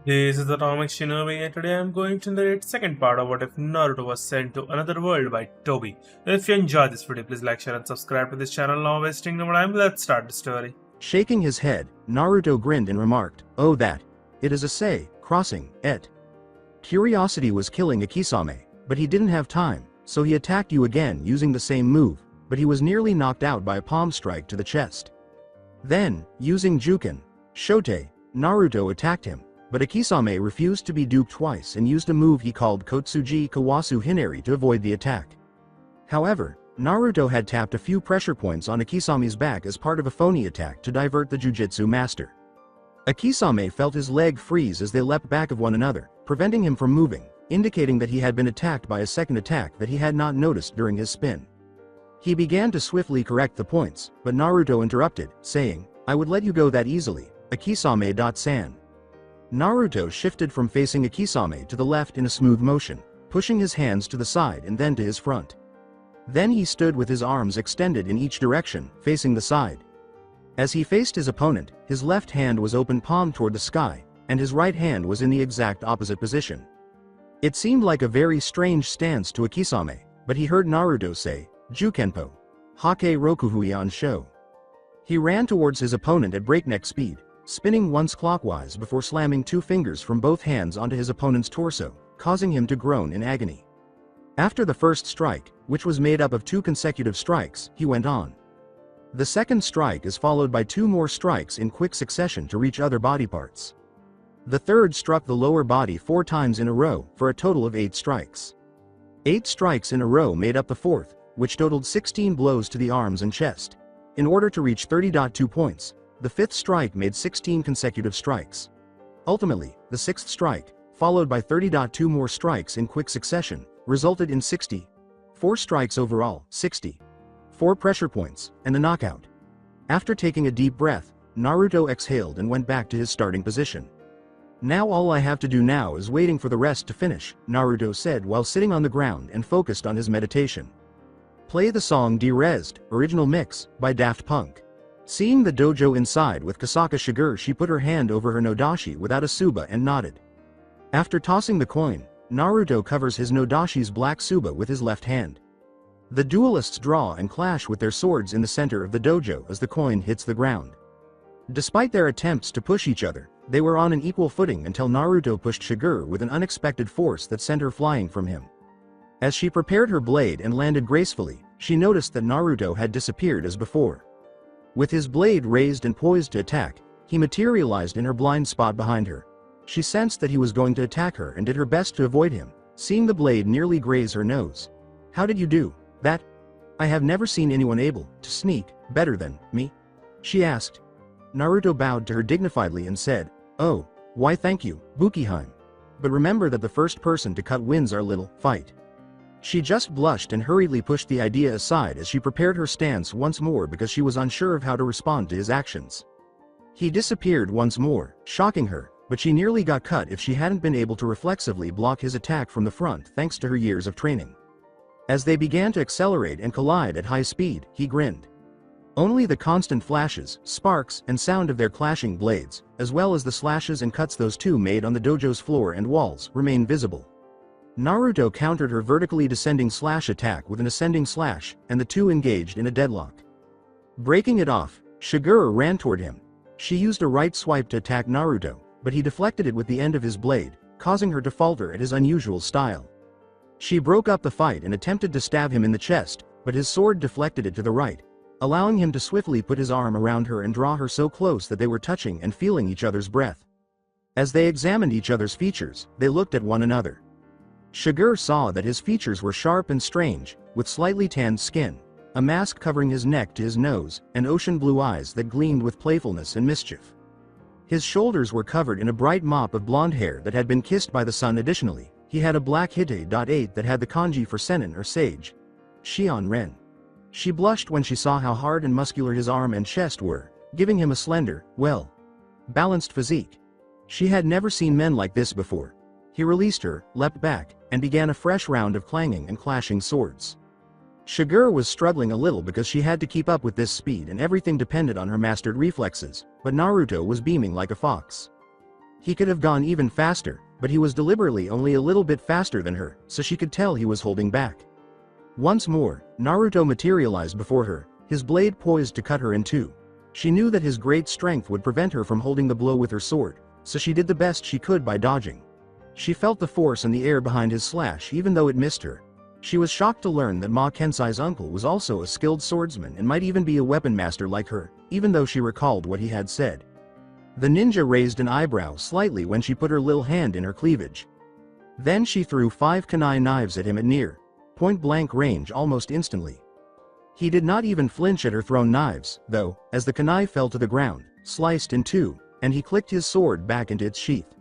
This is Atomic Shinobi, and today I'm going to narrate second part of What If Naruto Was Sent to Another World by Tobi. If you enjoyed this video, please like, share, and subscribe to this channel. Now wasting no more time, let's start the story. Shaking his head, Naruto grinned and remarked, "Oh that. It is a say, crossing, et." Curiosity was killing Akisame, but he didn't have time, so he attacked you again using the same move, but he was nearly knocked out by a palm strike to the chest. Then, using Juken, Shote, Naruto attacked him, but Akisame refused to be duped twice and used a move he called Kotsuji Kawasu Hinari to avoid the attack. However, Naruto had tapped a few pressure points on Akisame's back as part of a phony attack to divert the Jujutsu master. Akisame felt his leg freeze as they leapt back of one another, preventing him from moving, indicating that he had been attacked by a second attack that he had not noticed during his spin. He began to swiftly correct the points, but Naruto interrupted, saying, "I would let you go that easily, Akisame-san." Naruto shifted from facing Akisame to the left in a smooth motion, pushing his hands to the side and then to his front. Then he stood with his arms extended in each direction, facing the side. As he faced his opponent, his left hand was open palm toward the sky, and his right hand was in the exact opposite position. It seemed like a very strange stance to Akisame, but he heard Naruto say, "Jukenpo. Hake Rokuhuian Sho." He ran towards his opponent at breakneck speed, spinning once clockwise before slamming two fingers from both hands onto his opponent's torso, causing him to groan in agony. After the first strike, which was made up of two consecutive strikes, he went on. The second strike is followed by two more strikes in quick succession to reach other body parts. The third struck the lower body 4 times in a row, for a total of 8 strikes. 8 strikes in a row made up the fourth, which totaled 16 blows to the arms and chest. In order to reach 30.2 points, the fifth strike made 16 consecutive strikes. Ultimately, the sixth strike, followed by 30.2 more strikes in quick succession, resulted in 4 strikes overall, 4 pressure points, and a knockout. After taking a deep breath, Naruto exhaled and went back to his starting position. "Now all I have to do now is waiting for the rest to finish," Naruto said while sitting on the ground and focused on his meditation. Play the song "Derezed" original mix, by Daft Punk. Seeing the dojo inside with Kasaka Shiger, she put her hand over her Nodashi without a Suba and nodded. After tossing the coin, Naruto covers his Nodashi's black Suba with his left hand. The duelists draw and clash with their swords in the center of the dojo as the coin hits the ground. Despite their attempts to push each other, they were on an equal footing until Naruto pushed Shiger with an unexpected force that sent her flying from him. As she prepared her blade and landed gracefully, she noticed that Naruto had disappeared as before. With his blade raised and poised to attack, he materialized in her blind spot behind her. She sensed that he was going to attack her and did her best to avoid him, seeing the blade nearly graze her nose. "How did you do that? I have never seen anyone able to sneak better than me," she asked. Naruto bowed to her dignifiedly and said, "Oh, why thank you, Bukiheim. But remember that the first person to cut wins our little fight." She just blushed and hurriedly pushed the idea aside as she prepared her stance once more because she was unsure of how to respond to his actions. He disappeared once more, shocking her, but she nearly got cut if she hadn't been able to reflexively block his attack from the front thanks to her years of training. As they began to accelerate and collide at high speed, he grinned. Only the constant flashes, sparks, and sound of their clashing blades, as well as the slashes and cuts those two made on the dojo's floor and walls, remained visible. Naruto countered her vertically descending slash attack with an ascending slash, and the two engaged in a deadlock. Breaking it off, Shiger ran toward him. She used a right swipe to attack Naruto, but he deflected it with the end of his blade, causing her to falter at his unusual style. She broke up the fight and attempted to stab him in the chest, but his sword deflected it to the right, allowing him to swiftly put his arm around her and draw her so close that they were touching and feeling each other's breath. As they examined each other's features, they looked at one another. Shiger saw that his features were sharp and strange, with slightly tanned skin, a mask covering his neck to his nose, and ocean blue eyes that gleamed with playfulness and mischief. His shoulders were covered in a bright mop of blonde hair that had been kissed by the sun. Additionally, he had a black Hite.8 that had the kanji for Senin or sage, Shion Ren. She blushed when she saw how hard and muscular his arm and chest were, giving him a slender, well-balanced physique. She had never seen men like this before. He released her, leapt back, and began a fresh round of clanging and clashing swords. Shiger was struggling a little because she had to keep up with this speed and everything depended on her mastered reflexes, but Naruto was beaming like a fox. He could have gone even faster, but he was deliberately only a little bit faster than her, so she could tell he was holding back. Once more, Naruto materialized before her, his blade poised to cut her in two. She knew that his great strength would prevent her from holding the blow with her sword, so she did the best she could by dodging. She felt the force in the air behind his slash even though it missed her. She was shocked to learn that Ma Kensai's uncle was also a skilled swordsman and might even be a weapon master like her, even though she recalled what he had said. The ninja raised an eyebrow slightly when she put her little hand in her cleavage. Then she threw 5 kunai knives at him at near point-blank range almost instantly. He did not even flinch at her thrown knives, though, as the kunai fell to the ground, sliced in two, and he clicked his sword back into its sheath.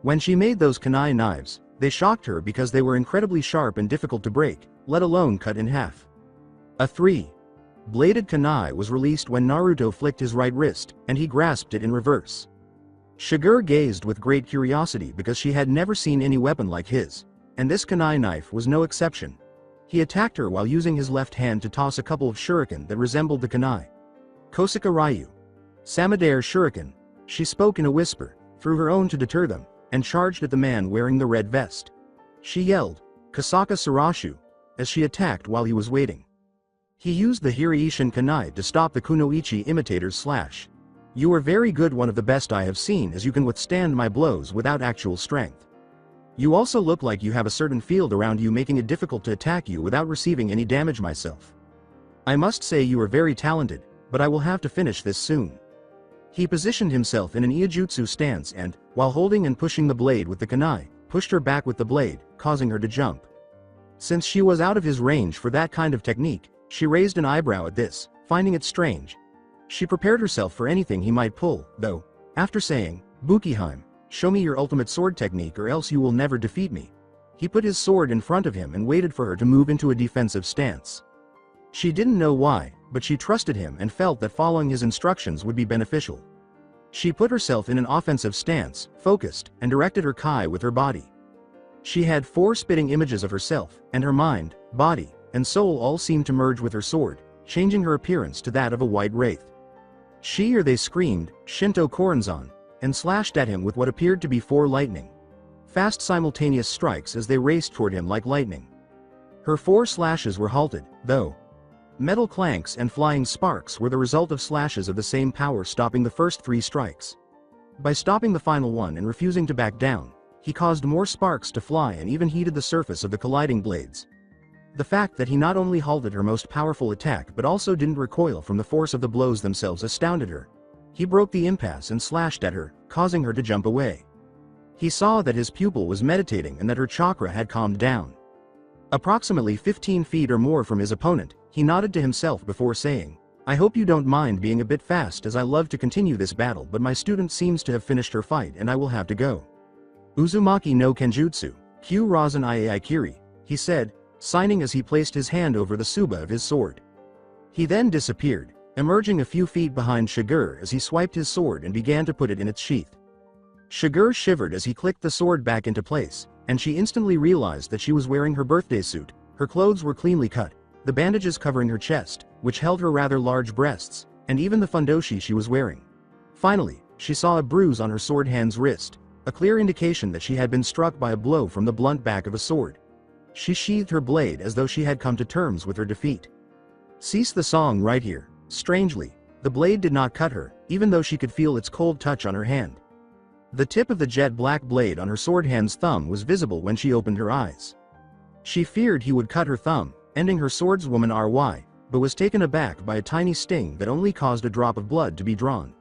When she made those kunai knives, they shocked her because they were incredibly sharp and difficult to break, let alone cut in half. A 3-bladed kunai was released when Naruto flicked his right wrist, and he grasped it in reverse. Shigure gazed with great curiosity because she had never seen any weapon like his, and this kunai knife was no exception. He attacked her while using his left hand to toss a couple of shuriken that resembled the kunai. Kosuka Ryu. Samadare shuriken. She spoke in a whisper, threw her own to deter them, and charged at the man wearing the red vest. She yelled, "Kasaka Sarashu," as she attacked while he was waiting. He used the Hiraishin kunai to stop the Kunoichi imitator's slash. "You are very good, one of the best I have seen, as you can withstand my blows without actual strength. You also look like you have a certain field around you, making it difficult to attack you without receiving any damage myself. I must say you are very talented, but I will have to finish this soon." He positioned himself in an Iijutsu stance and, while holding and pushing the blade with the kunai, pushed her back with the blade, causing her to jump. Since she was out of his range for that kind of technique, she raised an eyebrow at this, finding it strange. She prepared herself for anything he might pull, though, after saying, "Bukiheim, show me your ultimate sword technique or else you will never defeat me." He put his sword in front of him and waited for her to move into a defensive stance. She didn't know why, but she trusted him and felt that following his instructions would be beneficial. She put herself in an offensive stance, focused, and directed her kai with her body. She had 4 spitting images of herself, and her mind, body, and soul all seemed to merge with her sword, changing her appearance to that of a white wraith. She or they screamed, "Shinto Koranzan," and slashed at him with what appeared to be 4 lightning fast simultaneous strikes as they raced toward him like lightning. Her 4 slashes were halted, though. Metal clanks and flying sparks were the result of slashes of the same power stopping the first 3 strikes. By stopping the final one and refusing to back down, he caused more sparks to fly and even heated the surface of the colliding blades. The fact that he not only halted her most powerful attack but also didn't recoil from the force of the blows themselves astounded her. He broke the impasse and slashed at her, causing her to jump away. He saw that his pupil was meditating and that her chakra had calmed down. Approximately 15 feet or more from his opponent, he nodded to himself before saying, "I hope you don't mind being a bit fast, as I love to continue this battle, but my student seems to have finished her fight and I will have to go." "Uzumaki no Kenjutsu, Q Rasen Iai Kiri," he said, signing as he placed his hand over the tsuba of his sword. He then disappeared, emerging a few feet behind Shigure as he swiped his sword and began to put it in its sheath. Shigure shivered as he clicked the sword back into place, and she instantly realized that she was wearing her birthday suit. Her clothes were cleanly cut, the bandages covering her chest, which held her rather large breasts, and even the fundoshi she was wearing. Finally, she saw a bruise on her sword hand's wrist, a clear indication that she had been struck by a blow from the blunt back of a sword. She sheathed her blade as though she had come to terms with her defeat. Cease the song right here. Strangely, the blade did not cut her, even though she could feel its cold touch on her hand. The tip of the jet black blade on her sword hand's thumb was visible when she opened her eyes. She feared he would cut her thumb, ending her swordswoman RY, but was taken aback by a tiny sting that only caused a drop of blood to be drawn.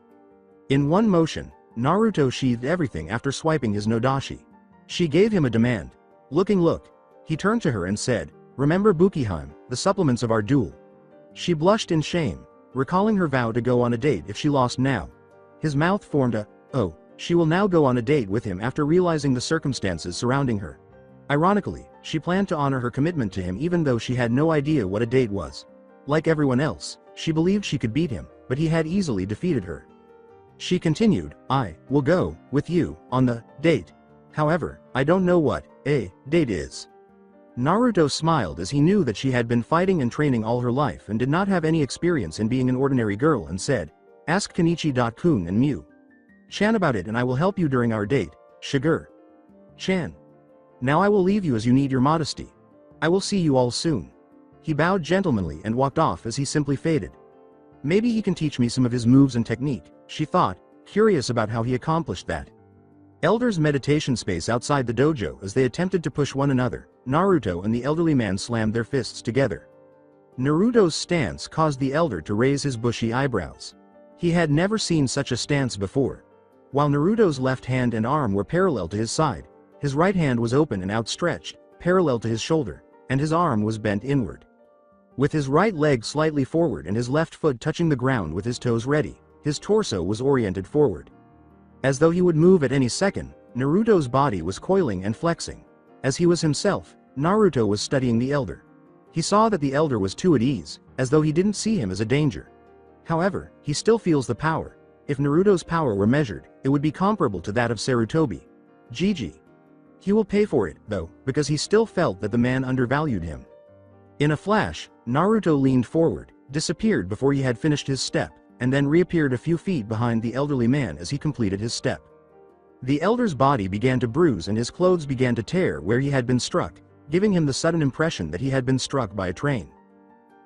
In one motion, Naruto sheathed everything after swiping his nodashi. She gave him a demand. Look. He turned to her and said, "Remember Bukiheim, the supplements of our duel." She blushed in shame, recalling her vow to go on a date if she lost now. His mouth formed a, "Oh." She will now go on a date with him after realizing the circumstances surrounding her. Ironically, she planned to honor her commitment to him even though she had no idea what a date was. Like everyone else, she believed she could beat him, but he had easily defeated her. She continued, "I will go with you on the date. However, I don't know what a date is." Naruto smiled as he knew that she had been fighting and training all her life and did not have any experience in being an ordinary girl and said, "Ask Kenichi.kun and Mew." Chan about it and I will help you during our date, Shiger. Chan. Now I will leave you as you need your modesty. I will see you all soon. He bowed gentlemanly and walked off as he simply faded. Maybe he can teach me some of his moves and technique, she thought, curious about how he accomplished that. Elders' meditation space outside the dojo. As they attempted to push one another, Naruto and the elderly man slammed their fists together. Naruto's stance caused the elder to raise his bushy eyebrows. He had never seen such a stance before. While Naruto's left hand and arm were parallel to his side, his right hand was open and outstretched, parallel to his shoulder, and his arm was bent inward. With his right leg slightly forward and his left foot touching the ground with his toes ready, his torso was oriented forward. As though he would move at any second, Naruto's body was coiling and flexing. As he was himself, Naruto was studying the elder. He saw that the elder was too at ease, as though he didn't see him as a danger. However, he still feels the power. If Naruto's power were measured, it would be comparable to that of Tobi. GG. He will pay for it, though, because he still felt that the man undervalued him. In a flash, Naruto leaned forward, disappeared before he had finished his step, and then reappeared a few feet behind the elderly man as he completed his step. The elder's body began to bruise and his clothes began to tear where he had been struck, giving him the sudden impression that he had been struck by a train.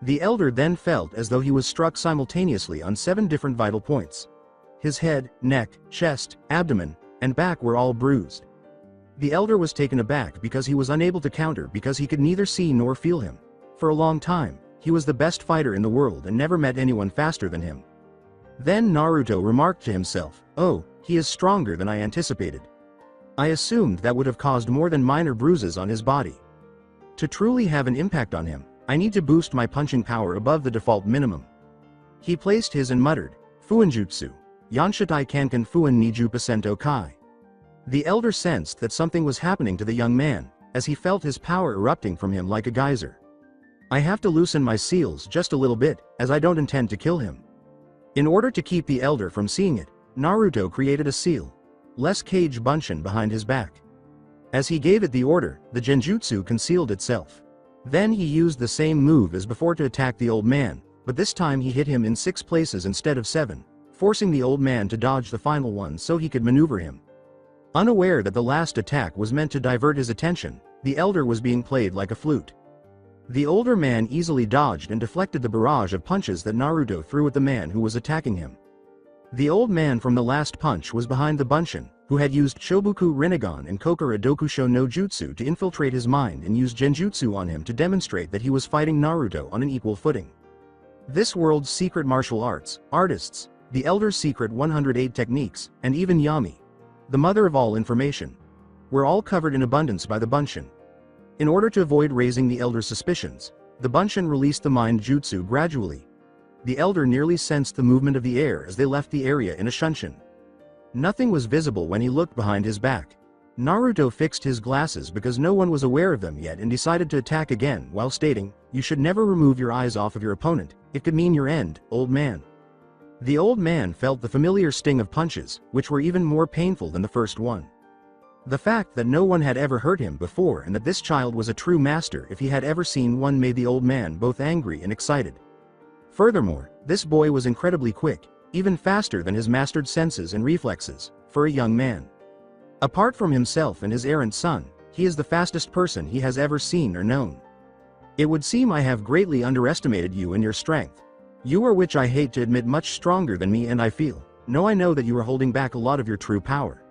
The elder then felt as though he was struck simultaneously on 7 different vital points. His head, neck, chest, abdomen, and back were all bruised. The elder was taken aback because he was unable to counter because he could neither see nor feel him. For a long time, he was the best fighter in the world and never met anyone faster than him. Then Naruto remarked to himself, "Oh, he is stronger than I anticipated. I assumed that would have caused more than minor bruises on his body. To truly have an impact on him, I need to boost my punching power above the default minimum." He placed his and muttered, "Fuinjutsu, Yanshitai Kankan Fuin Niju Pasento Kai." The elder sensed that something was happening to the young man, as he felt his power erupting from him like a geyser. "I have to loosen my seals just a little bit, as I don't intend to kill him." In order to keep the elder from seeing it, Naruto created a seal, less cage bunshin behind his back. As he gave it the order, the genjutsu concealed itself. Then he used the same move as before to attack the old man, but this time he hit him in 6 places instead of 7, forcing the old man to dodge the final one so he could maneuver him. Unaware that the last attack was meant to divert his attention, the elder was being played like a flute. The older man easily dodged and deflected the barrage of punches that Naruto threw at the man who was attacking him. The old man from the last punch was behind the bunshin, who had used Shobuku Rinnegan and Kokura Dokusho no Jutsu to infiltrate his mind and use genjutsu on him to demonstrate that he was fighting Naruto on an equal footing. This world's secret martial arts, artists, the elder's secret 108 techniques, and even Yami, the mother of all information, were all covered in abundance by the bunshin. In order to avoid raising the elder's suspicions, the bunshin released the mind jutsu gradually. The elder nearly sensed the movement of the air as they left the area in a shunshin. Nothing was visible when he looked behind his back. Naruto fixed his glasses because no one was aware of them yet and decided to attack again while stating, "You should never remove your eyes off of your opponent, it could mean your end, old man." The old man felt the familiar sting of punches, which were even more painful than the first one. The fact that no one had ever hurt him before and that this child was a true master if he had ever seen one made the old man both angry and excited. Furthermore, this boy was incredibly quick, even faster than his mastered senses and reflexes, for a young man. Apart from himself and his errant son, he is the fastest person he has ever seen or known. It would seem I have greatly underestimated you and your strength. You are, which I hate to admit, much stronger than me, and I know that you are holding back a lot of your true power.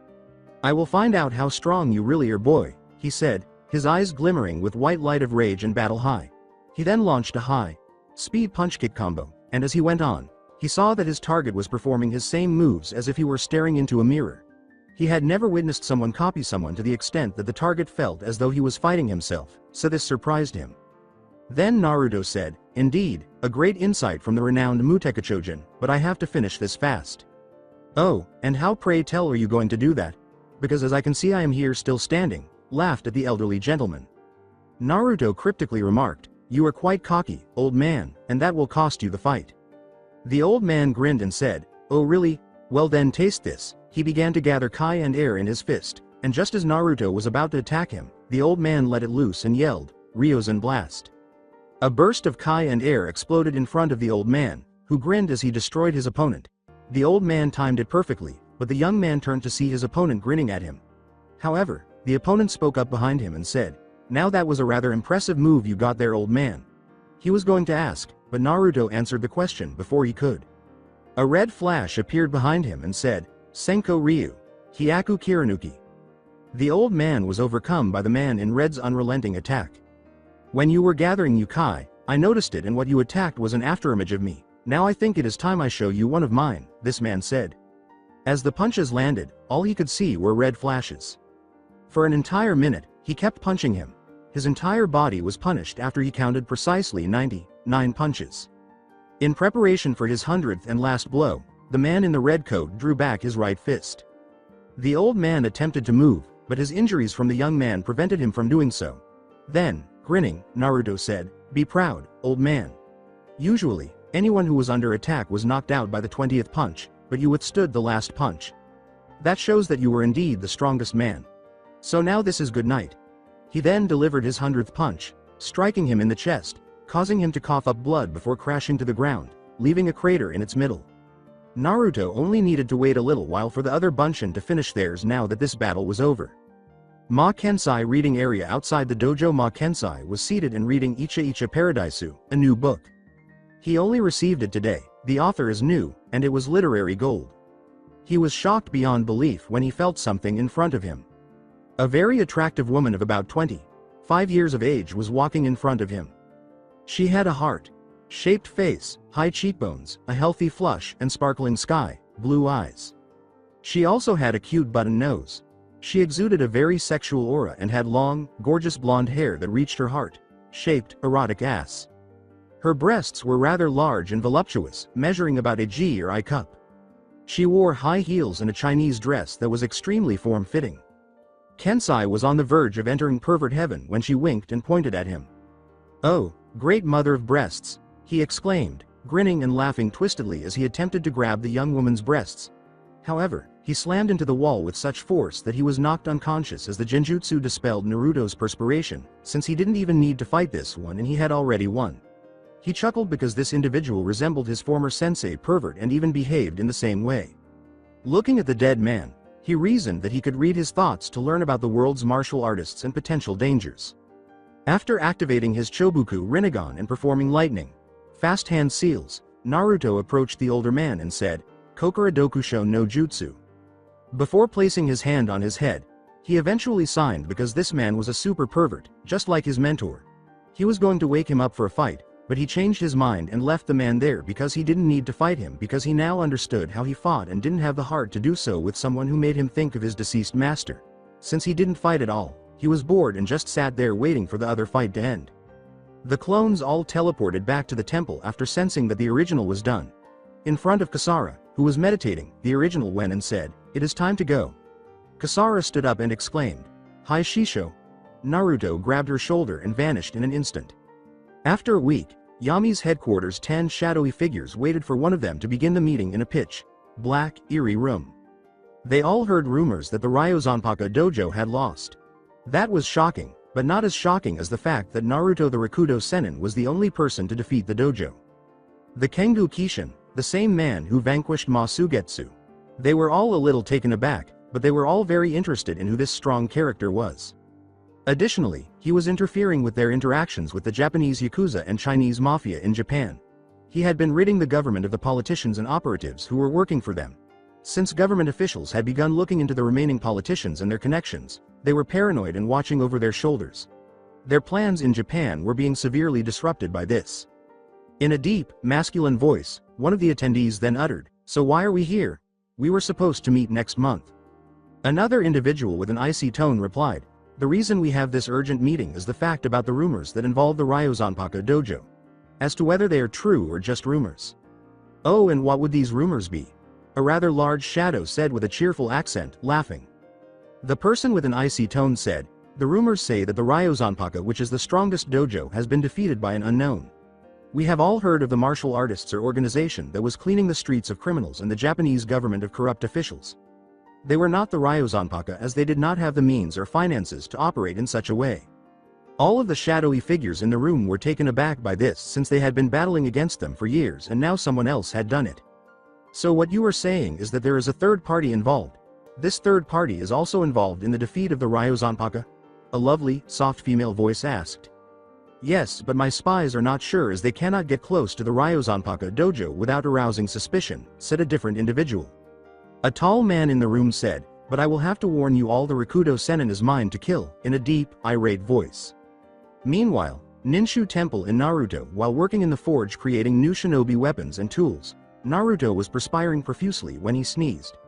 I will find out how strong you really are, boy, he said, his eyes glimmering with white light of rage and battle high. He then launched a high-speed punch kick combo, and as he went on, he saw that his target was performing his same moves as if he were staring into a mirror. He had never witnessed someone copy someone to the extent that the target felt as though he was fighting himself, so this surprised him. Then Naruto said, "Indeed, a great insight from the renowned Muteka Chojin, but I have to finish this fast." "Oh, and how, pray tell, are you going to do that? Because as I can see I am here still standing," laughed at the elderly gentleman. Naruto cryptically remarked, "You are quite cocky, old man, and that will cost you the fight." The old man grinned and said, "Oh really? Well then taste this." He began to gather kai and air in his fist, and just as Naruto was about to attack him, the old man let it loose and yelled, "Ryozen blast." A burst of kai and air exploded in front of the old man, who grinned as he destroyed his opponent. The old man timed it perfectly, but the young man turned to see his opponent grinning at him. However, the opponent spoke up behind him and said, "Now that was a rather impressive move you got there, old man." He was going to ask, but Naruto answered the question before he could. A red flash appeared behind him and said, "Senko Ryu, Hyaku Kiranuki." The old man was overcome by the man in red's unrelenting attack. "When you were gathering Yukai, I noticed it, and what you attacked was an afterimage of me. Now I think it is time I show you one of mine," this man said. As the punches landed, all he could see were red flashes. For an entire minute, he kept punching him. His entire body was punished after he counted precisely 99 punches. In preparation for his 100th and last blow, the man in the red coat drew back his right fist. The old man attempted to move, but his injuries from the young man prevented him from doing so. Then, grinning, Naruto said, "Be proud, old man. Usually, anyone who was under attack was knocked out by the 20th punch, but you withstood the last punch. That shows that you were indeed the strongest man. So now this is good night." He then delivered his 100th punch, striking him in the chest, causing him to cough up blood before crashing to the ground, leaving a crater in its middle. Naruto only needed to wait a little while for the other Bunshin to finish theirs now that this battle was over. Ma Kensai reading area outside the dojo. Ma Kensai was seated and reading Icha Icha Paradaisu, a new book. He only received it today, the author is new, and it was literary gold. He was shocked beyond belief when he felt something in front of him. A very attractive woman of about 25 years of age was walking in front of him. She had a heart-shaped face, high cheekbones, a healthy flush, and sparkling sky-blue eyes. She also had a cute button nose. She exuded a very sexual aura and had long, gorgeous blonde hair that reached her heart-shaped, erotic ass. Her breasts were rather large and voluptuous, measuring about a G or I cup. She wore high heels and a Chinese dress that was extremely form-fitting. Kensai was on the verge of entering pervert heaven when she winked and pointed at him. "Oh, great mother of breasts," he exclaimed, grinning and laughing twistedly as he attempted to grab the young woman's breasts. However, he slammed into the wall with such force that he was knocked unconscious as the genjutsu dispelled Naruto's perspiration, since he didn't even need to fight this one and he had already won. He chuckled because this individual resembled his former sensei pervert and even behaved in the same way. Looking at the dead man, he reasoned that he could read his thoughts to learn about the world's martial artists and potential dangers. After activating his Chobuku Rinnegan and performing lightning fast hand seals, Naruto approached the older man and said, "Kokura Dokusho no Jutsu." Before placing his hand on his head, he eventually signed because this man was a super pervert, just like his mentor. He was going to wake him up for a fight, but he changed his mind and left the man there because he didn't need to fight him because he now understood how he fought and didn't have the heart to do so with someone who made him think of his deceased master. Since he didn't fight at all, he was bored and just sat there waiting for the other fight to end. The clones all teleported back to the temple after sensing that the original was done. In front of Kasara, who was meditating, the original went and said, "It is time to go." Kasara stood up and exclaimed, "Hi Shisho." Naruto grabbed her shoulder and vanished in an instant. After a week, Yami's headquarters 10 shadowy figures waited for one of them to begin the meeting in a pitch-black, eerie room. They all heard rumors that the Ryozanpaka dojo had lost. That was shocking, but not as shocking as the fact that Naruto the Rakudo Sennin was the only person to defeat the dojo. The Kengu Kishin, the same man who vanquished Masugetsu. They were all a little taken aback, but they were all very interested in who this strong character was. Additionally, he was interfering with their interactions with the Japanese Yakuza and Chinese Mafia in Japan. He had been ridding the government of the politicians and operatives who were working for them. Since government officials had begun looking into the remaining politicians and their connections, they were paranoid and watching over their shoulders. Their plans in Japan were being severely disrupted by this. In a deep, masculine voice, one of the attendees then uttered, "So why are we here? We were supposed to meet next month." Another individual with an icy tone replied, "The reason we have this urgent meeting is the fact about the rumors that involve the Ryozanpaka dojo. As to whether they are true or just rumors." "Oh, and what would these rumors be?" a rather large shadow said with a cheerful accent, laughing. The person with an icy tone said, "The rumors say that the Ryozanpaka, which is the strongest dojo, has been defeated by an unknown. We have all heard of the martial artists or organization that was cleaning the streets of criminals and the Japanese government of corrupt officials. They were not the Ryozanpaka as they did not have the means or finances to operate in such a way." All of the shadowy figures in the room were taken aback by this since they had been battling against them for years and now someone else had done it. So what you are saying is that there is a third party involved. This third party is also involved in the defeat of the Ryozanpaka? A lovely, soft female voice asked. Yes, but my spies are not sure as they cannot get close to the Ryozanpaka dojo without arousing suspicion, said a different individual. A tall man in the room said, but I will have to warn you all, the Rakudo Sennin is mine to kill, in a deep, irate voice. Meanwhile, Ninshu Temple in Naruto, while working in the forge creating new shinobi weapons and tools, Naruto was perspiring profusely when he sneezed.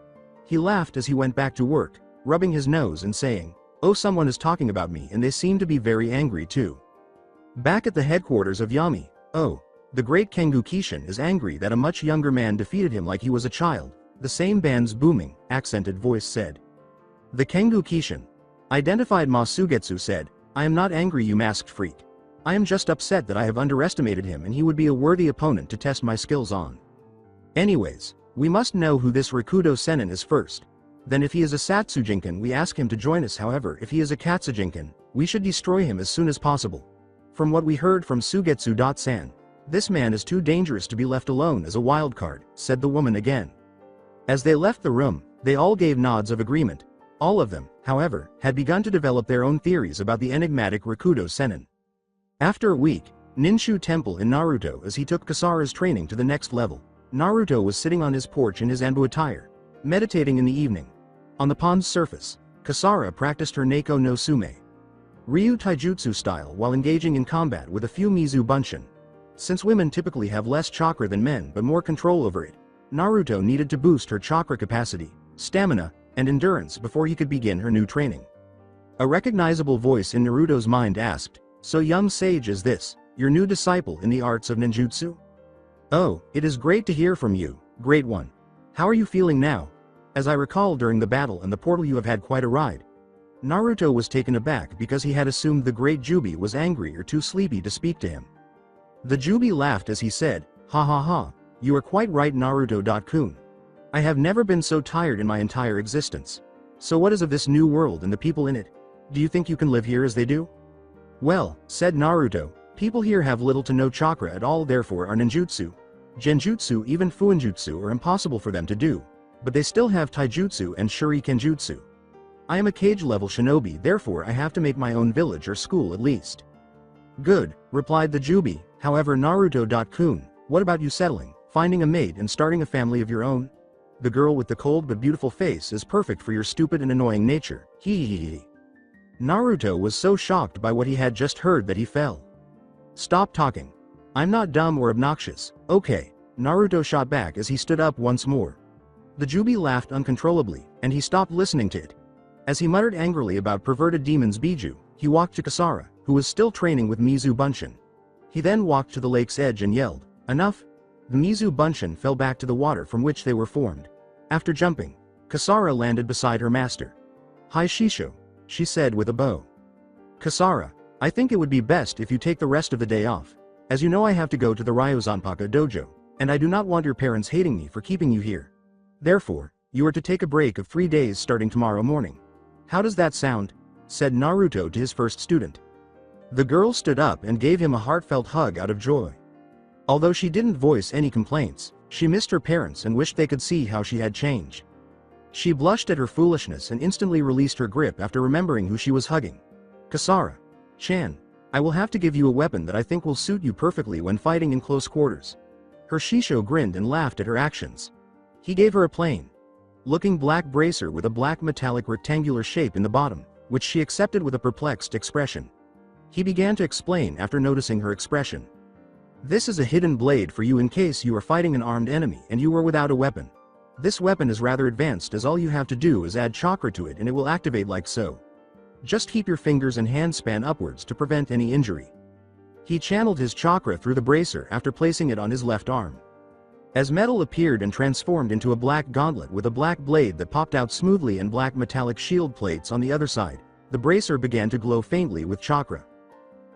He laughed as he went back to work, rubbing his nose and saying, oh, someone is talking about me, and they seem to be very angry too. Back at the headquarters of Yami, oh, the great Kengu Kishin is angry that a much younger man defeated him like he was a child, the same band's booming, accented voice said. The Kengu Kishin, identified Masugetsu, said, I am not angry, you masked freak. I am just upset that I have underestimated him and he would be a worthy opponent to test my skills on. Anyways, we must know who this Rakudo Sennin is first. Then if he is a Satsujinkan, we ask him to join us. However, if he is a Katsujinkan, we should destroy him as soon as possible. From what we heard from Sugetsu-san, this man is too dangerous to be left alone as a wild card, said the woman again. As they left the room, they all gave nods of agreement. All of them, however, had begun to develop their own theories about the enigmatic Rakudo Sennin. After a week, Ninshu Temple in Naruto, as he took Kasara's training to the next level, Naruto was sitting on his porch in his Anbu attire, meditating in the evening. On the pond's surface, Kasara practiced her Neko no Sume Ryu Taijutsu style while engaging in combat with a few Mizu Bunshin. Since women typically have less chakra than men but more control over it, Naruto needed to boost her chakra capacity, stamina, and endurance before he could begin her new training. A recognizable voice in Naruto's mind asked, so young sage is this, your new disciple in the arts of ninjutsu? Oh, it is great to hear from you, great one. How are you feeling now? As I recall, during the battle and the portal you have had quite a ride. Naruto was taken aback because he had assumed the great Jubi was angry or too sleepy to speak to him. The Jubi laughed as he said, ha ha ha, you are quite right, Naruto-kun. I have never been so tired in my entire existence. So what is of this new world and the people in it? Do you think you can live here as they do? Well, said Naruto, people here have little to no chakra at all, therefore are ninjutsu, genjutsu, even fuinjutsu are impossible for them to do, but they still have taijutsu and shurikenjutsu. I am a cage-level shinobi, therefore I have to make my own village or school at least. Good, replied the Jubi, however Naruto-kun, what about you settling, finding a mate and starting a family of your own? The girl with the cold but beautiful face is perfect for your stupid and annoying nature, hee hee hee. Naruto was so shocked by what he had just heard that he fell. Stop talking. I'm not dumb or obnoxious, okay, Naruto shot back as he stood up once more. The Jubi laughed uncontrollably, and he stopped listening to it. As he muttered angrily about perverted demons Biju, he walked to Kasara, who was still training with Mizu Bunshin. He then walked to the lake's edge and yelled, enough! The Mizu Bunshin fell back to the water from which they were formed. After jumping, Kasara landed beside her master. Hi Shisho, she said with a bow. Kasara, I think it would be best if you take the rest of the day off. As you know, I have to go to the Ryozanpaka dojo, and I do not want your parents hating me for keeping you here. Therefore, you are to take a break of 3 days starting tomorrow morning. How does that sound? Said Naruto to his first student. The girl stood up and gave him a heartfelt hug out of joy. Although she didn't voice any complaints, she missed her parents and wished they could see how she had changed. She blushed at her foolishness and instantly released her grip after remembering who she was hugging. Kasara, Chan, I will have to give you a weapon that I think will suit you perfectly when fighting in close quarters. Her Shisho grinned and laughed at her actions. He gave her a plain looking black bracer with a black metallic rectangular shape in the bottom, which she accepted with a perplexed expression. He began to explain after noticing her expression. This is a hidden blade for you in case you are fighting an armed enemy and you are without a weapon. This weapon is rather advanced as all you have to do is add chakra to it and it will activate like so. Just keep your fingers and hands span upwards to prevent any injury. He channeled his chakra through the bracer after placing it on his left arm. As metal appeared and transformed into a black gauntlet with a black blade that popped out smoothly and black metallic shield plates on the other side, the bracer began to glow faintly with chakra.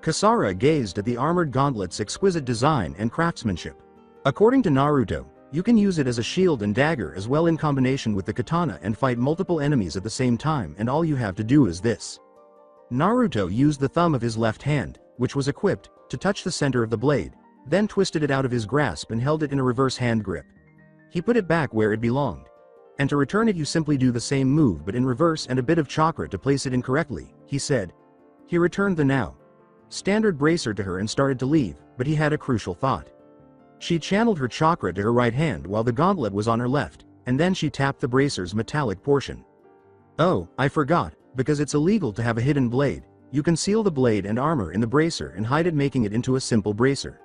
Kasara gazed at the armored gauntlet's exquisite design and craftsmanship. According to Naruto, you can use it as a shield and dagger as well in combination with the katana and fight multiple enemies at the same time, and all you have to do is this. Naruto used the thumb of his left hand, which was equipped, to touch the center of the blade, then twisted it out of his grasp and held it in a reverse hand grip. He put it back where it belonged. And to return it you simply do the same move but in reverse and a bit of chakra to place it incorrectly, he said. He returned the now standard bracer to her and started to leave, but he had a crucial thought. She channeled her chakra to her right hand while the gauntlet was on her left, and then she tapped the bracer's metallic portion. Oh, I forgot, because it's illegal to have a hidden blade, you conceal the blade and armor in the bracer and hide it, making it into a simple bracer.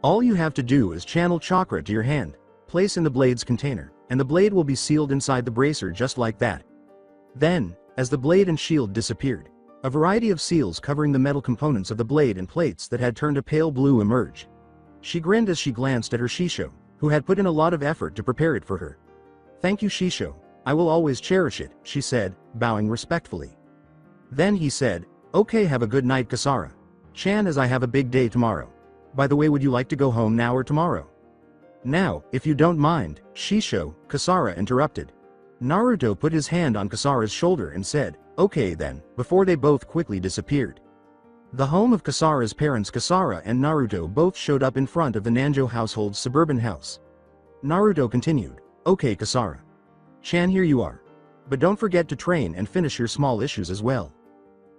All you have to do is channel chakra to your hand, place in the blade's container, and the blade will be sealed inside the bracer just like that. Then, as the blade and shield disappeared, a variety of seals covering the metal components of the blade and plates that had turned a pale blue emerged. She grinned as she glanced at her Shisho, who had put in a lot of effort to prepare it for her. Thank you Shisho, I will always cherish it, she said, bowing respectfully. Then he said, okay, have a good night Kasara. Chan, as I have a big day tomorrow. By the way, would you like to go home now or tomorrow? Now, if you don't mind, Shisho, Kasara interrupted. Naruto put his hand on Kasara's shoulder and said, okay then, before they both quickly disappeared. The home of Kasara's parents, Kasara and Naruto, both showed up in front of the Nanjo household's suburban house. Naruto continued, okay Kasara. Chan, here you are. But don't forget to train and finish your small issues as well.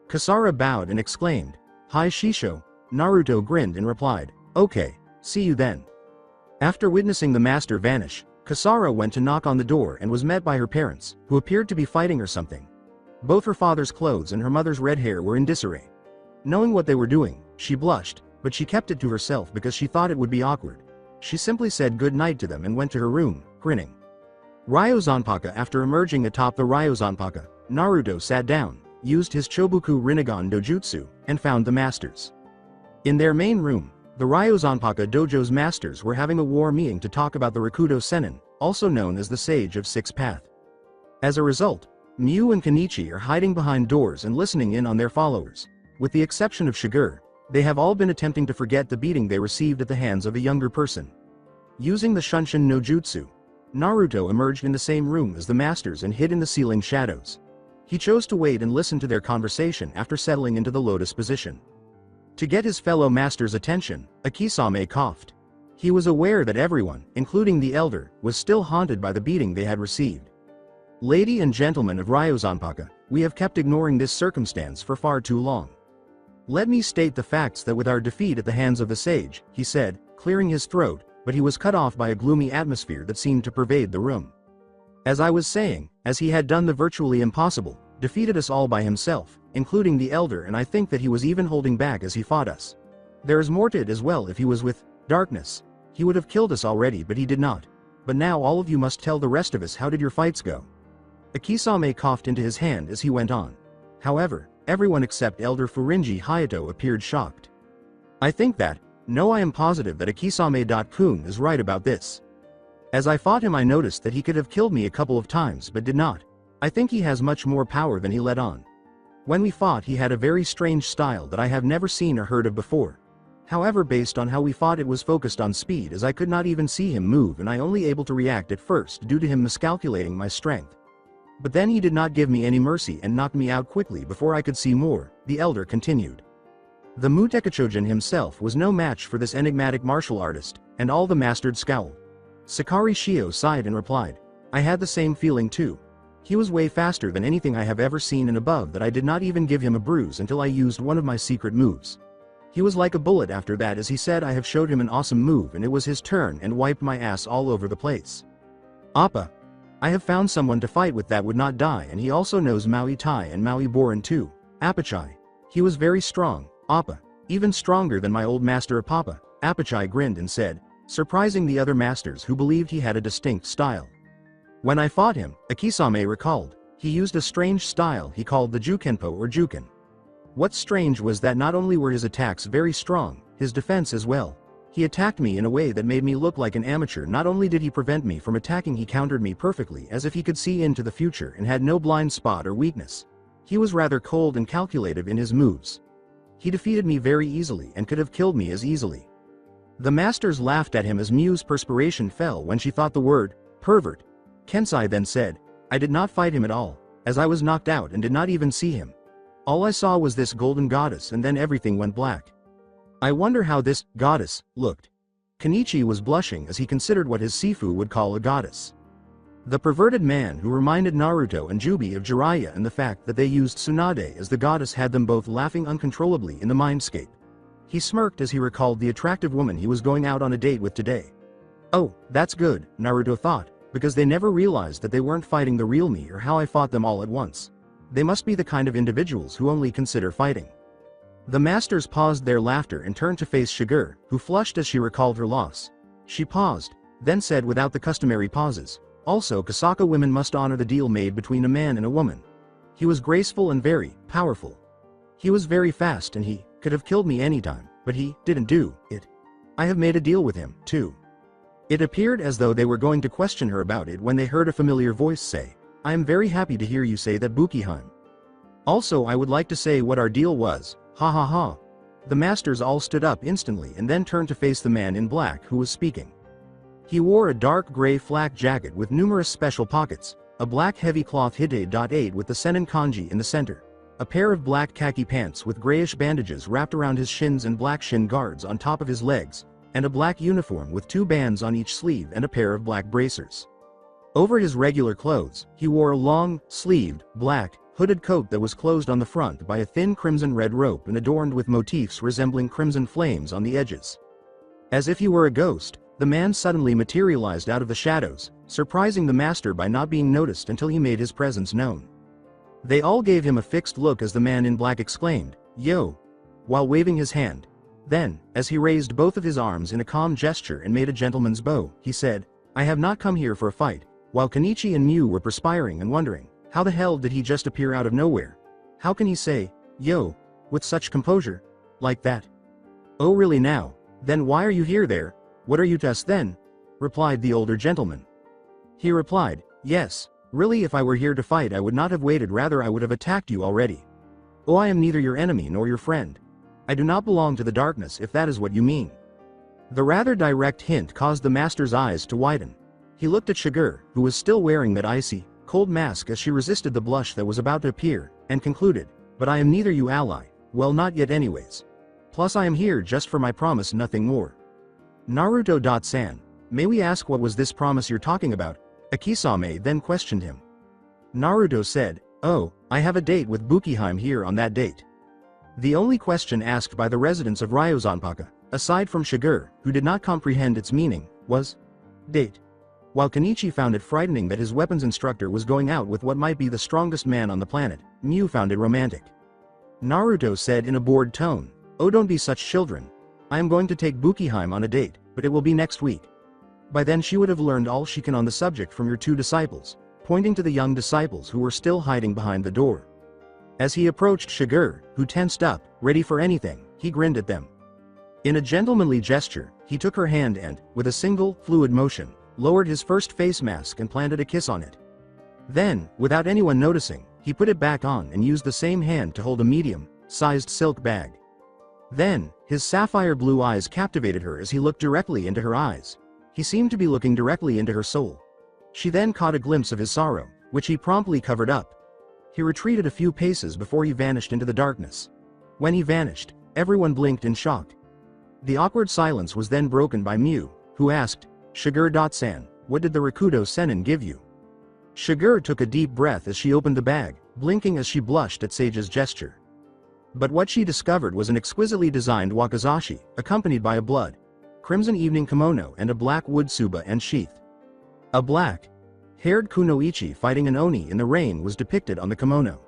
Kasara bowed and exclaimed, hi Shisho. Naruto grinned and replied, okay, see you then. After witnessing the master vanish, Kasara went to knock on the door and was met by her parents, who appeared to be fighting or something. Both her father's clothes and her mother's red hair were in disarray. Knowing what they were doing, she blushed, but she kept it to herself because she thought it would be awkward. She simply said good night to them and went to her room, grinning. Ryozanpaka. After emerging atop the Ryozanpaka, Naruto sat down, used his Chobuku Rinnegan dojutsu, and found the masters. In their main room, the Ryozanpaka dojo's masters were having a war meeting to talk about the Rakudo Sennin, also known as the Sage of Six Path. As a result, Miu and Kenichi are hiding behind doors and listening in on their followers. With the exception of Shiger, they have all been attempting to forget the beating they received at the hands of a younger person. Using the Shunshin no Jutsu, Naruto emerged in the same room as the masters and hid in the ceiling shadows. He chose to wait and listen to their conversation after settling into the lotus position. To get his fellow master's attention, Akisame coughed. He was aware that everyone, including the elder, was still haunted by the beating they had received. Lady and gentlemen of Ryozanpaka, we have kept ignoring this circumstance for far too long. Let me state the facts that with our defeat at the hands of the sage, he said, clearing his throat, but he was cut off by a gloomy atmosphere that seemed to pervade the room. As I was saying, as he had done the virtually impossible, defeated us all by himself, including the elder, and I think that he was even holding back as he fought us. There is more to it as well. If he was with darkness, he would have killed us already, but he did not. But now all of you must tell the rest of us, how did your fights go? Akisame coughed into his hand as he went on. However, everyone except Elder Furinji Hayato appeared shocked. I think that, no, I am positive that Akisame-kun is right about this. As I fought him I noticed that he could have killed me a couple of times but did not. I think he has much more power than he let on. When we fought he had a very strange style that I have never seen or heard of before. However, based on how we fought it was focused on speed, as I could not even see him move and I only able to react at first due to him miscalculating my strength. But then he did not give me any mercy and knocked me out quickly before I could see more, the elder continued. The Mutekachojin himself was no match for this enigmatic martial artist, and all the mastered scowled. Sakari Shio sighed and replied, I had the same feeling too. He was way faster than anything I have ever seen, and above that I did not even give him a bruise until I used one of my secret moves. He was like a bullet after that, as he said I have showed him an awesome move and it was his turn and wiped my ass all over the place. Appa. I have found someone to fight with that would not die, and he also knows Maui Tai and Maui Boran too. Apachai. He was very strong, Appa. Even stronger than my old master Apapa. Apachai grinned and said, surprising the other masters who believed he had a distinct style. When I fought him, Akisame recalled, he used a strange style he called the Jukenpo or Juken. What's strange was that not only were his attacks very strong, his defense as well. He attacked me in a way that made me look like an amateur. Not only did he prevent me from attacking, he countered me perfectly as if he could see into the future and had no blind spot or weakness. He was rather cold and calculative in his moves. He defeated me very easily and could have killed me as easily. The masters laughed at him as Miu's perspiration fell when she thought the word, pervert. Kensai then said, I did not fight him at all, as I was knocked out and did not even see him. All I saw was this golden goddess and then everything went black. I wonder how this goddess looked. Kenichi was blushing as he considered what his Sifu would call a goddess. The perverted man who reminded Naruto and Jubi of Jiraiya and the fact that they used Tsunade as the goddess had them both laughing uncontrollably in the mindscape. He smirked as he recalled the attractive woman he was going out on a date with today. Oh, that's good, Naruto thought, because they never realized that they weren't fighting the real me or how I fought them all at once. They must be the kind of individuals who only consider fighting. The masters paused their laughter and turned to face Shiger, who flushed as she recalled her loss. She paused, then said without the customary pauses, also Kasaka women must honor the deal made between a man and a woman. He was graceful and very powerful. He was very fast and he could have killed me anytime, but he didn't do it. I have made a deal with him, too. It appeared as though they were going to question her about it when they heard a familiar voice say, I am very happy to hear you say that, Bukiheim. Also, I would like to say what our deal was, ha ha ha. The masters all stood up instantly and then turned to face the man in black who was speaking. He wore a dark gray flak jacket with numerous special pockets, a black heavy cloth Hide.8 with the Senin kanji in the center, a pair of black khaki pants with grayish bandages wrapped around his shins and black shin guards on top of his legs, and a black uniform with 2 bands on each sleeve and a pair of black bracers. Over his regular clothes, he wore a long, sleeved, black, hooded coat that was closed on the front by a thin crimson-red rope and adorned with motifs resembling crimson flames on the edges. As if he were a ghost, the man suddenly materialized out of the shadows, surprising the master by not being noticed until he made his presence known. They all gave him a fixed look as the man in black exclaimed, "Yo!" while waving his hand. Then, as he raised both of his arms in a calm gesture and made a gentleman's bow, he said, "I have not come here for a fight," while Kenichi and Mew were perspiring and wondering, how the hell did he just appear out of nowhere? How can he say, "Yo," with such composure? Like that? Oh really now? Then why are you here there? What are you to us then? Replied the older gentleman. He replied, "Yes, really if I were here to fight I would not have waited, rather I would have attacked you already. Oh, I am neither your enemy nor your friend. I do not belong to the darkness if that is what you mean." The rather direct hint caused the master's eyes to widen. He looked at Shiger, who was still wearing that icy, cold mask as she resisted the blush that was about to appear, and concluded, "But I am neither you ally, well not yet anyways. Plus I am here just for my promise, nothing more." Naruto.san, may we ask what was this promise you're talking about? Akisame then questioned him. Naruto said, "Oh, I have a date with Bukiheim here on that date." The only question asked by the residents of Ryozanpaka, aside from Shiger, who did not comprehend its meaning, was date. While Kenichi found it frightening that his weapons instructor was going out with what might be the strongest man on the planet, Mew found it romantic. Naruto said in a bored tone, "Oh, don't be such children. I am going to take Bukiheim on a date, but it will be next week. By then she would have learned all she can on the subject from your 2 disciples," pointing to the young disciples who were still hiding behind the door. As he approached Shiger, who tensed up, ready for anything, he grinned at them. In a gentlemanly gesture, he took her hand and, with a single, fluid motion, lowered his first face mask and planted a kiss on it. Then, without anyone noticing, he put it back on and used the same hand to hold a medium-sized silk bag. Then, his sapphire blue eyes captivated her as he looked directly into her eyes. He seemed to be looking directly into her soul. She then caught a glimpse of his sorrow, which he promptly covered up. He retreated a few paces before he vanished into the darkness. When he vanished, everyone blinked in shock. The awkward silence was then broken by Mew, who asked, "Shiger.san, what did the Rakudo Sennin give you?" Shiger took a deep breath as she opened the bag, blinking as she blushed at Sage's gesture. But what she discovered was an exquisitely designed wakizashi, accompanied by a blood crimson evening kimono and a black wood tsuba and sheath. A black-haired kunoichi fighting an oni in the rain was depicted on the kimono.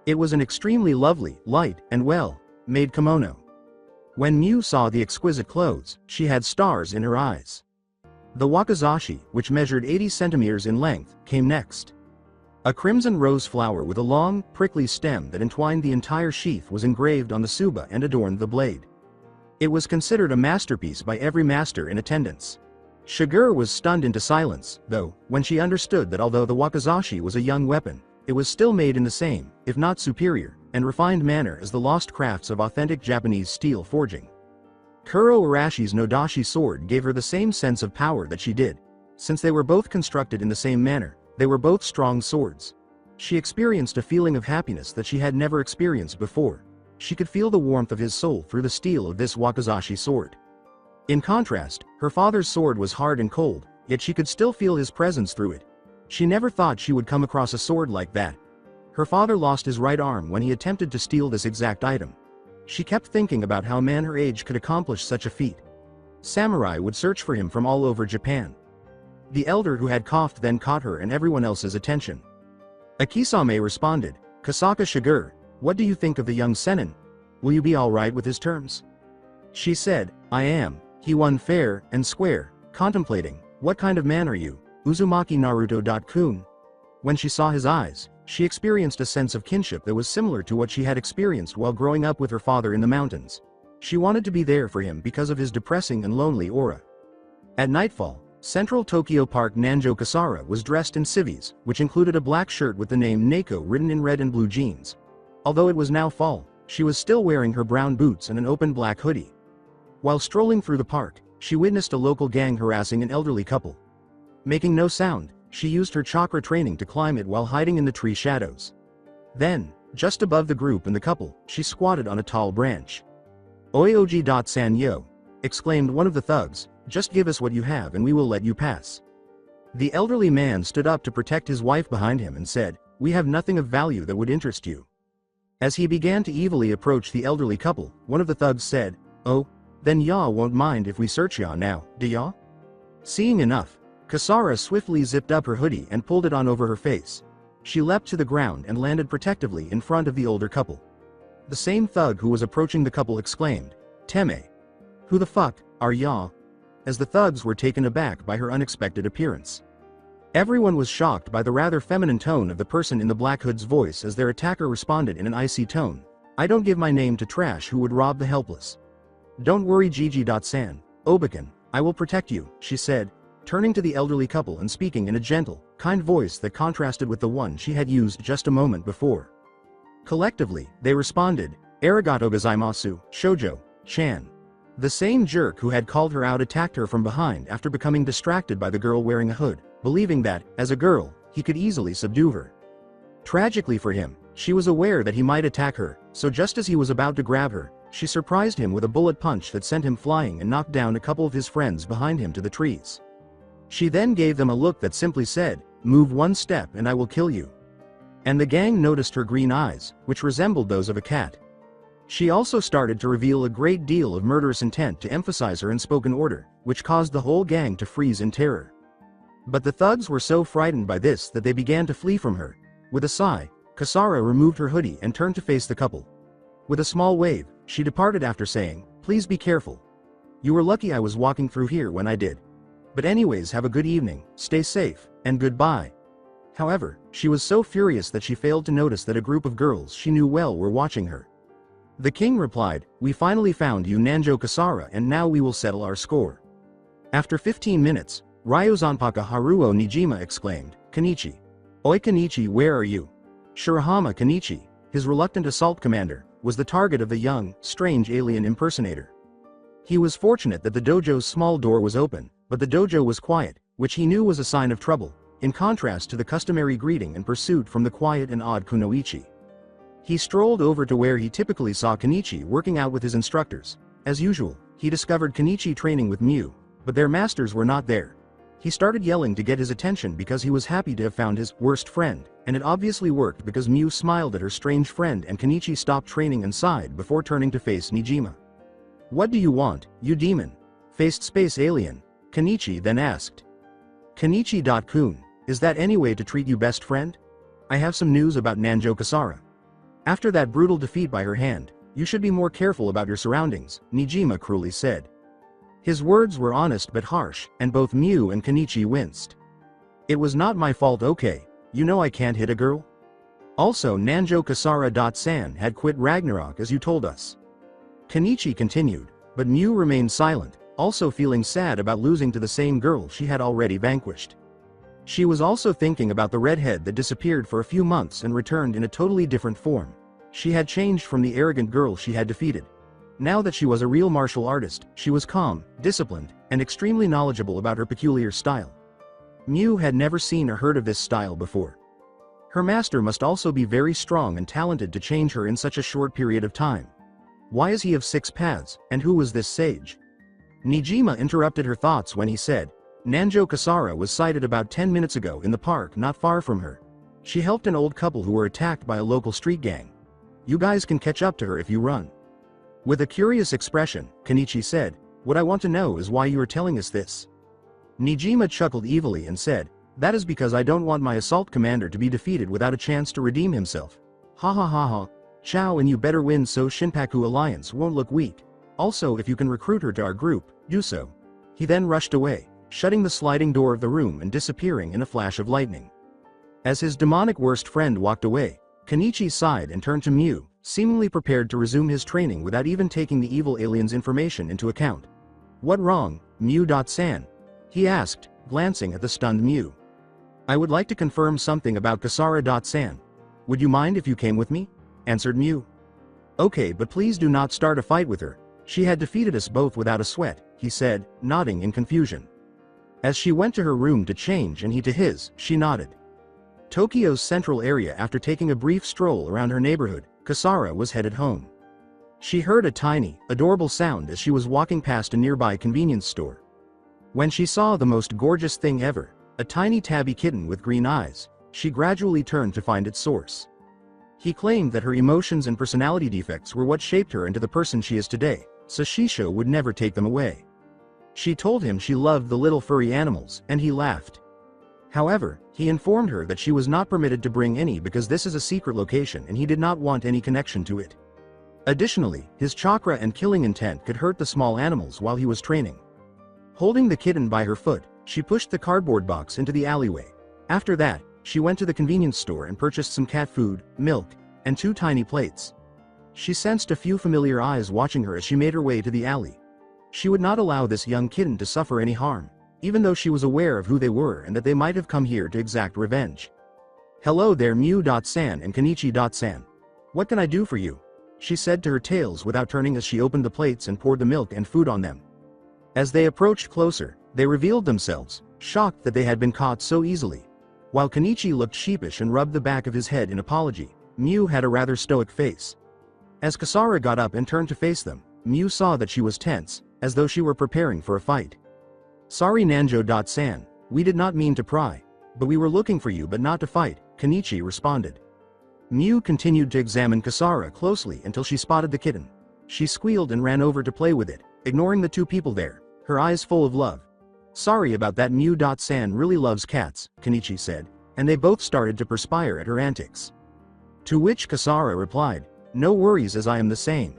It was an extremely lovely, light, and well-made kimono. When Mew saw the exquisite clothes, she had stars in her eyes. The wakizashi, which measured 80 centimeters in length, came next. A crimson rose flower with a long, prickly stem that entwined the entire sheath was engraved on the tsuba and adorned the blade. It was considered a masterpiece by every master in attendance. Shiger was stunned into silence, though, when she understood that although the wakizashi was a young weapon, it was still made in the same, if not superior, and refined manner as the lost crafts of authentic Japanese steel forging. Kuro Arashi's Nodashi sword gave her the same sense of power that she did. Since they were both constructed in the same manner, they were both strong swords. She experienced a feeling of happiness that she had never experienced before. She could feel the warmth of his soul through the steel of this wakizashi sword. In contrast, her father's sword was hard and cold, yet she could still feel his presence through it. She never thought she would come across a sword like that. Her father lost his right arm when he attempted to steal this exact item. She kept thinking about how a man her age could accomplish such a feat. Samurai would search for him from all over Japan. The elder who had coughed then caught her and everyone else's attention. Akisame responded, "Kasaka Shigur, what do you think of the young Sennin? Will you be alright with his terms?" She said, "I am." He won fair and square, contemplating, "What kind of man are you, Uzumaki Naruto?" When she saw his eyes, she experienced a sense of kinship that was similar to what she had experienced while growing up with her father in the mountains. She wanted to be there for him because of his depressing and lonely aura. At nightfall, Central Tokyo Park Nanjo Kasara was dressed in civvies, which included a black shirt with the name Neko written in red and blue jeans. Although it was now fall, she was still wearing her brown boots and an open black hoodie. While strolling through the park, she witnessed a local gang harassing an elderly couple. Making no sound, she used her chakra training to climb it while hiding in the tree shadows. Then, just above the group and the couple, she squatted on a tall branch. "Oioji.san-yo," exclaimed one of the thugs, "just give us what you have and we will let you pass." The elderly man stood up to protect his wife behind him and said, "We have nothing of value that would interest you." As he began to evilly approach the elderly couple, one of the thugs said, "Oh, then y'all won't mind if we search y'all now, do y'all?" Seeing enough, Kasara swiftly zipped up her hoodie and pulled it on over her face. She leapt to the ground and landed protectively in front of the older couple. The same thug who was approaching the couple exclaimed, "Teme. Who the fuck are y'all?" as the thugs were taken aback by her unexpected appearance. Everyone was shocked by the rather feminine tone of the person in the black hood's voice as their attacker responded in an icy tone, "I don't give my name to trash who would rob the helpless." "Don't worry Gigi.san, Obakan, I will protect you," she said, turning to the elderly couple and speaking in a gentle, kind voice that contrasted with the one she had used just a moment before. Collectively, they responded, "Arigato gozaimasu, Shoujo-chan." The same jerk who had called her out attacked her from behind after becoming distracted by the girl wearing a hood, believing that, as a girl, he could easily subdue her. Tragically for him, she was aware that he might attack her, so just as he was about to grab her, she surprised him with a bullet punch that sent him flying and knocked down a couple of his friends behind him to the trees. She then gave them a look that simply said, "Move one step and I will kill you." And the gang noticed her green eyes, which resembled those of a cat. She also started to reveal a great deal of murderous intent to emphasize her unspoken order, which caused the whole gang to freeze in terror. But the thugs were so frightened by this that they began to flee from her. With a sigh, Kasara removed her hoodie and turned to face the couple. With a small wave, she departed after saying, "Please be careful. You were lucky I was walking through here when I did. But anyways, have a good evening, stay safe, and goodbye." However, she was so furious that she failed to notice that a group of girls she knew well were watching her. The king replied, "We finally found you Nanjo Kasara and now we will settle our score." After 15 minutes, Ryuzanpaka Haruo Nijima exclaimed, "Kenichi. Oi Kenichi, where are you?" Shirahama Kenichi, his reluctant assault commander, was the target of the young, strange alien impersonator. He was fortunate that the dojo's small door was open, but the dojo was quiet, which he knew was a sign of trouble, in contrast to the customary greeting and pursuit from the quiet and odd Kunoichi. He strolled over to where he typically saw Kenichi working out with his instructors. As usual, he discovered Kenichi training with Mew, but their masters were not there. He started yelling to get his attention because he was happy to have found his worst friend, and it obviously worked because Mew smiled at her strange friend and Kenichi stopped training and sighed before turning to face Nijima. "What do you want, you demon? Faced space alien?" Kenichi then asked. "Kenichi.kun, is that any way to treat you best friend? I have some news about Nanjo Kasara. After that brutal defeat by her hand, you should be more careful about your surroundings," Nijima cruelly said. His words were honest but harsh, and both Mew and Kenichi winced. "It was not my fault, okay, you know I can't hit a girl? Also Nanjo Kasara.san had quit Ragnarok as you told us." Kenichi continued, but Mew remained silent, also feeling sad about losing to the same girl she had already vanquished. She was also thinking about the redhead that disappeared for a few months and returned in a totally different form. She had changed from the arrogant girl she had defeated. Now that she was a real martial artist, she was calm, disciplined, and extremely knowledgeable about her peculiar style. Mew had never seen or heard of this style before. Her master must also be very strong and talented to change her in such a short period of time. Why is he of 6 paths, and who was this sage? Nijima interrupted her thoughts when he said, Nanjo Kasara was sighted about 10 minutes ago in the park not far from her. She helped an old couple who were attacked by a local street gang. You guys can catch up to her if you run. With a curious expression, Kenichi said, what I want to know is why you are telling us this. Nijima chuckled evilly and said, that is because I don't want my assault commander to be defeated without a chance to redeem himself. Ha ha ha ha. Chao, and you better win so Shinpaku Alliance won't look weak. Also, if you can recruit her to our group, do so. He then rushed away, shutting the sliding door of the room and disappearing in a flash of lightning. As his demonic worst friend walked away, Kenichi sighed and turned to Mew, seemingly prepared to resume his training without even taking the evil alien's information into account. What wrong, Mew-san? He asked, glancing at the stunned Mew. I would like to confirm something about Kasara-san. Would you mind if you came with me? Answered Mew. Okay, but please do not start a fight with her. She had defeated us both without a sweat, he said, nodding in confusion. As she went to her room to change and he to his, she nodded. Tokyo's central area. After taking a brief stroll around her neighborhood, Kasara was headed home. She heard a tiny, adorable sound as she was walking past a nearby convenience store. When she saw the most gorgeous thing ever, a tiny tabby kitten with green eyes, she gradually turned to find its source. He claimed that her emotions and personality defects were what shaped her into the person she is today, so Shisho would never take them away. She told him she loved the little furry animals, and he laughed. However, he informed her that she was not permitted to bring any because this is a secret location and he did not want any connection to it. Additionally, his chakra and killing intent could hurt the small animals while he was training. Holding the kitten by her foot, she pushed the cardboard box into the alleyway. After that, she went to the convenience store and purchased some cat food, milk, and 2 tiny plates. She sensed a few familiar eyes watching her as she made her way to the alley. She would not allow this young kitten to suffer any harm, even though she was aware of who they were and that they might have come here to exact revenge. Hello there, Mew-san and Kenichi-san. What can I do for you? She said to her tails without turning as she opened the plates and poured the milk and food on them. As they approached closer, they revealed themselves, shocked that they had been caught so easily. While Kenichi looked sheepish and rubbed the back of his head in apology, Mew had a rather stoic face. As Kasara got up and turned to face them, Mew saw that she was tense, as though she were preparing for a fight. Sorry Nanjo-san, we did not mean to pry, but we were looking for you but not to fight, Kenichi responded. Mew continued to examine Kasara closely until she spotted the kitten. She squealed and ran over to play with it, ignoring the 2 people there, her eyes full of love. Sorry about that, Mew-san really loves cats, Kenichi said, and they both started to perspire at her antics. To which Kasara replied, no worries as I am the same.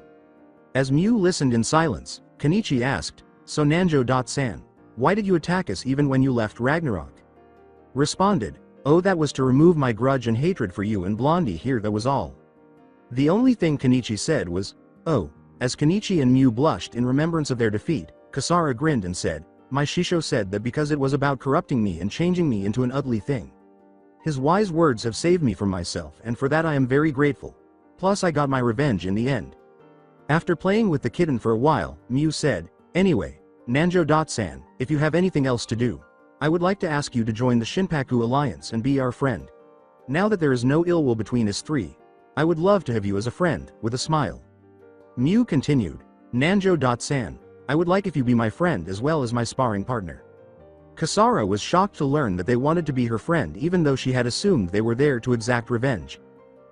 As Mew listened in silence, Kenichi asked, so Nanjo-san, why did you attack us even when you left Ragnarok? Responded, oh, that was to remove my grudge and hatred for you and Blondie here, that was all. The only thing Kenichi said was, oh. As Kenichi and Mew blushed in remembrance of their defeat, Kasara grinned and said, my Shisho said that because it was about corrupting me and changing me into an ugly thing. His wise words have saved me from myself and for that I am very grateful. Plus I got my revenge in the end. After playing with the kitten for a while, Mew said, anyway, Nanjo-san, if you have anything else to do, I would like to ask you to join the Shinpaku Alliance and be our friend. Now that there is no ill will between us 3, I would love to have you as a friend, with a smile. Mew continued, Nanjo-san, I would like if you be my friend as well as my sparring partner. Kasara was shocked to learn that they wanted to be her friend even though she had assumed they were there to exact revenge.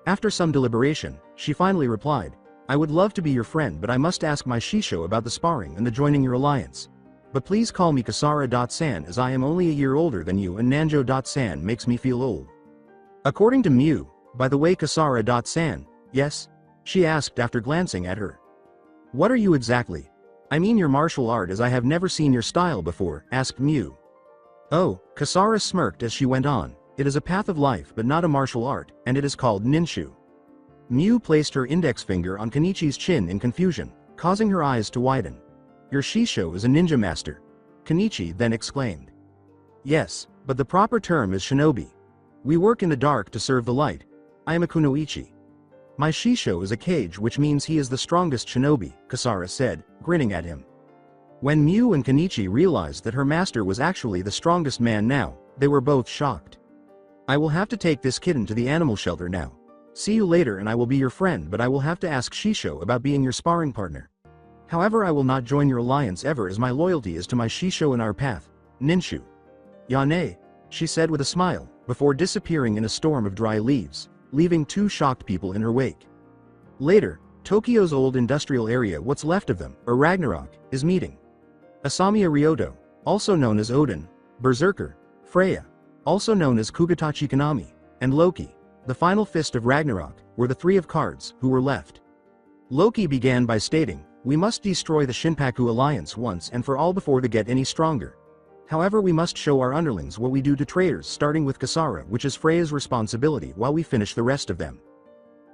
After some deliberation, she finally replied, I would love to be your friend but I must ask my Shisho about the sparring and the joining your alliance. But please call me Kasara-san as I am only a year older than you and Nanjo-san makes me feel old. According to Mew, by the way Kasara-san, yes? She asked after glancing at her. What are you exactly? I mean your martial art as I have never seen your style before, asked Mew. Oh, Kasara smirked as she went on, it is a path of life but not a martial art, and it is called ninshu. Mew placed her index finger on Kenichi's chin in confusion, causing her eyes to widen. Your Shisho is a ninja master. Kenichi then exclaimed. Yes, but the proper term is shinobi. We work in the dark to serve the light. I am a kunoichi. My Shisho is a kage, which means he is the strongest shinobi, Kasara said, grinning at him. When Mew and Kenichi realized that her master was actually the strongest man now, they were both shocked. I will have to take this kitten to the animal shelter now. See you later and I will be your friend, but I will have to ask Shisho about being your sparring partner. However, I will not join your alliance ever, as my loyalty is to my Shisho and our path, Ninshu. Yane, she said with a smile, before disappearing in a storm of dry leaves, leaving 2 shocked people in her wake. Later, Tokyo's old industrial area, what's left of them, or Ragnarok, is meeting. Asamiya Ryoto, also known as Odin, Berserker, Freya, also known as Kugatachi Kanami, and Loki, the final fist of Ragnarok, were the 3 of cards who were left. Loki began by stating, "We must destroy the Shinpaku alliance once and for all before they get any stronger. However, we must show our underlings what we do to traitors, starting with Kasara, which is Freya's responsibility, while we finish the rest of them."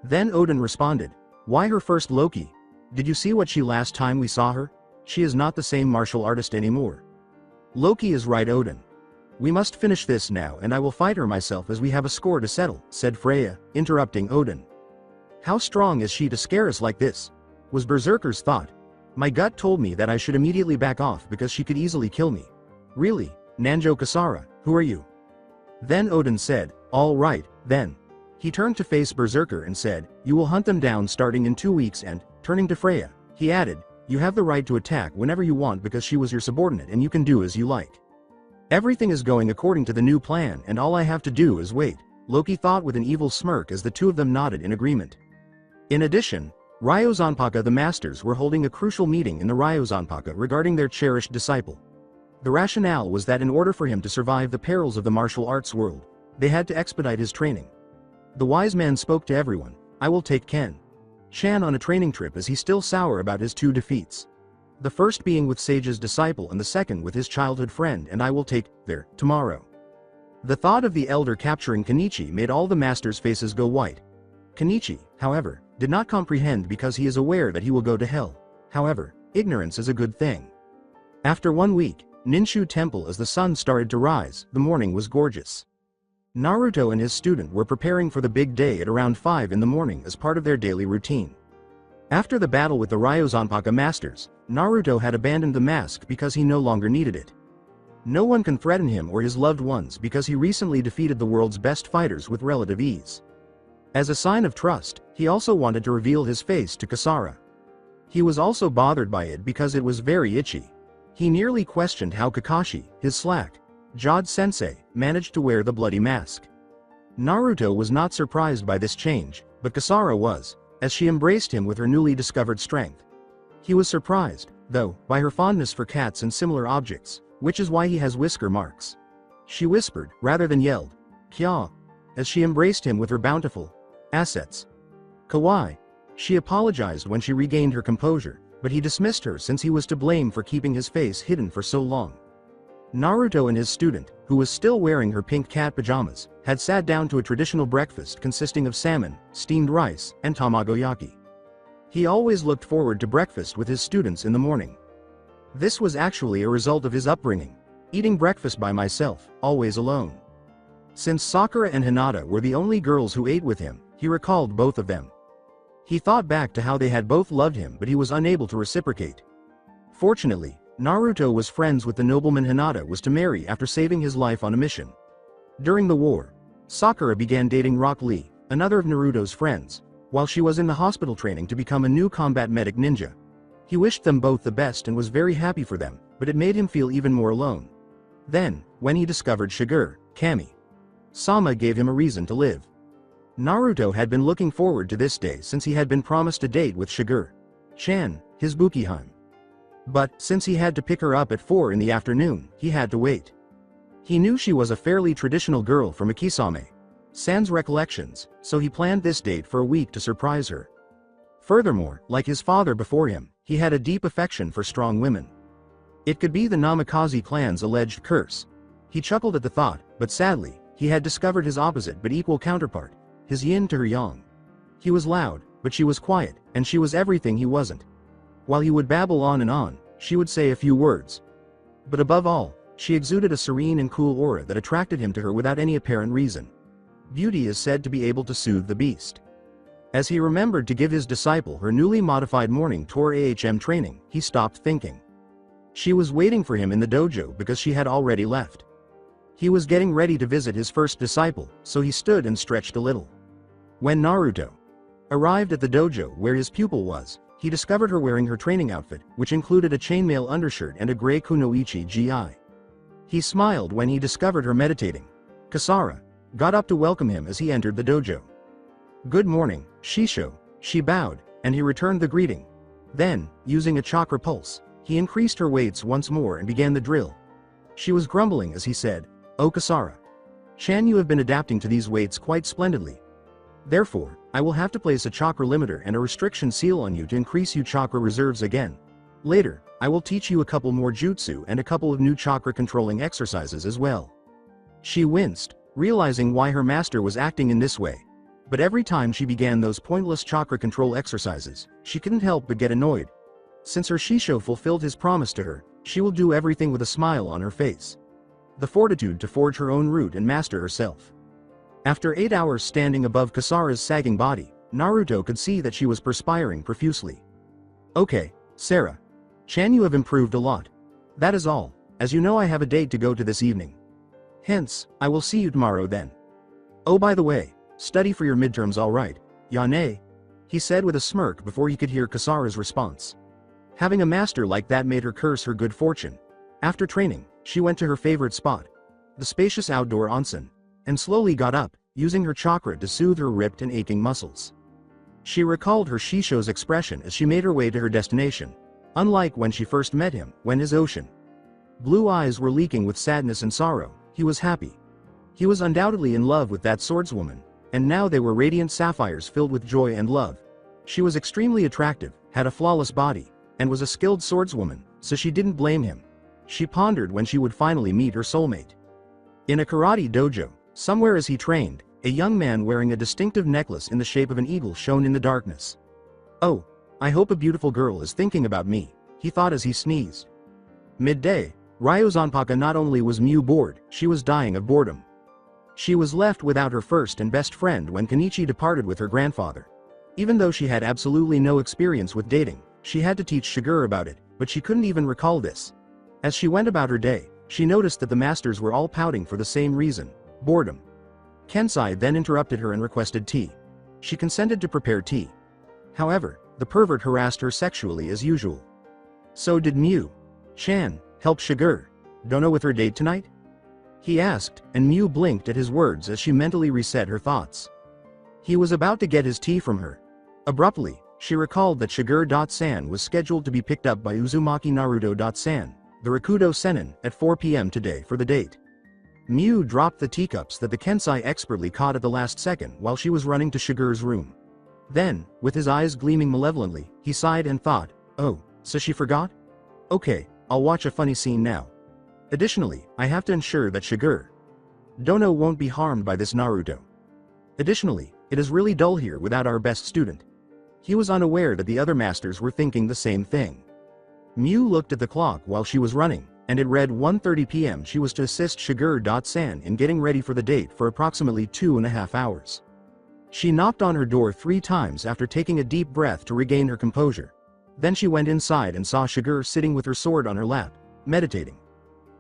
Then Odin responded, "Why her first, Loki? Did you see what she last time we saw her? She is not the same martial artist anymore." "Loki is right, Odin. We must finish this now, and I will fight her myself, as we have a score to settle," said Freya, interrupting Odin. "How strong is she to scare us like this?" was Berserker's thought. "My gut told me that I should immediately back off because she could easily kill me." "Really, Nanjo Kasara, who are you?" Then Odin said, "All right, then." He turned to face Berserker and said, "You will hunt them down starting in 2 weeks and," turning to Freya, he added, "You have the right to attack whenever you want because she was your subordinate and you can do as you like. Everything is going according to the new plan and all I have to do is wait," Loki thought with an evil smirk as the 2 of them nodded in agreement. In addition, Ryozanpaka the Masters were holding a crucial meeting in the Ryozanpaka regarding their cherished disciple. The rationale was that in order for him to survive the perils of the martial arts world, they had to expedite his training. The wise man spoke to everyone, "I will take Ken-chan on a training trip, as he's still sour about his 2 defeats. The first being with Sage's disciple and the second with his childhood friend, and I will take there tomorrow." The thought of the elder capturing Kenichi made all the masters' faces go white. Kenichi, however, did not comprehend because he is aware that he will go to hell. However, ignorance is a good thing. After 1 week, Ninshu Temple, as the sun started to rise, the morning was gorgeous. Naruto and his student were preparing for the big day at around 5 in the morning as part of their daily routine. After the battle with the Ryozanpaka Masters, Naruto had abandoned the mask because he no longer needed it. No one can threaten him or his loved ones because he recently defeated the world's best fighters with relative ease. As a sign of trust, he also wanted to reveal his face to Kasara. He was also bothered by it because it was very itchy. He nearly questioned how Kakashi, his slack-jawed sensei, managed to wear the bloody mask. Naruto was not surprised by this change, but Kasara was, as she embraced him with her newly discovered strength. He was surprised, though, by her fondness for cats and similar objects, which is why he has whisker marks. She whispered, rather than yelled, "Kya," as she embraced him with her bountiful assets. "Kawaii." She apologized when she regained her composure, but he dismissed her since he was to blame for keeping his face hidden for so long. Naruto and his student, who was still wearing her pink cat pajamas, had sat down to a traditional breakfast consisting of salmon, steamed rice, and tamagoyaki. He always looked forward to breakfast with his students in the morning. This was actually a result of his upbringing, eating breakfast by myself, always alone. Since Sakura and Hinata were the only girls who ate with him, he recalled both of them. He thought back to how they had both loved him, but he was unable to reciprocate. Fortunately, Naruto was friends with the nobleman Hinata was to marry after saving his life on a mission. During the war, Sakura began dating Rock Lee, another of Naruto's friends, while she was in the hospital training to become a new combat medic ninja. He wished them both the best and was very happy for them, but it made him feel even more alone. Then, when he discovered Shiger, Kami-sama gave him a reason to live. Naruto had been looking forward to this day since he had been promised a date with Shiger-chan, his Bukiheim. But, since he had to pick her up at 4 in the afternoon, he had to wait. He knew she was a fairly traditional girl from Akisame-san's recollections, so he planned this date for a week to surprise her. Furthermore, like his father before him, he had a deep affection for strong women. It could be the Namikaze clan's alleged curse. He chuckled at the thought, but sadly, he had discovered his opposite but equal counterpart, his yin to her yang. He was loud, but she was quiet, and she was everything he wasn't. While he would babble on and on, she would say a few words. But above all, she exuded a serene and cool aura that attracted him to her without any apparent reason. Beauty is said to be able to soothe the beast. As he remembered to give his disciple her newly modified morning Tor AHM training, he stopped thinking. She was waiting for him in the dojo because she had already left. He was getting ready to visit his first disciple, so he stood and stretched a little. When Naruto arrived at the dojo where his pupil was, He discovered her wearing her training outfit, which included a chainmail undershirt and a gray kunoichi gi. He smiled when he discovered her meditating. Kasara got up to welcome him as he entered the dojo. "Good morning, Shisho," she bowed, and he returned the greeting. Then, using a chakra pulse, he increased her weights once more and began the drill. She was grumbling as he said, "Oh Kasara. Chan, you have been adapting to these weights quite splendidly. Therefore, I will have to place a chakra limiter and a restriction seal on you to increase you chakra reserves again. Later, I will teach you a couple more jutsu and a couple of new chakra controlling exercises as well." She winced, realizing why her master was acting in this way. But every time she began those pointless chakra control exercises, she couldn't help but get annoyed. Since her Shisho fulfilled his promise to her, she will do everything with a smile on her face. The fortitude to forge her own route and master herself. After 8 hours standing above Kasara's sagging body, Naruto could see that she was perspiring profusely. "Okay, Sarah. Chan, you have improved a lot. That is all, as you know I have a date to go to this evening. Hence, I will see you tomorrow then. Oh, by the way, study for your midterms all right, Yane?" he said with a smirk before he could hear Kasara's response. Having a master like that made her curse her good fortune. After training, she went to her favorite spot, the spacious outdoor onsen, and slowly got up, using her chakra to soothe her ripped and aching muscles. She recalled her Shisho's expression as she made her way to her destination, unlike when she first met him, when his ocean blue eyes were leaking with sadness and sorrow. He was happy. He was undoubtedly in love with that swordswoman, and now they were radiant sapphires filled with joy and love. She was extremely attractive, had a flawless body, and was a skilled swordswoman, so she didn't blame him. She pondered when she would finally meet her soulmate. In a karate dojo, somewhere as he trained, a young man wearing a distinctive necklace in the shape of an eagle shone in the darkness. "Oh, I hope a beautiful girl is thinking about me," he thought as he sneezed. Midday, Ryo Zanpaka not only was bored, she was dying of boredom. She was left without her first and best friend when Kenichi departed with her grandfather. Even though she had absolutely no experience with dating, she had to teach Shiger about it, but she couldn't even recall this. As she went about her day, she noticed that the masters were all pouting for the same reason: boredom. Kensai then interrupted her and requested tea. She consented to prepare tea. However, the pervert harassed her sexually as usual. "So did Chan help Shiger Dono with her date tonight?" he asked, and Mew blinked at his words as she mentally reset her thoughts. He was about to get his tea from her. Abruptly, she recalled that Shiger-san was scheduled to be picked up by Uzumaki Naruto-san, the Rakudo Sennin, at 4 p.m. today for the date. Mew dropped the teacups that the Kensai expertly caught at the last second while she was running to Shiger's room. Then, with his eyes gleaming malevolently, he sighed and thought, "Oh, so she forgot? Okay, I'll watch a funny scene now. Additionally, I have to ensure that Shiger Dono won't be harmed by this Naruto. Additionally, it is really dull here without our best student." He was unaware that the other masters were thinking the same thing. Mew looked at the clock while she was running, and it read 1:30 p.m. She was to assist Shiger-san in getting ready for the date for approximately 2.5 hours. She knocked on her door 3 times after taking a deep breath to regain her composure. Then she went inside and saw Shiger sitting with her sword on her lap, meditating.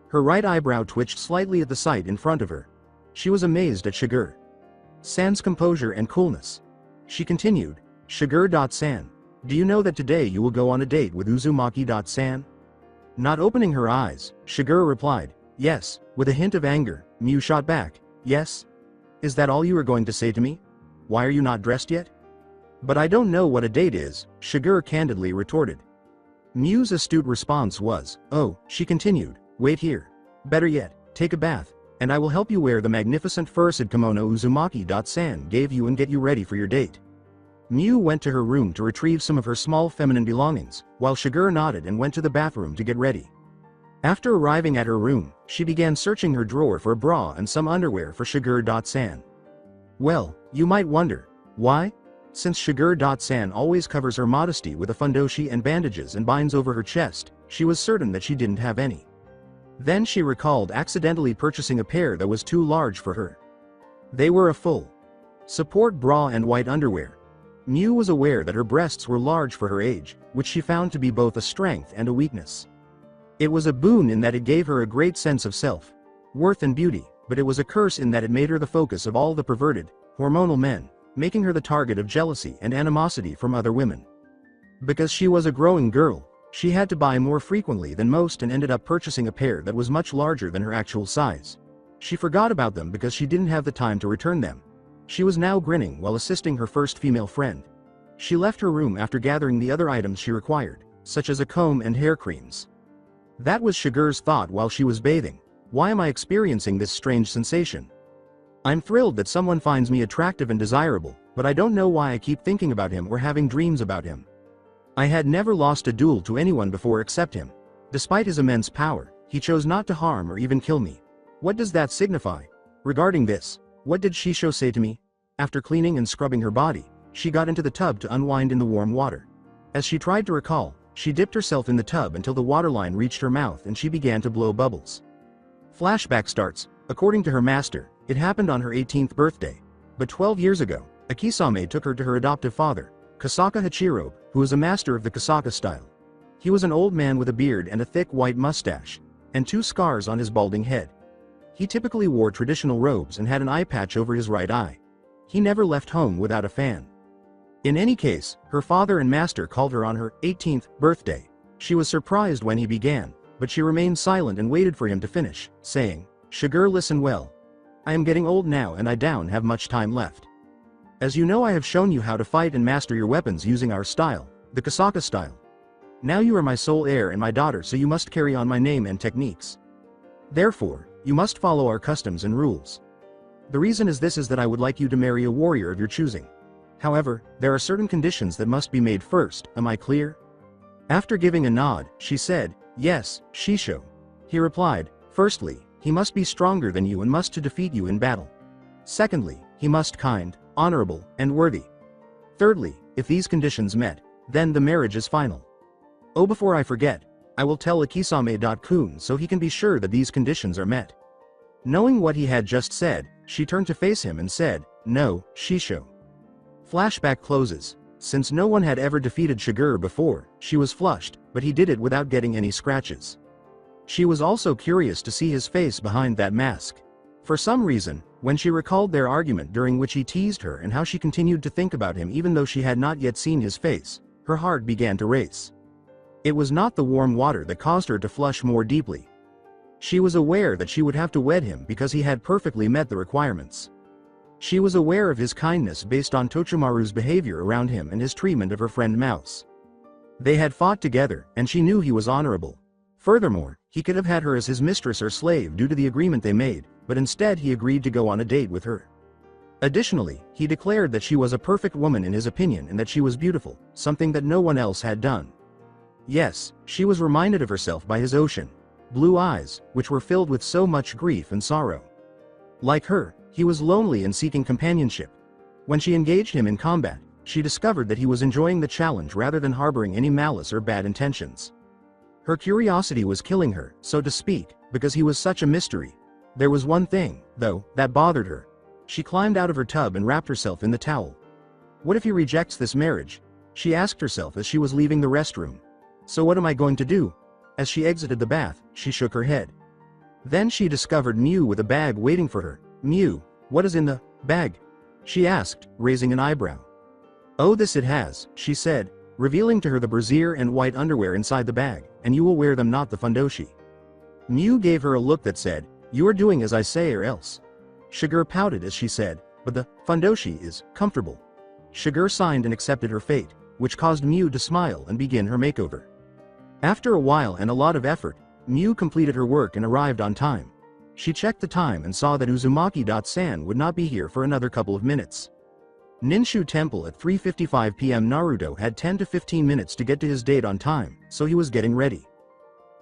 Her right eyebrow twitched slightly at the sight in front of her. She was amazed at Shiger-san's composure and coolness. She continued, "Shiger-san, do you know that today you will go on a date with Uzumaki-san?" Not opening her eyes, Shiger replied, "Yes," with a hint of anger. Mew shot back, "Yes? Is that all you are going to say to me? Why are you not dressed yet?" "But I don't know what a date is," Shiger candidly retorted. Mew's astute response was, "Oh," she continued, "wait here. Better yet, take a bath, and I will help you wear the magnificent furred kimono Uzumaki-san gave you and get you ready for your date." Mew went to her room to retrieve some of her small feminine belongings, while Shiger nodded and went to the bathroom to get ready. After arriving at her room, she began searching her drawer for a bra and some underwear for Shiger-san. Well, you might wonder, why? Since Shiger-san always covers her modesty with a fundoshi and bandages and binds over her chest, she was certain that she didn't have any. Then she recalled accidentally purchasing a pair that was too large for her. They were a full support bra and white underwear. Mew was aware that her breasts were large for her age, which she found to be both a strength and a weakness. It was a boon in that it gave her a great sense of self-worth and beauty, but it was a curse in that it made her the focus of all the perverted, hormonal men, making her the target of jealousy and animosity from other women. Because she was a growing girl, she had to buy more frequently than most and ended up purchasing a pair that was much larger than her actual size. She forgot about them because she didn't have the time to return them. She was now grinning while assisting her first female friend. She left her room after gathering the other items she required, such as a comb and hair creams. That was Shigur's thought while she was bathing. Why am I experiencing this strange sensation? I'm thrilled that someone finds me attractive and desirable, but I don't know why I keep thinking about him or having dreams about him. I had never lost a duel to anyone before except him. Despite his immense power, he chose not to harm or even kill me. What does that signify? Regarding this, what did Shisho say to me? After cleaning and scrubbing her body, she got into the tub to unwind in the warm water. As she tried to recall, she dipped herself in the tub until the waterline reached her mouth and she began to blow bubbles. Flashback starts. According to her master, it happened on her 18th birthday. But 12 years ago, a Kisame took her to her adoptive father, Kasaka Hachiro, who was a master of the Kasaka style. He was an old man with a beard and a thick white mustache, and 2 scars on his balding head. He typically wore traditional robes and had an eye patch over his right eye. He never left home without a fan. In any case, her father and master called her on her 18th birthday. She was surprised when he began, but she remained silent and waited for him to finish, saying, "Shigur, listen well. I am getting old now and I don't have much time left. As you know, I have shown you how to fight and master your weapons using our style, the Kasaka style. Now you are my sole heir and my daughter, so you must carry on my name and techniques. Therefore, you must follow our customs and rules. The reason is that I would like you to marry a warrior of your choosing. However, there are certain conditions that must be made first, am I clear?" After giving a nod, she said, "Yes, Shisho." He replied, "Firstly, he must be stronger than you and must to defeat you in battle. Secondly, he must kind, honorable, and worthy. Thirdly, if these conditions met, then the marriage is final. Oh, before I forget, I will tell Akisame.kun so he can be sure that these conditions are met." Knowing what he had just said, she turned to face him and said, "No, Shisho." Flashback closes. Since no one had ever defeated Shigur before, she was flushed, but he did it without getting any scratches. She was also curious to see his face behind that mask. For some reason, when she recalled their argument during which he teased her and how she continued to think about him even though she had not yet seen his face, her heart began to race. It was not the warm water that caused her to flush more deeply. She was aware that she would have to wed him because he had perfectly met the requirements. She was aware of his kindness based on Tochimaru's behavior around him and his treatment of her friend Mouse. They had fought together, and she knew he was honorable. Furthermore, he could have had her as his mistress or slave due to the agreement they made, but instead he agreed to go on a date with her. Additionally, he declared that she was a perfect woman in his opinion and that she was beautiful, something that no one else had done. Yes, she was reminded of herself by his ocean blue eyes, which were filled with so much grief and sorrow. Like her, he was lonely and seeking companionship. When she engaged him in combat, she discovered that he was enjoying the challenge rather than harboring any malice or bad intentions. Her curiosity was killing her, so to speak, because he was such a mystery. There was one thing, though, that bothered her. She climbed out of her tub and wrapped herself in the towel. What if he rejects this marriage? She asked herself as she was leaving the restroom. So what am I going to do? As she exited the bath, she shook her head. Then she discovered Mew with a bag waiting for her. "Mew, what is in the bag?" she asked, raising an eyebrow. "Oh, this it has," she said, revealing to her the brassiere and white underwear inside the bag, "and you will wear them, not the fundoshi." Mew gave her a look that said, "You are doing as I say or else." Shigur pouted as she said, "But the fundoshi is comfortable." Shigur signed and accepted her fate, which caused Mew to smile and begin her makeover. After a while and a lot of effort, Mew completed her work and arrived on time. She checked the time and saw that Uzumaki-san would not be here for another couple of minutes. Ninshu Temple at 3:55 p.m. Naruto had 10 to 15 minutes to get to his date on time, so he was getting ready.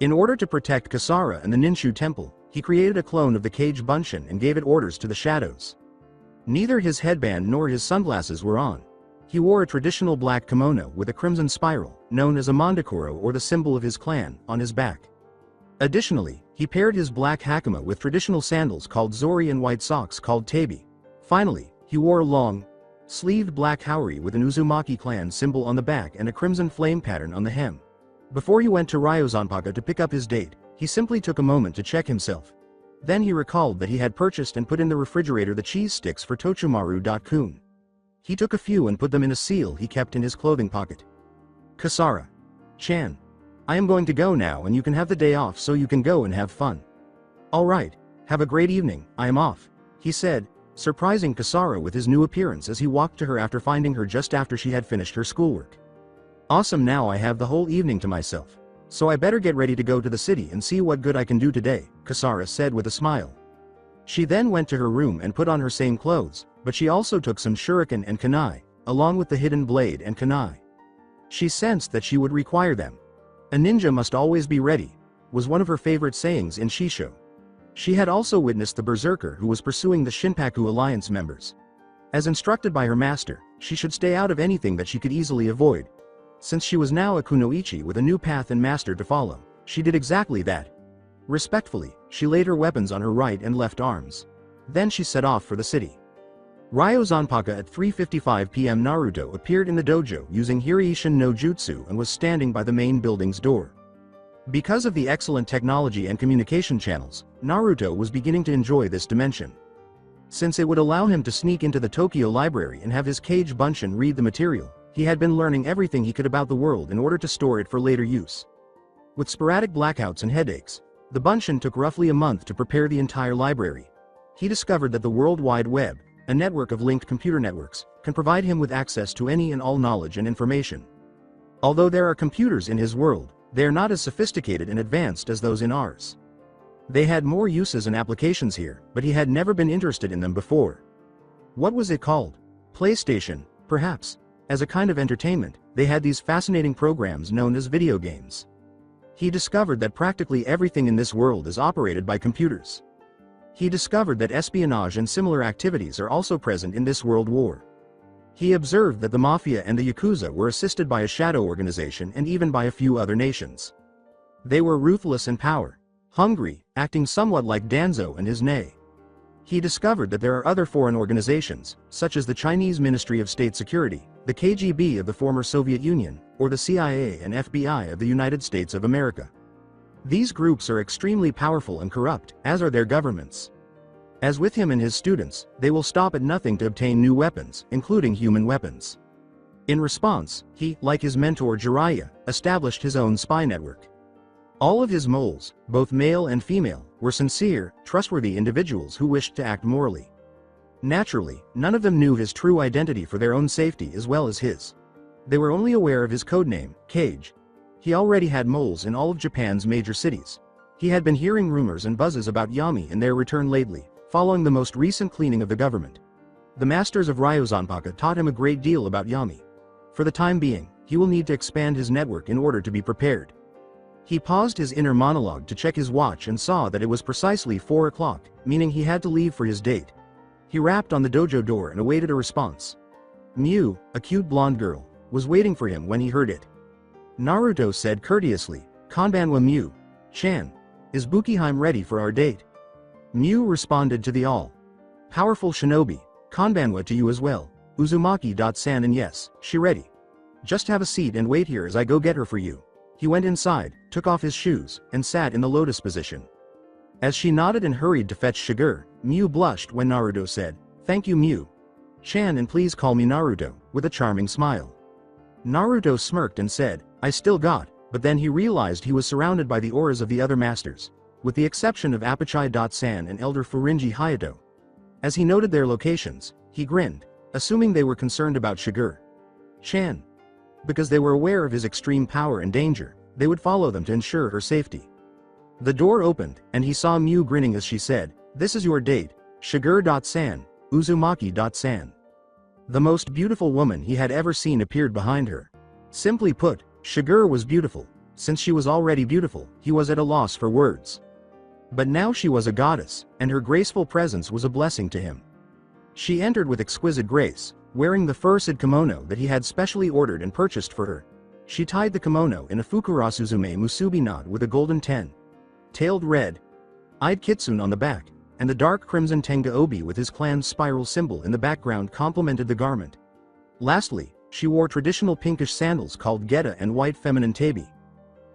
In order to protect Kasara and the Ninshu Temple, he created a clone of the Cage Bunshin and gave it orders to the shadows. Neither his headband nor his sunglasses were on. He wore a traditional black kimono with a crimson spiral, known as a mandakoro or the symbol of his clan, on his back. Additionally, he paired his black hakama with traditional sandals called zori and white socks called tabi. Finally, he wore a long, sleeved black haori with an Uzumaki clan symbol on the back and a crimson flame pattern on the hem. Before he went to Ryozanpaka to pick up his date, he simply took a moment to check himself. Then he recalled that he had purchased and put in the refrigerator the cheese sticks for Tochimaru-kun. He took a few and put them in a seal he kept in his clothing pocket. Kasara. Chan. I am going to go now and you can have the day off so you can go and have fun. Alright, have a great evening, I am off, he said, surprising Kasara with his new appearance as he walked to her after finding her just after she had finished her schoolwork. Awesome, now I have the whole evening to myself. So I better get ready to go to the city and see what good I can do today, Kasara said with a smile. She then went to her room and put on her same clothes, but she also took some shuriken and kunai, along with the hidden blade and kunai. She sensed that she would require them. A ninja must always be ready, was one of her favorite sayings in Shisho. She had also witnessed the berserker who was pursuing the Shinpaku Alliance members. As instructed by her master, she should stay out of anything that she could easily avoid. Since she was now a kunoichi with a new path and master to follow, she did exactly that. Respectfully, she laid her weapons on her right and left arms. Then she set off for the city. Ryo Zanpaka at 3:55 p.m. Naruto appeared in the dojo using Hiraishin no Jutsu and was standing by the main building's door. Because of the excellent technology and communication channels, Naruto was beginning to enjoy this dimension. Since it would allow him to sneak into the Tokyo library and have his Kage Bunshin read the material, he had been learning everything he could about the world in order to store it for later use. With sporadic blackouts and headaches, the Bunshin took roughly a month to prepare the entire library. He discovered that the World Wide Web, a network of linked computer networks, can provide him with access to any and all knowledge and information. Although there are computers in his world, they are not as sophisticated and advanced as those in ours. They had more uses and applications here, but he had never been interested in them before. What was it called? PlayStation, perhaps. As a kind of entertainment, they had these fascinating programs known as video games. He discovered that practically everything in this world is operated by computers. He discovered that espionage and similar activities are also present in this world war. He observed that the Mafia and the Yakuza were assisted by a shadow organization and even by a few other nations. They were ruthless and power-hungry, acting somewhat like Danzo and his Nei. He discovered that there are other foreign organizations, such as the Chinese Ministry of State Security, the KGB of the former Soviet Union, or the CIA and FBI of the United States of America. These groups are extremely powerful and corrupt, as are their governments. As with him and his students, they will stop at nothing to obtain new weapons, including human weapons. In response, he, like his mentor Jiraiya, established his own spy network. All of his moles, both male and female, were sincere, trustworthy individuals who wished to act morally. Naturally, none of them knew his true identity for their own safety as well as his. They were only aware of his codename, Kage. He already had moles in all of Japan's major cities. He had been hearing rumors and buzzes about Yami and their return lately, following the most recent cleaning of the government. The masters of Ryo Zanpaka taught him a great deal about Yami. For the time being, he will need to expand his network in order to be prepared. He paused his inner monologue to check his watch and saw that it was precisely 4 o'clock, meaning he had to leave for his date. He rapped on the dojo door and awaited a response. Miu, a cute blonde girl, was waiting for him when he heard it. Naruto said courteously, "Konbanwa Miu. Chan. Is Bukiheim ready for our date?" Miu responded to the all-powerful shinobi, "Konbanwa to you as well, Uzumaki-san, and yes, she ready. Just have a seat and wait here as I go get her for you." He went inside, took off his shoes, and sat in the lotus position. As she nodded and hurried to fetch Shiger, Miu blushed when Naruto said, "Thank you Miu. Chan, and please call me Naruto," with a charming smile. Naruto smirked and said, "I still got," but then he realized he was surrounded by the auras of the other masters, with the exception of Apachai-san and Elder Furinji Hayato. As he noted their locations, he grinned, assuming they were concerned about Shiger-chan. Because they were aware of his extreme power and danger, they would follow them to ensure her safety. The door opened, and he saw Miu grinning as she said, "This is your date, Shiger-san, Uzumaki-san." The most beautiful woman he had ever seen appeared behind her. Simply put, Shiger was beautiful. Since she was already beautiful, he was at a loss for words. But now she was a goddess, and her graceful presence was a blessing to him. She entered with exquisite grace, wearing the fur-seed kimono that he had specially ordered and purchased for her. She tied the kimono in a Fukurasuzume musubi knot with a golden ten-tailed red-eyed kitsune on the back, and the dark crimson tenga obi with his clan's spiral symbol in the background complemented the garment. Lastly, she wore traditional pinkish sandals called geta and white feminine tabi.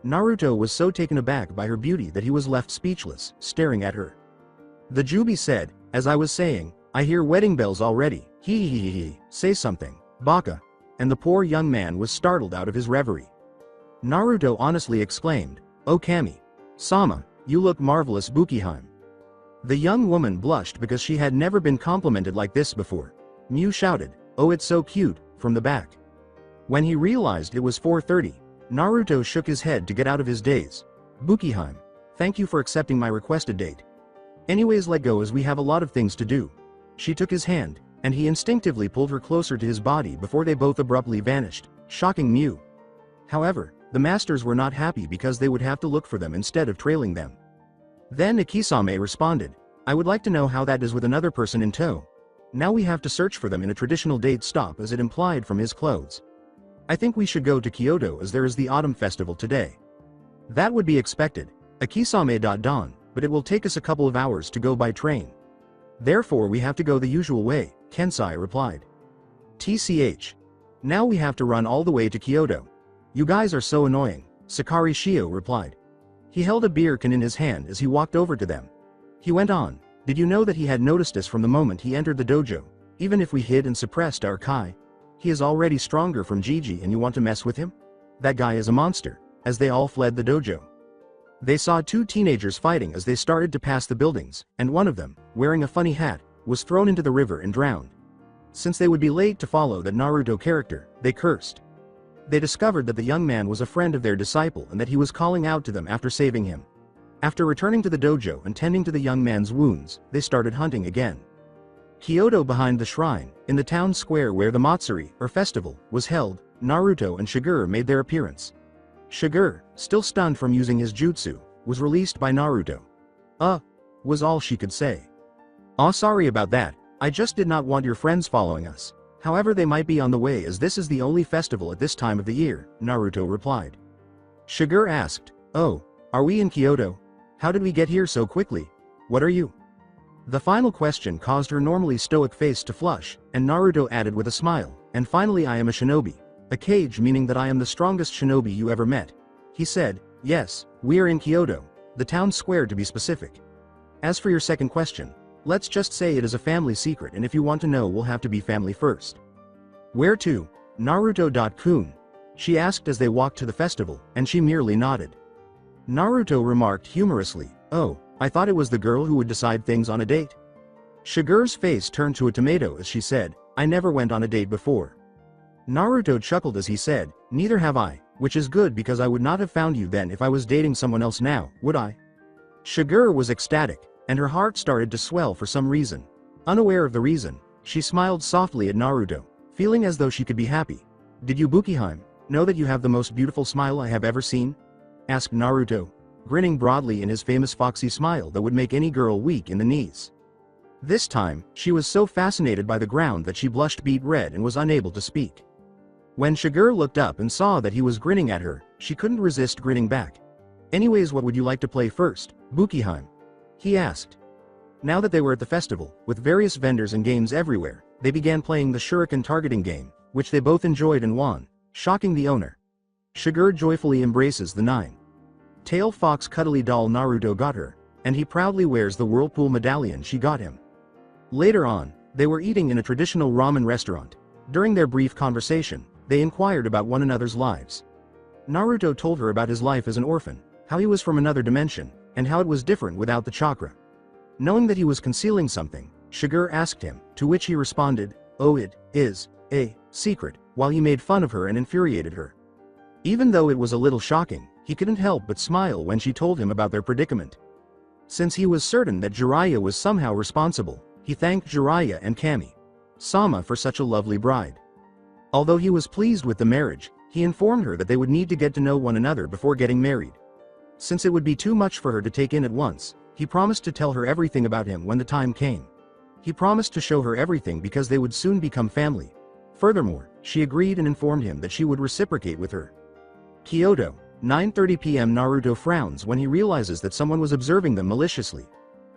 Naruto was so taken aback by her beauty that he was left speechless, staring at her. The Jubi said, "As I was saying, I hear wedding bells already. Hee, say something, Baka." and the poor young man was startled out of his reverie. Naruto honestly exclaimed, "Oh Kami. Sama, you look marvelous Bukiheim." The young woman blushed because she had never been complimented like this before. Mew shouted, "Oh it's so cute," from the back. When he realized it was 4:30, Naruto shook his head to get out of his daze. "Bukiheim, thank you for accepting my requested date. Anyways, let go as we have a lot of things to do." She took his hand, and he instinctively pulled her closer to his body before they both abruptly vanished, shocking Mew. However, the masters were not happy because they would have to look for them instead of trailing them. Then Ikisame responded, "I would like to know how that is with another person in tow. Now we have to search for them in a traditional date stop as it implied from his clothes. I think we should go to Kyoto as there is the autumn festival today." "That would be expected, Ikisame. Don, but it will take us a couple of hours to go by train. Therefore we have to go the usual way," Kensai replied. "TCH. Now we have to run all the way to Kyoto. You guys are so annoying," Sakari Shio replied. He held a beer can in his hand as he walked over to them. He went on, "Did you know that he had noticed us from the moment he entered the dojo, even if we hid and suppressed our Kai? He is already stronger from Gigi and you want to mess with him? That guy is a monster," as they all fled the dojo. They saw two teenagers fighting as they started to pass the buildings, and one of them, wearing a funny hat, was thrown into the river and drowned. Since they would be late to follow that Naruto character, they cursed. They discovered that the young man was a friend of their disciple and that he was calling out to them after saving him. After returning to the dojo and tending to the young man's wounds, they started hunting again. Kyoto, behind the shrine, in the town square where the Matsuri, or festival, was held, Naruto and Shigure made their appearance. Shigure, still stunned from using his jutsu, was released by Naruto. Was all she could say. "Oh sorry about that, I just did not want your friends following us. However they might be on the way as this is the only festival at this time of the year," Naruto replied. Shigure asked, "Oh, are we in Kyoto? How did we get here so quickly? What are you?" The final question caused her normally stoic face to flush, and Naruto added with a smile, "And finally I am a shinobi. A cage meaning that I am the strongest shinobi you ever met." He said, "Yes, we are in Kyoto, the town square to be specific. As for your second question, let's just say it is a family secret and if you want to know we'll have to be family first." "Where to, Naruto-kun?" she asked as they walked to the festival, and she merely nodded. Naruto remarked humorously, "Oh, I thought it was the girl who would decide things on a date." Shigure's face turned to a tomato as she said, "I never went on a date before." Naruto chuckled as he said, "Neither have I, which is good because I would not have found you then if I was dating someone else now, would I?" Shigure was ecstatic, and her heart started to swell for some reason. Unaware of the reason, she smiled softly at Naruto, feeling as though she could be happy. "Did you, Bukiheim, know that you have the most beautiful smile I have ever seen?" asked Naruto, grinning broadly in his famous foxy smile that would make any girl weak in the knees. This time, she was so fascinated by the ground that she blushed beet red and was unable to speak. When Shigure looked up and saw that he was grinning at her, she couldn't resist grinning back. "Anyways, what would you like to play first, Bukiheim?" he asked. Now that they were at the festival, with various vendors and games everywhere, they began playing the shuriken targeting game, which they both enjoyed and won, shocking the owner. Shigure joyfully embraces the 9-tail fox cuddly doll Naruto got her, and he proudly wears the whirlpool medallion she got him. Later on, they were eating in a traditional ramen restaurant. During their brief conversation, they inquired about one another's lives. Naruto told her about his life as an orphan, how he was from another dimension, and how it was different without the chakra. Knowing that he was concealing something, Shigure asked him, to which he responded, "Oh, it is a secret," while he made fun of her and infuriated her. Even though it was a little shocking, he couldn't help but smile when she told him about their predicament. Since he was certain that Jiraiya was somehow responsible, he thanked Jiraiya and Kami-sama for such a lovely bride. Although he was pleased with the marriage, he informed her that they would need to get to know one another before getting married. Since it would be too much for her to take in at once, he promised to tell her everything about him when the time came. He promised to show her everything because they would soon become family. Furthermore, she agreed and informed him that she would reciprocate with her. Kyoto, 9:30 p.m. Naruto frowns when he realizes that someone was observing them maliciously.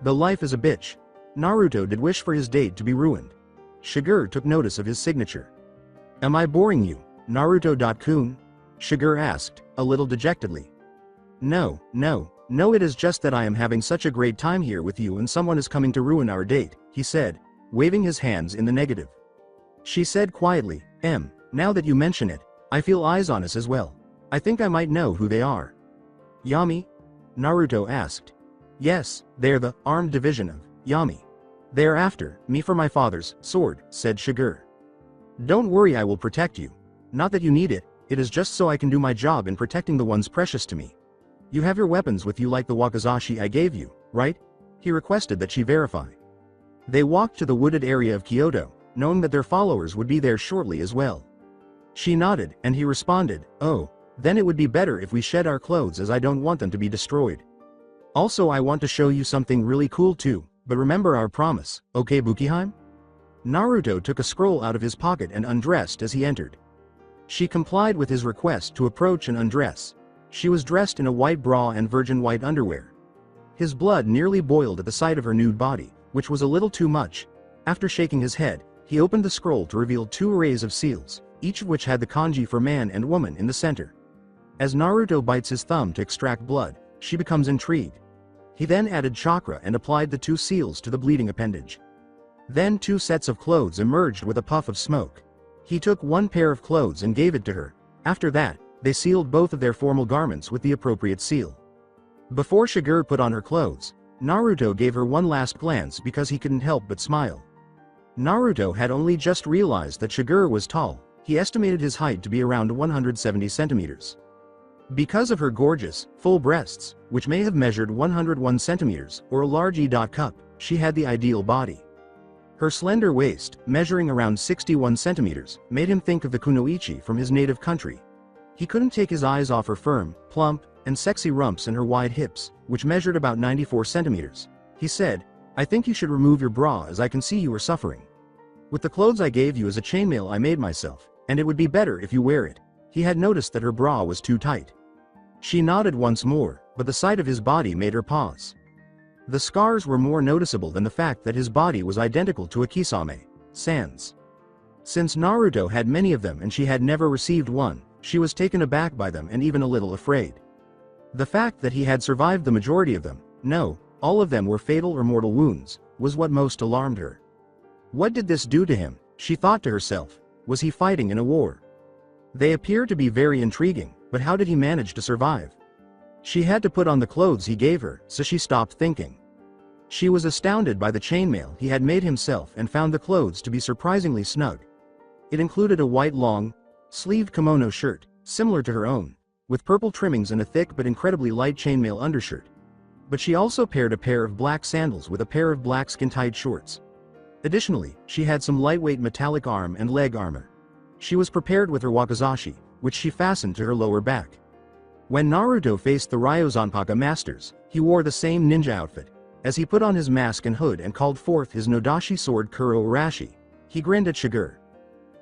Though life is a bitch, Naruto did wish for his date to be ruined. Shigure took notice of his signature. "Am I boring you, Naruto-kun?" Shigure asked, a little dejectedly. No, it is just that I am having such a great time here with you and someone is coming to ruin our date," he said, waving his hands in the negative. She said quietly, Now that you mention it, I feel eyes on us as well. I think I might know who they are. Yami? Naruto asked. Yes, they're the armed division of Yami. They're after me for my father's sword, said Shiger. Don't worry, I will protect you. Not that you need it, it is just so I can do my job in protecting the ones precious to me. You have your weapons with you like the wakizashi I gave you, right? He requested that she verify. They walked to the wooded area of Kyoto, knowing that their followers would be there shortly as well. She nodded, and he responded, oh, then it would be better if we shed our clothes as I don't want them to be destroyed. Also, I want to show you something really cool too, but remember our promise, okay Bukiheim? Naruto took a scroll out of his pocket and undressed as he entered. She complied with his request to approach and undress. She was dressed in a white bra and virgin white underwear. His blood nearly boiled at the sight of her nude body, which was a little too much. After shaking his head, he opened the scroll to reveal 2 arrays of seals, each of which had the kanji for man and woman in the center. As Naruto bites his thumb to extract blood, she becomes intrigued. He then added chakra and applied the 2 seals to the bleeding appendage. Then 2 sets of clothes emerged with a puff of smoke. He took 1 pair of clothes and gave it to her. After that, they sealed both of their formal garments with the appropriate seal. Before Shiger put on her clothes, Naruto gave her one last glance because he couldn't help but smile. Naruto had only just realized that Shiger was tall. He estimated his height to be around 170 centimeters. Because of her gorgeous, full breasts, which may have measured 101 centimeters, or a large cup, she had the ideal body. Her slender waist, measuring around 61 centimeters, made him think of the kunoichi from his native country. He couldn't take his eyes off her firm, plump, and sexy rumps and her wide hips, which measured about 94 centimeters. He said, I think you should remove your bra as I can see you are suffering. With the clothes I gave you as a chainmail I made myself, and it would be better if you wear it. He had noticed that her bra was too tight. She nodded once more, but the sight of his body made her pause. The scars were more noticeable than the fact that his body was identical to a Kisame-san's. Since Naruto had many of them and she had never received one, she was taken aback by them and even a little afraid. The fact that he had survived the majority of them, no, all of them were fatal or mortal wounds, was what most alarmed her. What did this do to him? She thought to herself. Was he fighting in a war? They appear to be very intriguing, but how did he manage to survive? She had to put on the clothes he gave her, so she stopped thinking. She was astounded by the chainmail he had made himself and found the clothes to be surprisingly snug. It included a white long-sleeved kimono shirt, similar to her own, with purple trimmings and a thick but incredibly light chainmail undershirt. But she also paired a pair of black sandals with a pair of black skin-tight shorts. Additionally, she had some lightweight metallic arm and leg armor. She was prepared with her wakizashi, which she fastened to her lower back. When Naruto faced the Ryozanpaka masters, he wore the same ninja outfit. As he put on his mask and hood and called forth his Nodashi sword Kuro Urashi, he grinned at Shiger.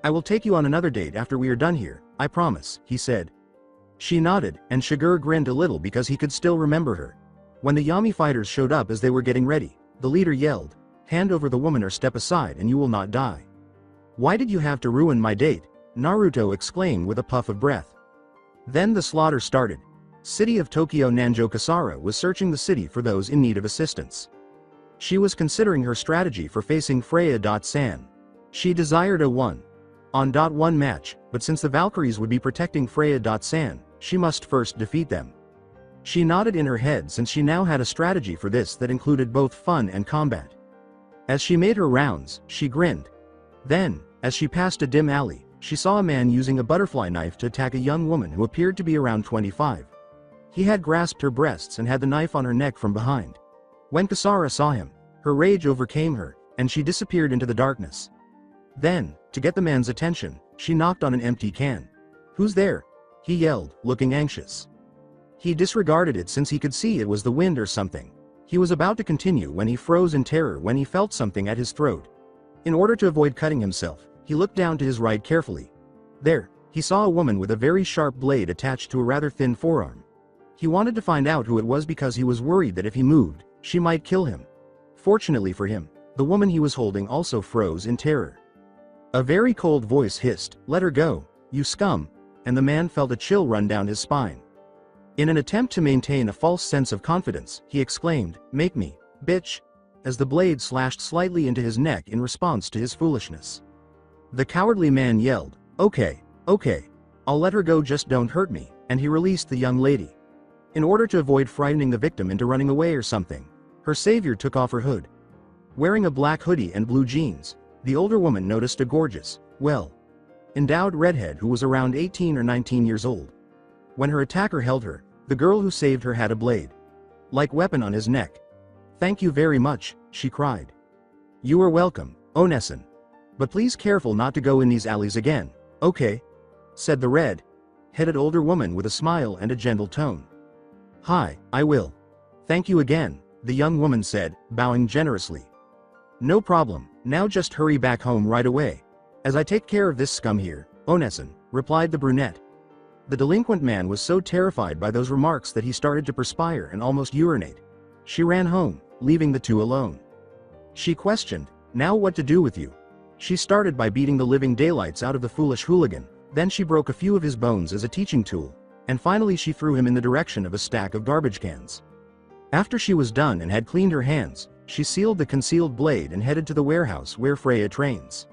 I will take you on another date after we are done here, I promise, he said. She nodded, and Shiger grinned a little because he could still remember her. When the Yami fighters showed up as they were getting ready, the leader yelled, hand over the woman or step aside and you will not die. Why did you have to ruin my date? Naruto exclaimed with a puff of breath. Then the slaughter started. City of Tokyo Nanjo Kasara was searching the city for those in need of assistance. She was considering her strategy for facing Freya.san. She desired a 1-on-1 match, but since the Valkyries would be protecting Freya.san, she must first defeat them. She nodded in her head since she now had a strategy for this that included both fun and combat. As she made her rounds, she grinned. Then, as she passed a dim alley, she saw a man using a butterfly knife to attack a young woman who appeared to be around 25. He had grasped her breasts and had the knife on her neck from behind. When Kasara saw him, her rage overcame her, and she disappeared into the darkness. Then, to get the man's attention, she knocked on an empty can. Who's there? He yelled, looking anxious. He disregarded it since he could see it was the wind or something. He was about to continue when he froze in terror when he felt something at his throat. In order to avoid cutting himself, he looked down to his right carefully. There, he saw a woman with a very sharp blade attached to a rather thin forearm. He wanted to find out who it was because he was worried that if he moved, she might kill him. Fortunately for him, the woman he was holding also froze in terror. A very cold voice hissed, "Let her go, you scum," and the man felt a chill run down his spine. In an attempt to maintain a false sense of confidence, he exclaimed, "Make me, bitch," as the blade slashed slightly into his neck in response to his foolishness. The cowardly man yelled, Okay, okay. I'll let her go, just don't hurt me, and he released the young lady. In order to avoid frightening the victim into running away or something, her savior took off her hood. Wearing a black hoodie and blue jeans, the older woman noticed a gorgeous, endowed redhead who was around 18 or 19 years old. When her attacker held her, the girl who saved her had a blade-like weapon on his neck. "Thank you very much," she cried. "You are welcome, Onesin. But please careful not to go in these alleys again, okay?" said the red-headed older woman with a smile and a gentle tone. "Hi, I will. Thank you again," the young woman said, bowing generously. "No problem, now just hurry back home right away, as I take care of this scum here, Onesin," replied the brunette. The delinquent man was so terrified by those remarks that he started to perspire and almost urinate. She ran home, leaving the two alone. She questioned, "Now what to do with you?" She started by beating the living daylights out of the foolish hooligan, then she broke a few of his bones as a teaching tool, and finally she threw him in the direction of a stack of garbage cans. After she was done and had cleaned her hands, she sealed the concealed blade and headed to the warehouse where Freya trains.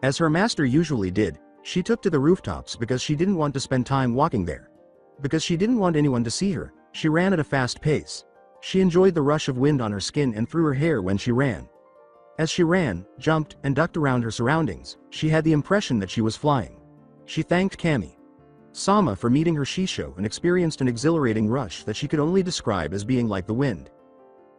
As her master usually did, she took to the rooftops because she didn't want to spend time walking there. Because she didn't want anyone to see her, she ran at a fast pace. She enjoyed the rush of wind on her skin and through her hair when she ran. As she ran, jumped, and ducked around her surroundings, she had the impression that she was flying. She thanked Kami-sama for meeting her shisho and experienced an exhilarating rush that she could only describe as being like the wind.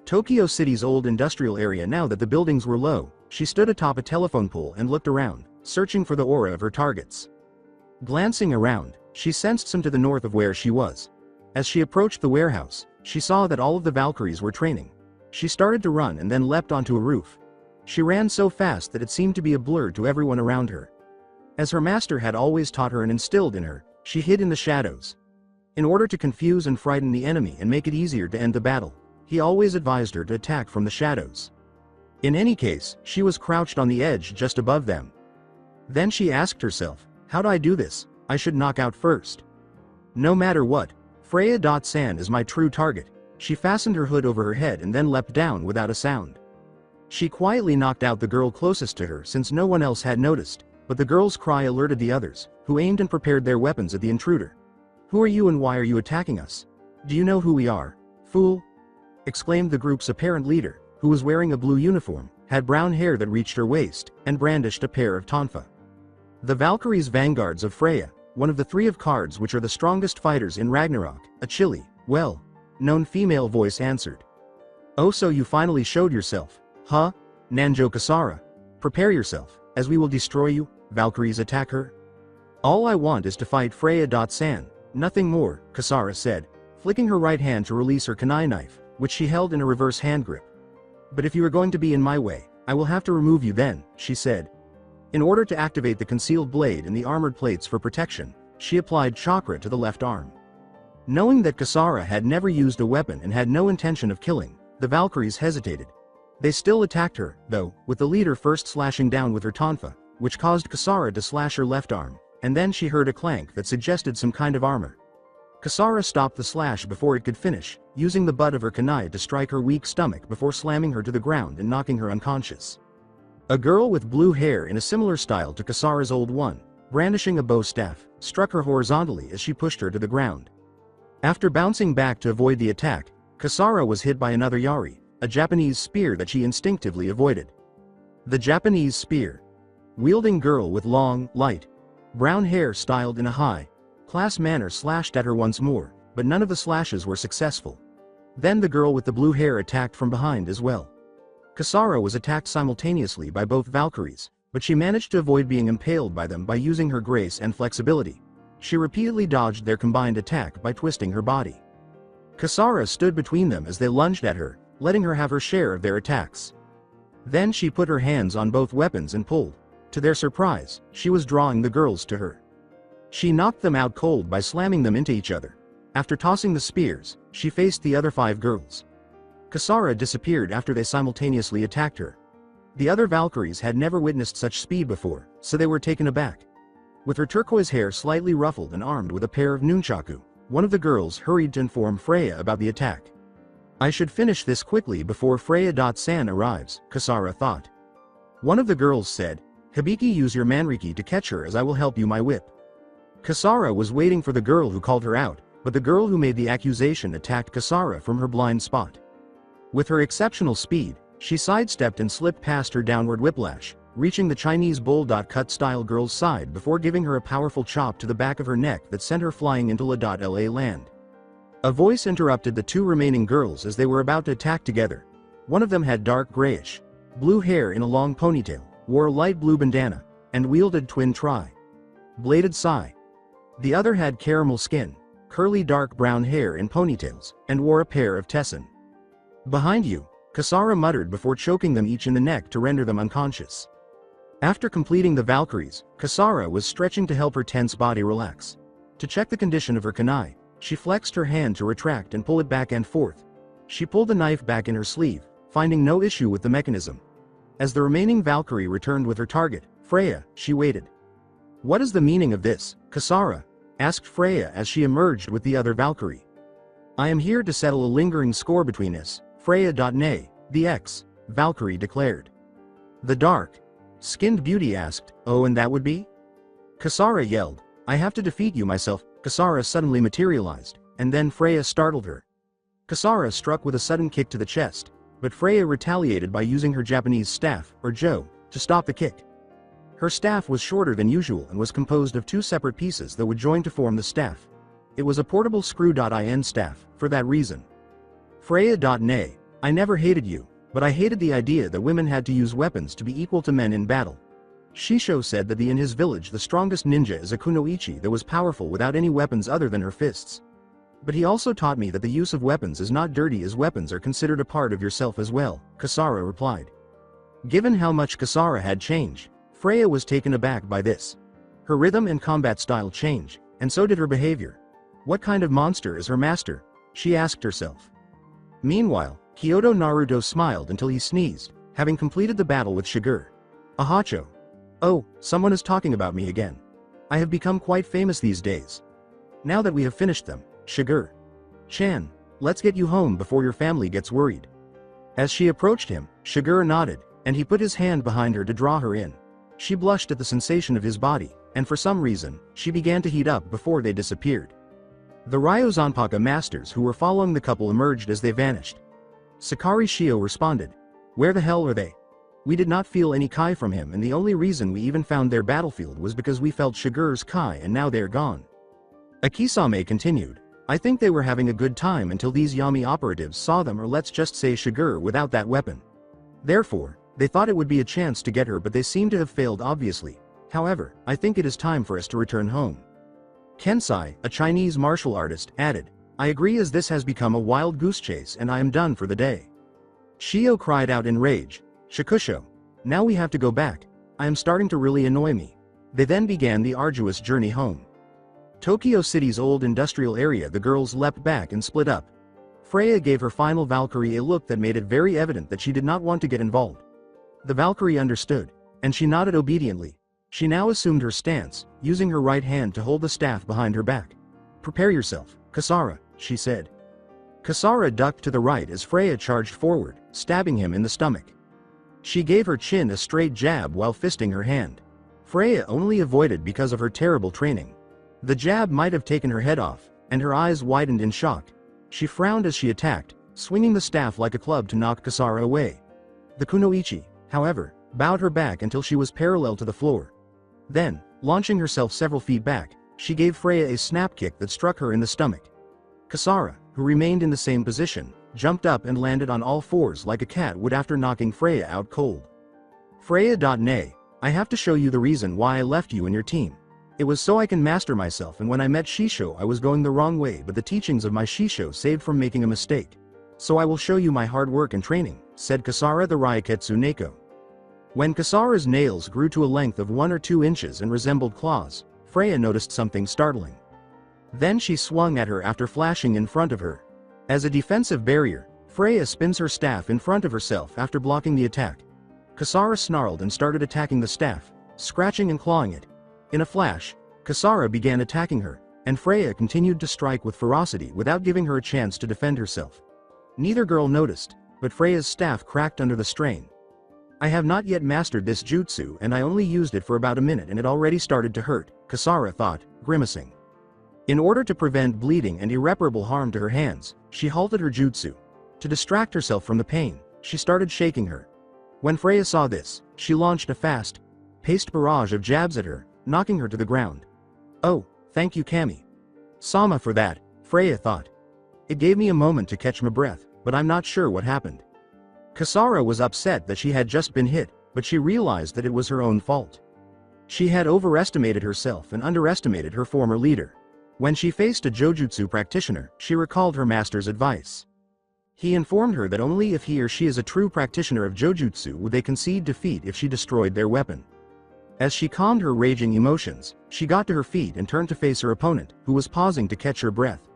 Tokyo City's old industrial area. Now that the buildings were low, she stood atop a telephone pole and looked around, searching for the aura of her targets. Glancing around, she sensed some to the north of where she was. As she approached the warehouse, she saw that all of the Valkyries were training. She started to run and then leapt onto a roof. She ran so fast that it seemed to be a blur to everyone around her. As her master had always taught her and instilled in her, she hid in the shadows. In order to confuse and frighten the enemy and make it easier to end the battle, he always advised her to attack from the shadows. In any case, she was crouched on the edge just above them. Then she asked herself, "How do I do this? I should knock out first. No matter what, Freya.san is my true target." She fastened her hood over her head and then leapt down without a sound. She quietly knocked out the girl closest to her since no one else had noticed, but the girl's cry alerted the others, who aimed and prepared their weapons at the intruder. "Who are you and why are you attacking us? Do you know who we are, fool?" exclaimed the group's apparent leader, who was wearing a blue uniform, had brown hair that reached her waist, and brandished a pair of tonfa. The Valkyries, vanguards of Freya, one of the three of cards which are the strongest fighters in Ragnarok, a chilly, known female voice answered. "Oh, so you finally showed yourself, huh? Nanjo Kasara. Prepare yourself, as we will destroy you." Valkyries attack her. "All I want is to fight Freya.san, nothing more," Kasara said, flicking her right hand to release her kunai knife, which she held in a reverse hand grip. "But if you are going to be in my way, I will have to remove you then," she said. In order to activate the concealed blade and the armored plates for protection, she applied chakra to the left arm. Knowing that Kasara had never used a weapon and had no intention of killing, the Valkyries hesitated. They still attacked her, though, with the leader first slashing down with her tonfa, which caused Kasara to slash her left arm, and then she heard a clank that suggested some kind of armor. Kasara stopped the slash before it could finish, using the butt of her kunai to strike her weak stomach before slamming her to the ground and knocking her unconscious. A girl with blue hair in a similar style to Kasara's old one, brandishing a bow staff, struck her horizontally as she pushed her to the ground. After bouncing back to avoid the attack, Kasara was hit by another yari, a Japanese spear that she instinctively avoided. The Japanese spear. Wielding girl with long, light, brown hair styled in a high-class manner slashed at her once more, but none of the slashes were successful. Then the girl with the blue hair attacked from behind as well. Kasara was attacked simultaneously by both Valkyries, but she managed to avoid being impaled by them by using her grace and flexibility. She repeatedly dodged their combined attack by twisting her body. Kasara stood between them as they lunged at her, letting her have her share of their attacks. Then she put her hands on both weapons and pulled. To their surprise, she was drawing the girls to her. She knocked them out cold by slamming them into each other. After tossing the spears, she faced the other 5 girls. Kasara disappeared after they simultaneously attacked her. The other Valkyries had never witnessed such speed before, so they were taken aback. With her turquoise hair slightly ruffled and armed with a pair of nunchaku, one of the girls hurried to inform Freya about the attack. "I should finish this quickly before Freya.san arrives," Kasara thought. One of the girls said, Hibiki, use your manriki to catch her as I will help you my whip. Kasara was waiting for the girl who called her out, but the girl who made the accusation attacked Kasara from her blind spot. With her exceptional speed, she sidestepped and slipped past her downward whiplash, reaching the Chinese bowl-cut style girl's side before giving her a powerful chop to the back of her neck that sent her flying into La land. A voice interrupted the two remaining girls as they were about to attack together. One of them had dark grayish blue hair in a long ponytail, wore a light blue bandana, and wielded twin bladed sai. The other had caramel skin, curly dark brown hair in ponytails, and wore a pair of tessin. Behind you, Kasara muttered before choking them each in the neck to render them unconscious. After completing the Valkyries, Kasara was stretching to help her tense body relax. To check the condition of her kunai, she flexed her hand to retract and pull it back and forth. She pulled the knife back in her sleeve, finding no issue with the mechanism. As the remaining Valkyrie returned with her target, Freya, she waited. What is the meaning of this, Kasara? Asked Freya as she emerged with the other Valkyrie. I am here to settle a lingering score between us, Freya.nay, the ex-Valkyrie declared. The dark-skinned beauty asked, oh, and that would be? Kasara yelled, I have to defeat you myself. Kasara suddenly materialized, and then Freya startled her. Kasara struck with a sudden kick to the chest, but Freya retaliated by using her Japanese staff, or jo, to stop the kick. Her staff was shorter than usual and was composed of two separate pieces that would join to form the staff. It was a portable screw.in staff, for that reason. Freya.nay, I never hated you, but I hated the idea that women had to use weapons to be equal to men in battle. Shisho said that in his village the strongest ninja is a kunoichi that was powerful without any weapons other than her fists. But he also taught me that the use of weapons is not dirty as weapons are considered a part of yourself as well, Kasara replied. Given how much Kasara had changed, Freya was taken aback by this. Her rhythm and combat style changed, and so did her behavior. What kind of monster is her master? She asked herself. Meanwhile, Kyoto Naruto smiled until he sneezed, having completed the battle with Shigur. Ahacho. Oh, someone is talking about me again. I have become quite famous these days. Now that we have finished them, Shigur. Chan, let's get you home before your family gets worried. As she approached him, Shigur nodded, and he put his hand behind her to draw her in. She blushed at the sensation of his body, and for some reason, she began to heat up before they disappeared. The Ryozanpaka masters who were following the couple emerged as they vanished. Sakari Shio responded, where the hell are they? We did not feel any kai from him, and the only reason we even found their battlefield was because we felt Shigur's kai, and now they're gone. Akisame continued, I think they were having a good time until these Yami operatives saw them, or let's just say Shigur without that weapon. Therefore, they thought it would be a chance to get her, but they seem to have failed obviously. However, I think it is time for us to return home. Kensai, a Chinese martial artist, added, I agree, as this has become a wild goose chase and I am done for the day. Shio cried out in rage, Shakusho, now we have to go back. I am starting to really annoy me. They then began the arduous journey home. Tokyo City's old industrial area, the girls leapt back and split up. Freya gave her final Valkyrie a look that made it very evident that she did not want to get involved. The Valkyrie understood, and she nodded obediently. She now assumed her stance, using her right hand to hold the staff behind her back. Prepare yourself, Kasara, she said. Kasara ducked to the right as Freya charged forward, stabbing him in the stomach. She gave her chin a straight jab while fisting her hand. Freya only avoided because of her terrible training. The jab might have taken her head off, and her eyes widened in shock. She frowned as she attacked, swinging the staff like a club to knock Kasara away. The kunoichi, however, bowed her back until she was parallel to the floor. Then, launching herself several feet back, she gave Freya a snap kick that struck her in the stomach. Kasara, who remained in the same position, jumped up and landed on all fours like a cat would after knocking Freya out cold. Freya.nay, I have to show you the reason why I left you and your team. It was so I can master myself, and when I met Shisho I was going the wrong way, but the teachings of my Shisho saved from making a mistake. So I will show you my hard work and training, said Kasara the Ryaketsu Neko. When Kasara's nails grew to a length of 1 or 2 inches and resembled claws, Freya noticed something startling. Then she swung at her after flashing in front of her. As a defensive barrier, Freya spins her staff in front of herself after blocking the attack. Kasara snarled and started attacking the staff, scratching and clawing it. In a flash, Kasara began attacking her, and Freya continued to strike with ferocity without giving her a chance to defend herself. Neither girl noticed, but Freya's staff cracked under the strain. I have not yet mastered this jutsu and I only used it for about a minute and it already started to hurt, Kasara thought, grimacing. In order to prevent bleeding and irreparable harm to her hands, she halted her jutsu. To distract herself from the pain, she started shaking her. When Freya saw this, she launched a fast-paced barrage of jabs at her, knocking her to the ground. Oh, thank you Kami Sama for that, Freya thought. It gave me a moment to catch my breath, but I'm not sure what happened. Kasara was upset that she had just been hit, but she realized that it was her own fault. She had overestimated herself and underestimated her former leader. When she faced a Jojutsu practitioner, she recalled her master's advice. He informed her that only if he or she is a true practitioner of Jojutsu would they concede defeat if she destroyed their weapon. As she calmed her raging emotions, she got to her feet and turned to face her opponent, who was pausing to catch her breath.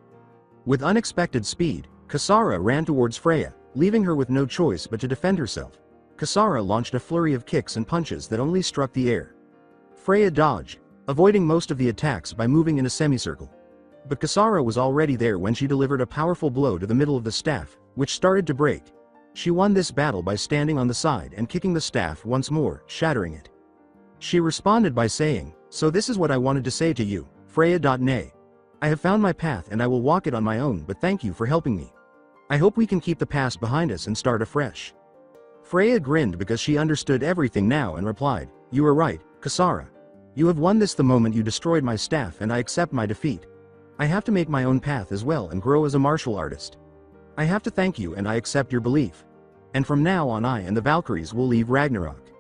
With unexpected speed, Kasara ran towards Freya, leaving her with no choice but to defend herself. Kasara launched a flurry of kicks and punches that only struck the air. Freya dodged, avoiding most of the attacks by moving in a semicircle. But Kasara was already there when she delivered a powerful blow to the middle of the staff, which started to break. She won this battle by standing on the side and kicking the staff once more, shattering it. She responded by saying, "So this is what I wanted to say to you, Freya. Nay. I have found my path and I will walk it on my own, but thank you for helping me. I hope we can keep the past behind us and start afresh." Freya grinned because she understood everything now and replied, "You are right, Kasara. You have won this the moment you destroyed my staff and I accept my defeat. I have to make my own path as well and grow as a martial artist. I have to thank you and I accept your belief. And from now on I and the Valkyries will leave Ragnarok."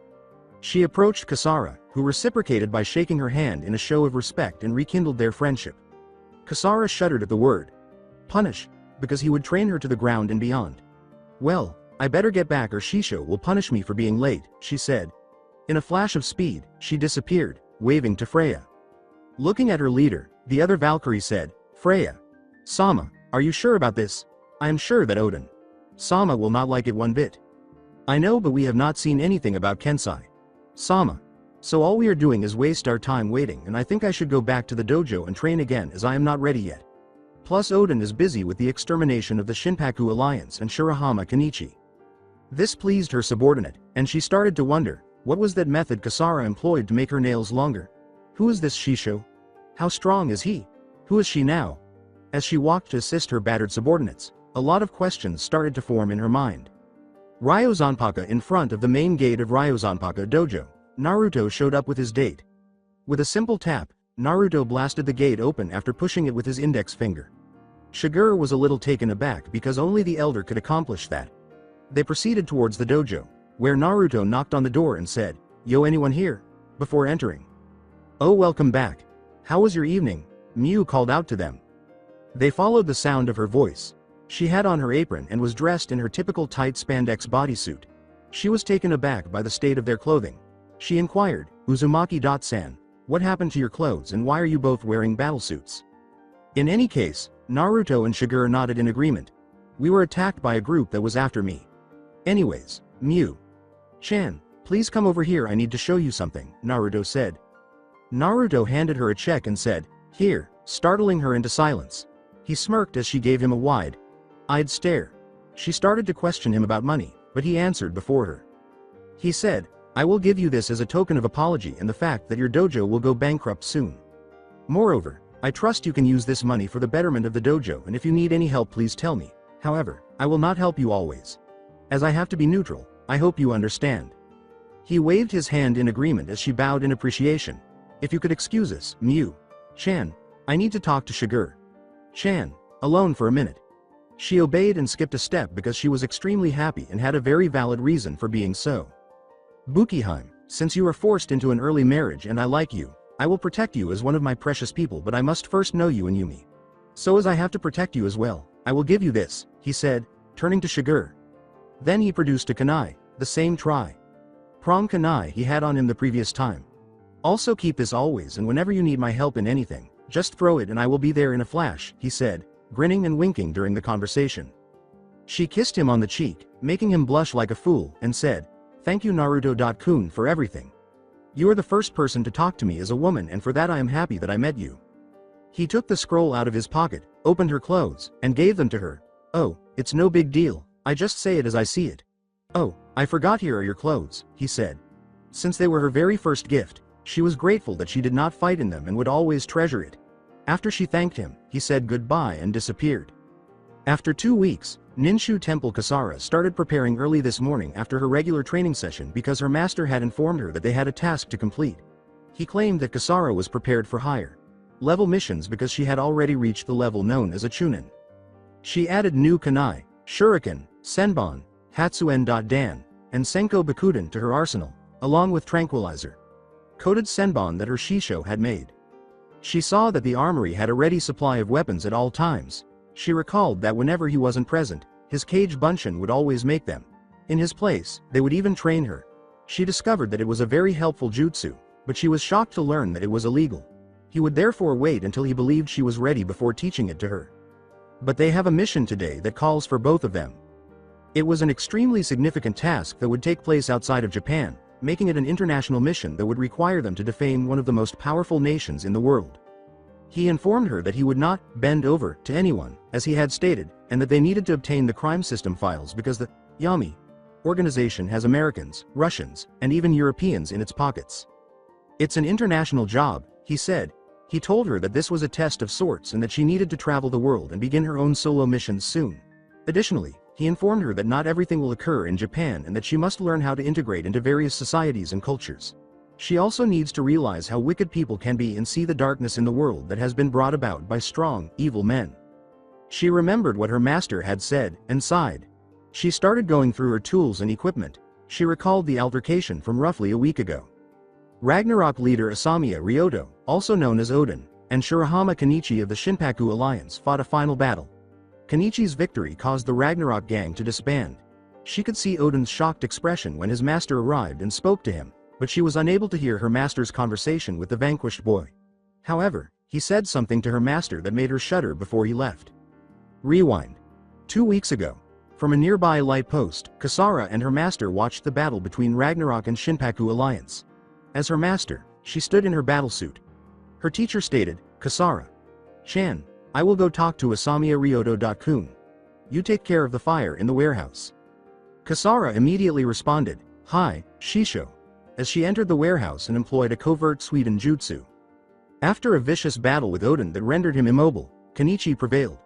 She approached Kasara, who reciprocated by shaking her hand in a show of respect and rekindled their friendship. Kasara shuddered at the word punish, because he would train her to the ground and beyond. "Well, I better get back or Shisho will punish me for being late," she said. In a flash of speed, she disappeared, waving to Freya. Looking at her leader, the other Valkyrie said, "Freya. Sama, are you sure about this? I am sure that Odin Sama will not like it one bit." "I know, but we have not seen anything about Kensai Sama. So all we are doing is waste our time waiting, and I think I should go back to the dojo and train again as I am not ready yet. Plus Odin is busy with the extermination of the Shinpaku Alliance and Shirahama Kenichi." This pleased her subordinate, and she started to wonder, what was that method Kasara employed to make her nails longer? Who is this Shisho? How strong is he? Who is she now? As she walked to assist her battered subordinates, a lot of questions started to form in her mind. Ryozanpaka in front of the main gate of Ryozanpaka Dojo, Naruto showed up with his date. With a simple tap, Naruto blasted the gate open after pushing it with his index finger. Shigure was a little taken aback because only the elder could accomplish that. They proceeded towards the dojo, where Naruto knocked on the door and said, "Yo, anyone here?" before entering. "Oh, welcome back. How was your evening?" Miu called out to them. They followed the sound of her voice. She had on her apron and was dressed in her typical tight spandex bodysuit. She was taken aback by the state of their clothing. She inquired, "Uzumaki-san, what happened to your clothes and why are you both wearing battlesuits?" In any case, Naruto and Shigure nodded in agreement. "We were attacked by a group that was after me. Anyways, Miu-chan, please come over here, I need to show you something," Naruto said. Naruto handed her a check and said, "Here," startling her into silence. He smirked as she gave him a wide-eyed stare. She started to question him about money, but he answered before her. He said, "I will give you this as a token of apology and the fact that your dojo will go bankrupt soon. Moreover, I trust you can use this money for the betterment of the dojo, and if you need any help please tell me. However, I will not help you always. As I have to be neutral, I hope you understand." He waved his hand in agreement as she bowed in appreciation. "If you could excuse us, Miu-chan, I need to talk to Shigure-chan, alone for a minute." She obeyed and skipped a step because she was extremely happy and had a very valid reason for being so. "Bukiheim, since you are forced into an early marriage and I like you, I will protect you as one of my precious people, but I must first know you and Yumi. So as I have to protect you as well, I will give you this," he said, turning to Shigure. Then he produced a kunai, the same prom kunai he had on him the previous time. "Also keep this always, and whenever you need my help in anything, just throw it and I will be there in a flash," he said, grinning and winking during the conversation. She kissed him on the cheek, making him blush like a fool, and said, "Thank you Naruto-kun for everything. You are the first person to talk to me as a woman, and for that I am happy that I met you." He took the scroll out of his pocket, opened her clothes, and gave them to her. "Oh, it's no big deal, I just say it as I see it." "Oh, I forgot, here are your clothes," he said. Since they were her very first gift, she was grateful that she did not fight in them and would always treasure it. After she thanked him, he said goodbye and disappeared. After 2 weeks, Ninshu Temple Kasara started preparing early this morning after her regular training session because her master had informed her that they had a task to complete. He claimed that Kasara was prepared for higher level missions because she had already reached the level known as a Chunin. She added new Kunai, Shuriken, Senbon, Hatsuen.Dan, and Senko Bakuden to her arsenal, along with Tranquilizer coated Senbon that her Shisho had made. She saw that the armory had a ready supply of weapons at all times. She recalled that whenever he wasn't present, his Cage Bunshin would always make them. In his place, they would even train her. She discovered that it was a very helpful jutsu, but she was shocked to learn that it was illegal. He would therefore wait until he believed she was ready before teaching it to her. But they have a mission today that calls for both of them. It was an extremely significant task that would take place outside of Japan, making it an international mission that would require them to defame one of the most powerful nations in the world. He informed her that he would not bend over to anyone, as he had stated, and that they needed to obtain the crime system files because the Yami organization has Americans, Russians, and even Europeans in its pockets. It's an international job, he said. He told her that this was a test of sorts and that she needed to travel the world and begin her own solo missions soon. Additionally, he informed her that not everything will occur in Japan and that she must learn how to integrate into various societies and cultures. She also needs to realize how wicked people can be and see the darkness in the world that has been brought about by strong, evil men. She remembered what her master had said, and sighed. She started going through her tools and equipment. She recalled the altercation from roughly a week ago. Ragnarok leader Asamiya Ryoto, also known as Odin, and Shirahama Kenichi of the Shinpaku Alliance fought a final battle. Kenichi's victory caused the Ragnarok gang to disband. She could see Odin's shocked expression when his master arrived and spoke to him, but she was unable to hear her master's conversation with the vanquished boy. However, he said something to her master that made her shudder before he left. Rewind. 2 weeks ago. From a nearby light post, Kasara and her master watched the battle between Ragnarok and Shinpaku Alliance. As her master, she stood in her battlesuit. Her teacher stated, "Kasara Chan, I will go talk to Asamiya Ryoto-kun. You take care of the fire in the warehouse." Kasara immediately responded, "Hi, Shisho," as she entered the warehouse and employed a covert Sweden jutsu. After a vicious battle with Odin that rendered him immobile, Kenichi prevailed.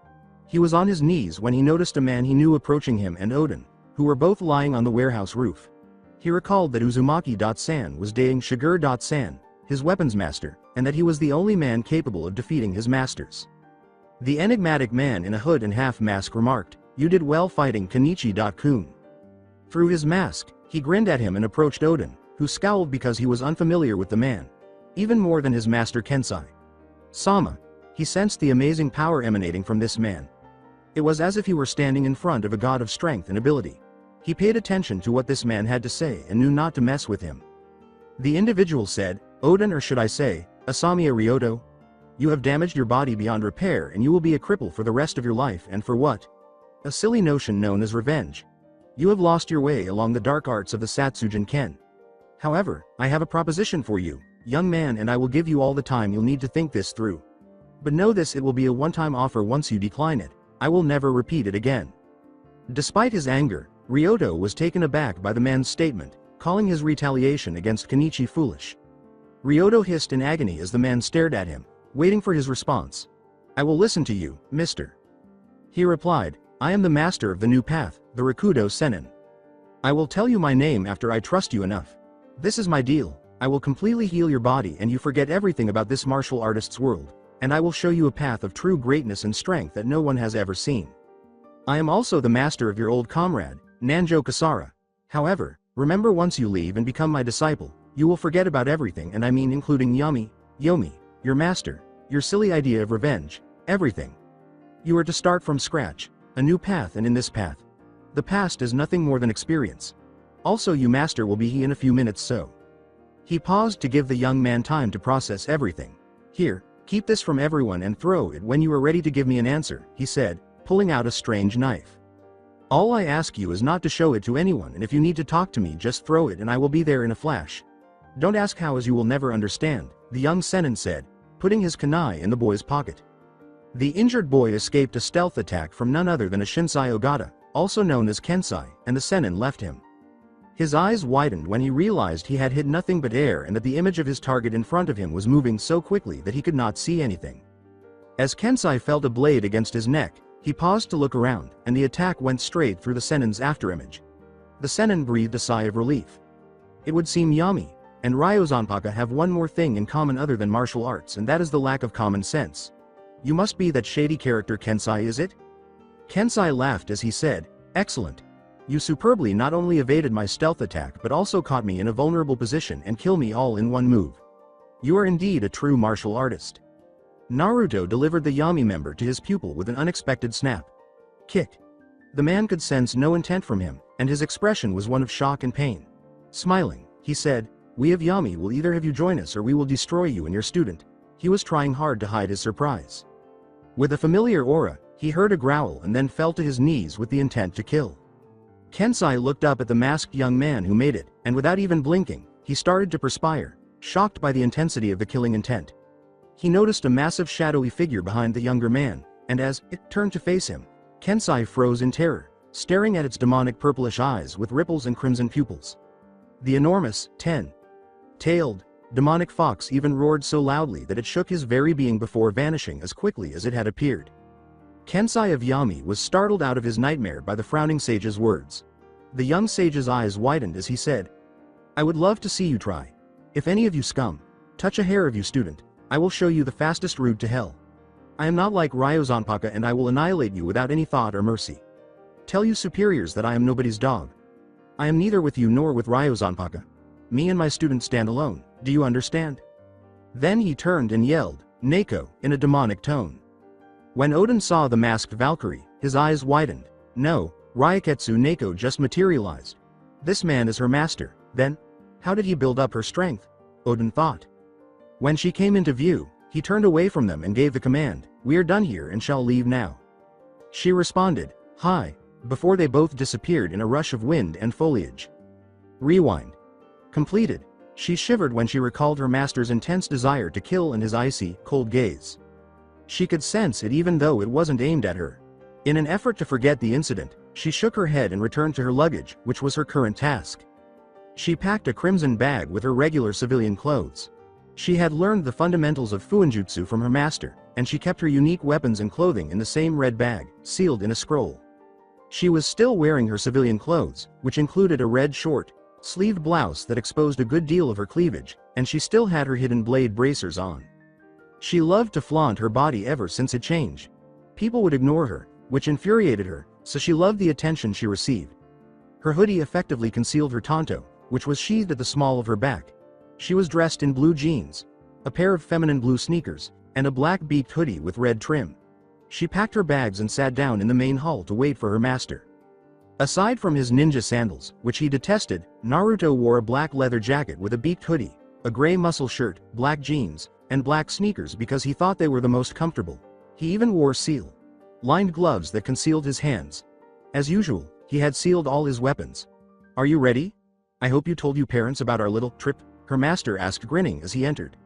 He was on his knees when he noticed a man he knew approaching him and Odin, who were both lying on the warehouse roof. He recalled that Uzumaki.san was dating Shigur.san, his weapons master, and that he was the only man capable of defeating his masters. The enigmatic man in a hood and half mask remarked, "You did well fighting Kenichi.kun." Through his mask, he grinned at him and approached Odin, who scowled because he was unfamiliar with the man, even more than his master Kensai. Sama. He sensed the amazing power emanating from this man. It was as if he were standing in front of a god of strength and ability. He paid attention to what this man had to say and knew not to mess with him. The individual said, "Odin, or should I say, Asamiya Ryoto? You have damaged your body beyond repair and you will be a cripple for the rest of your life, and for what? A silly notion known as revenge. You have lost your way along the dark arts of the Satsujin Ken. However, I have a proposition for you, young man, and I will give you all the time you'll need to think this through. But know this, it will be a one-time offer. Once you decline it, I will never repeat it again." Despite his anger, Ryoto was taken aback by the man's statement, calling his retaliation against Kenichi foolish. Ryoto hissed in agony as the man stared at him, waiting for his response. "I will listen to you, mister." He replied, "I am the master of the new path, the Rakudo Sennin. I will tell you my name after I trust you enough. This is my deal. I will completely heal your body and you forget everything about this martial artist's world, and I will show you a path of true greatness and strength that no one has ever seen. I am also the master of your old comrade, Nanjo Kasara. However, remember, once you leave and become my disciple, you will forget about everything, and I mean including Yomi, your master, your silly idea of revenge, everything. You are to start from scratch, a new path, and in this path, the past is nothing more than experience. Also, you master will be he in a few minutes, so." He paused to give the young man time to process everything. "Here, keep this from everyone and throw it when you are ready to give me an answer," he said, pulling out a strange knife. "All I ask you is not to show it to anyone, and if you need to talk to me, just throw it and I will be there in a flash. Don't ask how, as you will never understand," the young Sennin said, putting his kunai in the boy's pocket. The injured boy escaped a stealth attack from none other than a Shinsai Ogata, also known as Kensai, and the Sennin left him. His eyes widened when he realized he had hit nothing but air and that the image of his target in front of him was moving so quickly that he could not see anything. As Kensai felt a blade against his neck, he paused to look around, and the attack went straight through the Senin's afterimage. The Senin breathed a sigh of relief. It would seem Yami and Ryozanpaka have one more thing in common other than martial arts, and that is the lack of common sense. You must be that shady character Kensai, is it? Kensai laughed as he said, "Excellent. You superbly not only evaded my stealth attack but also caught me in a vulnerable position and killed me all in one move. You are indeed a true martial artist." Naruto delivered the Yami member to his pupil with an unexpected snap. Kick. The man could sense no intent from him, and his expression was one of shock and pain. Smiling, he said, "We of Yami will either have you join us or we will destroy you and your student." He was trying hard to hide his surprise. With a familiar aura, he heard a growl and then fell to his knees with the intent to kill. Kensai looked up at the masked young man who made it, and without even blinking, he started to perspire, shocked by the intensity of the killing intent. He noticed a massive shadowy figure behind the younger man, and as it turned to face him, Kensai froze in terror, staring at its demonic purplish eyes with ripples and crimson pupils. The enormous, ten-tailed, demonic fox even roared so loudly that it shook his very being before vanishing as quickly as it had appeared. Kensai of Yami was startled out of his nightmare by the frowning sage's words. The young sage's eyes widened as he said, "I would love to see you try. If any of you scum touch a hair of you student, I will show you the fastest route to hell. I am not like Ryozanpaka and I will annihilate you without any thought or mercy. Tell you superiors that I am nobody's dog. I am neither with you nor with Ryozanpaka. Me and my student stand alone, do you understand?" Then he turned and yelled, "Neko," in a demonic tone. When Odin saw the masked Valkyrie, his eyes widened. No, Ryuketsu Neko just materialized. This man is her master, then? How did he build up her strength? Odin thought. When she came into view, he turned away from them and gave the command, "We are done here and shall leave now." She responded, "Hi," before they both disappeared in a rush of wind and foliage. Rewind. Completed. She shivered when she recalled her master's intense desire to kill and his icy, cold gaze. She could sense it even though it wasn't aimed at her. In an effort to forget the incident, she shook her head and returned to her luggage, which was her current task. She packed a crimson bag with her regular civilian clothes. She had learned the fundamentals of Fuinjutsu from her master, and she kept her unique weapons and clothing in the same red bag, sealed in a scroll. She was still wearing her civilian clothes, which included a red short-sleeved blouse that exposed a good deal of her cleavage, and she still had her hidden blade bracers on. She loved to flaunt her body ever since it changed. People would ignore her, which infuriated her, so she loved the attention she received. Her hoodie effectively concealed her tanto, which was sheathed at the small of her back. She was dressed in blue jeans, a pair of feminine blue sneakers, and a black beaked hoodie with red trim. She packed her bags and sat down in the main hall to wait for her master. Aside from his ninja sandals, which he detested, Naruto wore a black leather jacket with a beaked hoodie, a gray muscle shirt, black jeans, and black sneakers because he thought they were the most comfortable. He even wore seal-lined gloves that concealed his hands. As usual, he had sealed all his weapons. "Are you ready? I hope you told your parents about our little trip," her master asked, grinning as he entered.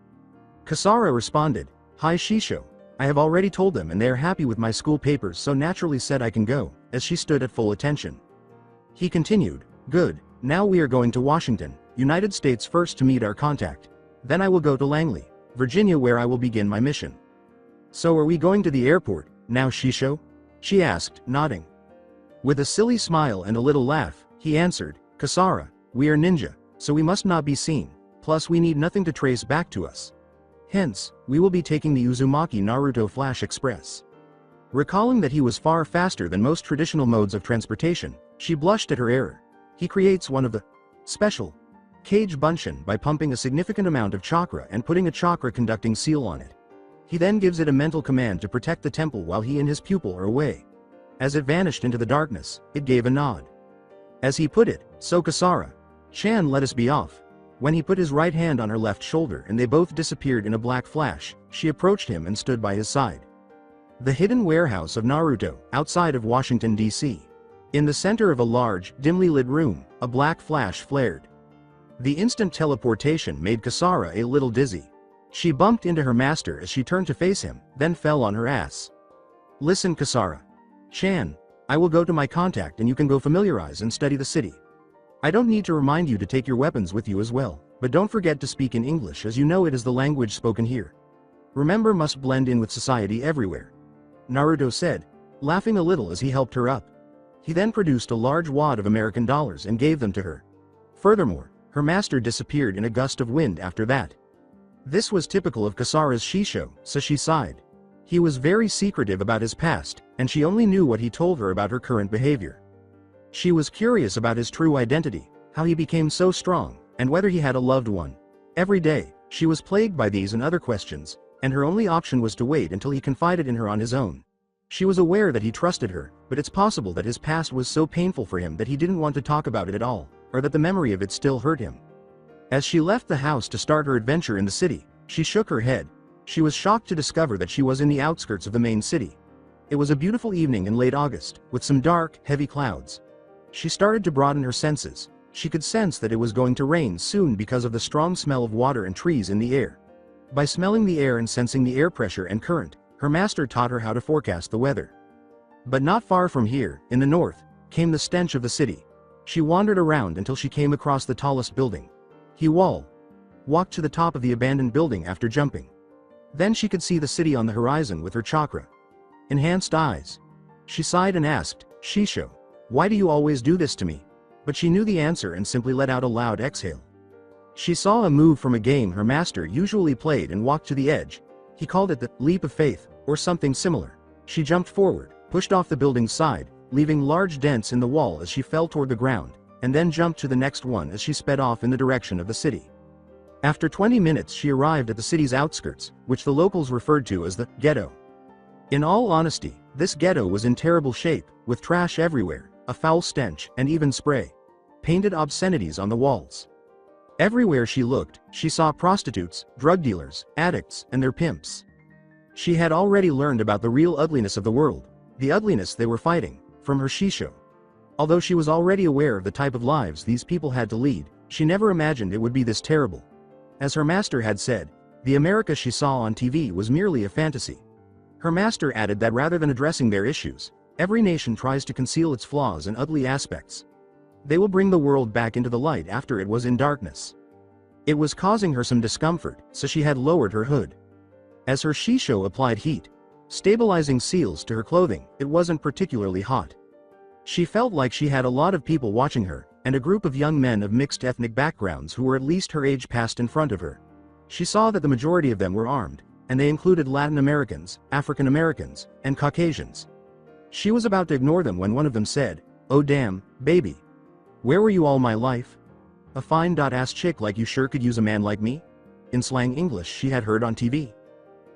Kasara responded, "Hi Shisho. I have already told them and they are happy with my school papers, so naturally said I can go," as she stood at full attention. He continued, "Good, now we are going to Washington, United States first to meet our contact. Then I will go to Langley, Virginia, where I will begin my mission." "So are we going to the airport, now Shisho?" she asked, nodding. With a silly smile and a little laugh, he answered, "Kasara, we are ninja, so we must not be seen, plus we need nothing to trace back to us. Hence, we will be taking the Uzumaki Naruto Flash Express." Recalling that he was far faster than most traditional modes of transportation, she blushed at her error. He creates one of the special cage bunshin by pumping a significant amount of chakra and putting a chakra conducting seal on it. He then gives it a mental command to protect the temple while he and his pupil are away. As it vanished into the darkness, it gave a nod. As he put it, "So Kasara-chan, let us be off." When he put his right hand on her left shoulder and they both disappeared in a black flash, she approached him and stood by his side. The hidden warehouse of Naruto, outside of Washington, D.C. In the center of a large, dimly lit room, a black flash flared. The instant teleportation made Kasara a little dizzy. She bumped into her master as she turned to face him, then fell on her ass. "Listen Kasara-chan, I will go to my contact and you can go familiarize and study the city." I don't need to remind you to take your weapons with you as well, but don't forget to speak in English as you know it is the language spoken here. Remember, must blend in with society everywhere. Naruto said, laughing a little as he helped her up. He then produced a large wad of American dollars and gave them to her. Furthermore, her master disappeared in a gust of wind after that. This was typical of Kasara's Shisho, so she sighed. He was very secretive about his past, and she only knew what he told her about her current behavior. She was curious about his true identity, how he became so strong, and whether he had a loved one. Every day, she was plagued by these and other questions, and her only option was to wait until he confided in her on his own. She was aware that he trusted her, but it's possible that his past was so painful for him that he didn't want to talk about it at all, or that the memory of it still hurt him. As she left the house to start her adventure in the city, she shook her head. She was shocked to discover that she was in the outskirts of the main city. It was a beautiful evening in late August, with some dark, heavy clouds. She started to broaden her senses. She could sense that it was going to rain soon because of the strong smell of water and trees in the air. By smelling the air and sensing the air pressure and current, her master taught her how to forecast the weather. But not far from here, in the north, came the stench of the city. She wandered around until she came across the tallest building. He walked to the top of the abandoned building after jumping. Then she could see the city on the horizon with her chakra enhanced eyes. She sighed and asked, Shisho, why do you always do this to me? But she knew the answer and simply let out a loud exhale. She saw a move from a game her master usually played and walked to the edge. He called it the leap of faith, or something similar. She jumped forward, pushed off the building's side, leaving large dents in the wall as she fell toward the ground, and then jumped to the next one as she sped off in the direction of the city. After 20 minutes she arrived at the city's outskirts, which the locals referred to as the ghetto. In all honesty, this ghetto was in terrible shape, with trash everywhere, a foul stench, and even spray painted obscenities on the walls. Everywhere she looked, she saw prostitutes, drug dealers, addicts, and their pimps. She had already learned about the real ugliness of the world, the ugliness they were fighting, from her Shisho. Although she was already aware of the type of lives these people had to lead, she never imagined it would be this terrible. As her master had said, the America she saw on TV was merely a fantasy. Her master added that rather than addressing their issues, every nation tries to conceal its flaws and ugly aspects. They will bring the world back into the light after it was in darkness. It was causing her some discomfort, so she had lowered her hood. As her Shisho applied heat, stabilizing seals to her clothing, it wasn't particularly hot. She felt like she had a lot of people watching her, and a group of young men of mixed ethnic backgrounds who were at least her age passed in front of her. She saw that the majority of them were armed, and they included Latin Americans, African Americans, and Caucasians. She was about to ignore them when one of them said, "Oh damn, baby. Where were you all my life? A fine-ass chick like you sure could use a man like me?" In slang English she had heard on TV.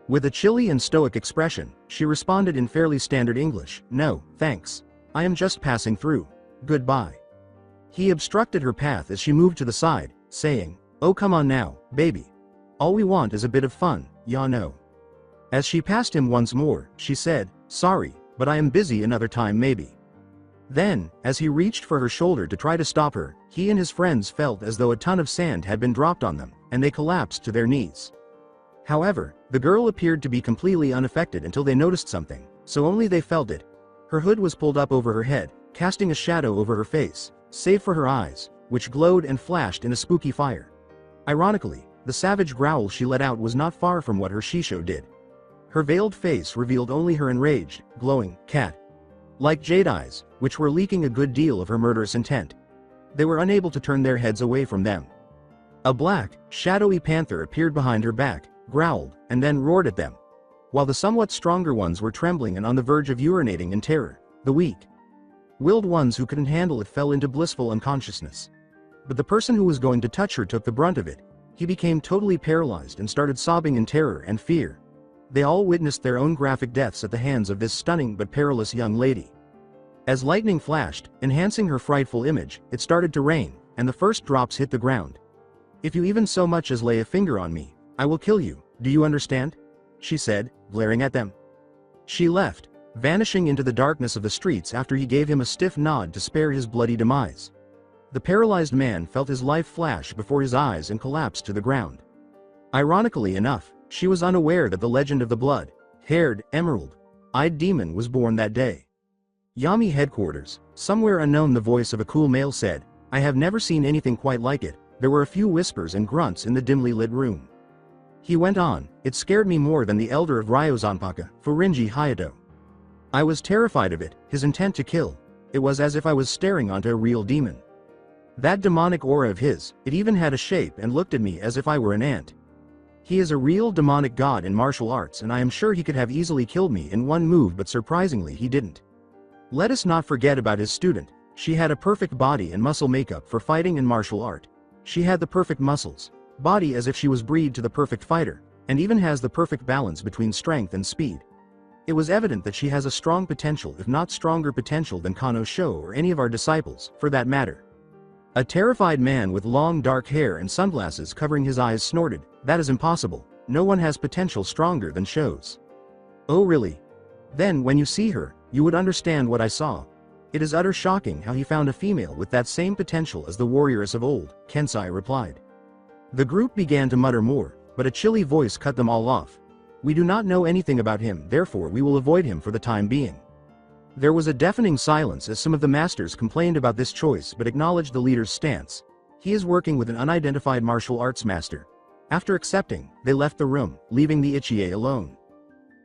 With a chilly and stoic expression, she responded in fairly standard English, "No, thanks. I am just passing through. Goodbye." He obstructed her path as she moved to the side, saying, "Oh come on now, baby. All we want is a bit of fun, ya know." As she passed him once more, she said, "Sorry, but I am busy another time maybe." Then, as he reached for her shoulder to try to stop her, he and his friends felt as though a ton of sand had been dropped on them, and they collapsed to their knees. However, the girl appeared to be completely unaffected until they noticed something, so only they felt it. Her hood was pulled up over her head, casting a shadow over her face, save for her eyes, which glowed and flashed in a spooky fire. Ironically, the savage growl she let out was not far from what her Shisho did. Her veiled face revealed only her enraged, glowing, cat-like jade eyes, which were leaking a good deal of her murderous intent. They were unable to turn their heads away from them. A black, shadowy panther appeared behind her back, growled, and then roared at them. While the somewhat stronger ones were trembling and on the verge of urinating in terror, the weak-willed ones who couldn't handle it fell into blissful unconsciousness. But the person who was going to touch her took the brunt of it. He became totally paralyzed and started sobbing in terror and fear. They all witnessed their own graphic deaths at the hands of this stunning but perilous young lady. As lightning flashed, enhancing her frightful image, it started to rain, and the first drops hit the ground. "If you even so much as lay a finger on me, I will kill you, do you understand?" she said, glaring at them. She left, vanishing into the darkness of the streets after he gave him a stiff nod to spare his bloody demise. The paralyzed man felt his life flash before his eyes and collapsed to the ground. Ironically enough, she was unaware that the legend of the blood-haired, emerald-eyed demon was born that day. Yami headquarters, somewhere unknown. The voice of a cool male said, I have never seen anything quite like it. There were a few whispers and grunts in the dimly lit room. He went on, it scared me more than the elder of Ryozanpaka, Furinji Hayato. I was terrified of it, his intent to kill. It was as if I was staring onto a real demon. That demonic aura of his, it even had a shape and looked at me as if I were an ant. He is a real demonic god in martial arts, and I am sure he could have easily killed me in one move, but surprisingly he didn't. Let us not forget about his student. She had a perfect body and muscle makeup for fighting and martial art. She had the perfect muscles, body as if she was bred to the perfect fighter, and even has the perfect balance between strength and speed. It was evident that she has a strong potential, if not stronger potential than Kano Sho or any of our disciples, for that matter. A terrified man with long dark hair and sunglasses covering his eyes snorted, "That is impossible. No one has potential stronger than Sho's." "Oh really? Then when you see her, you would understand what I saw. It is utter shocking how he found a female with that same potential as the warrioress of old," Kensai replied. The group began to mutter more, but a chilly voice cut them all off. "We do not know anything about him, therefore we will avoid him for the time being." There was a deafening silence as some of the masters complained about this choice but acknowledged the leader's stance. He is working with an unidentified martial arts master. After accepting, they left the room, leaving the Ichie alone.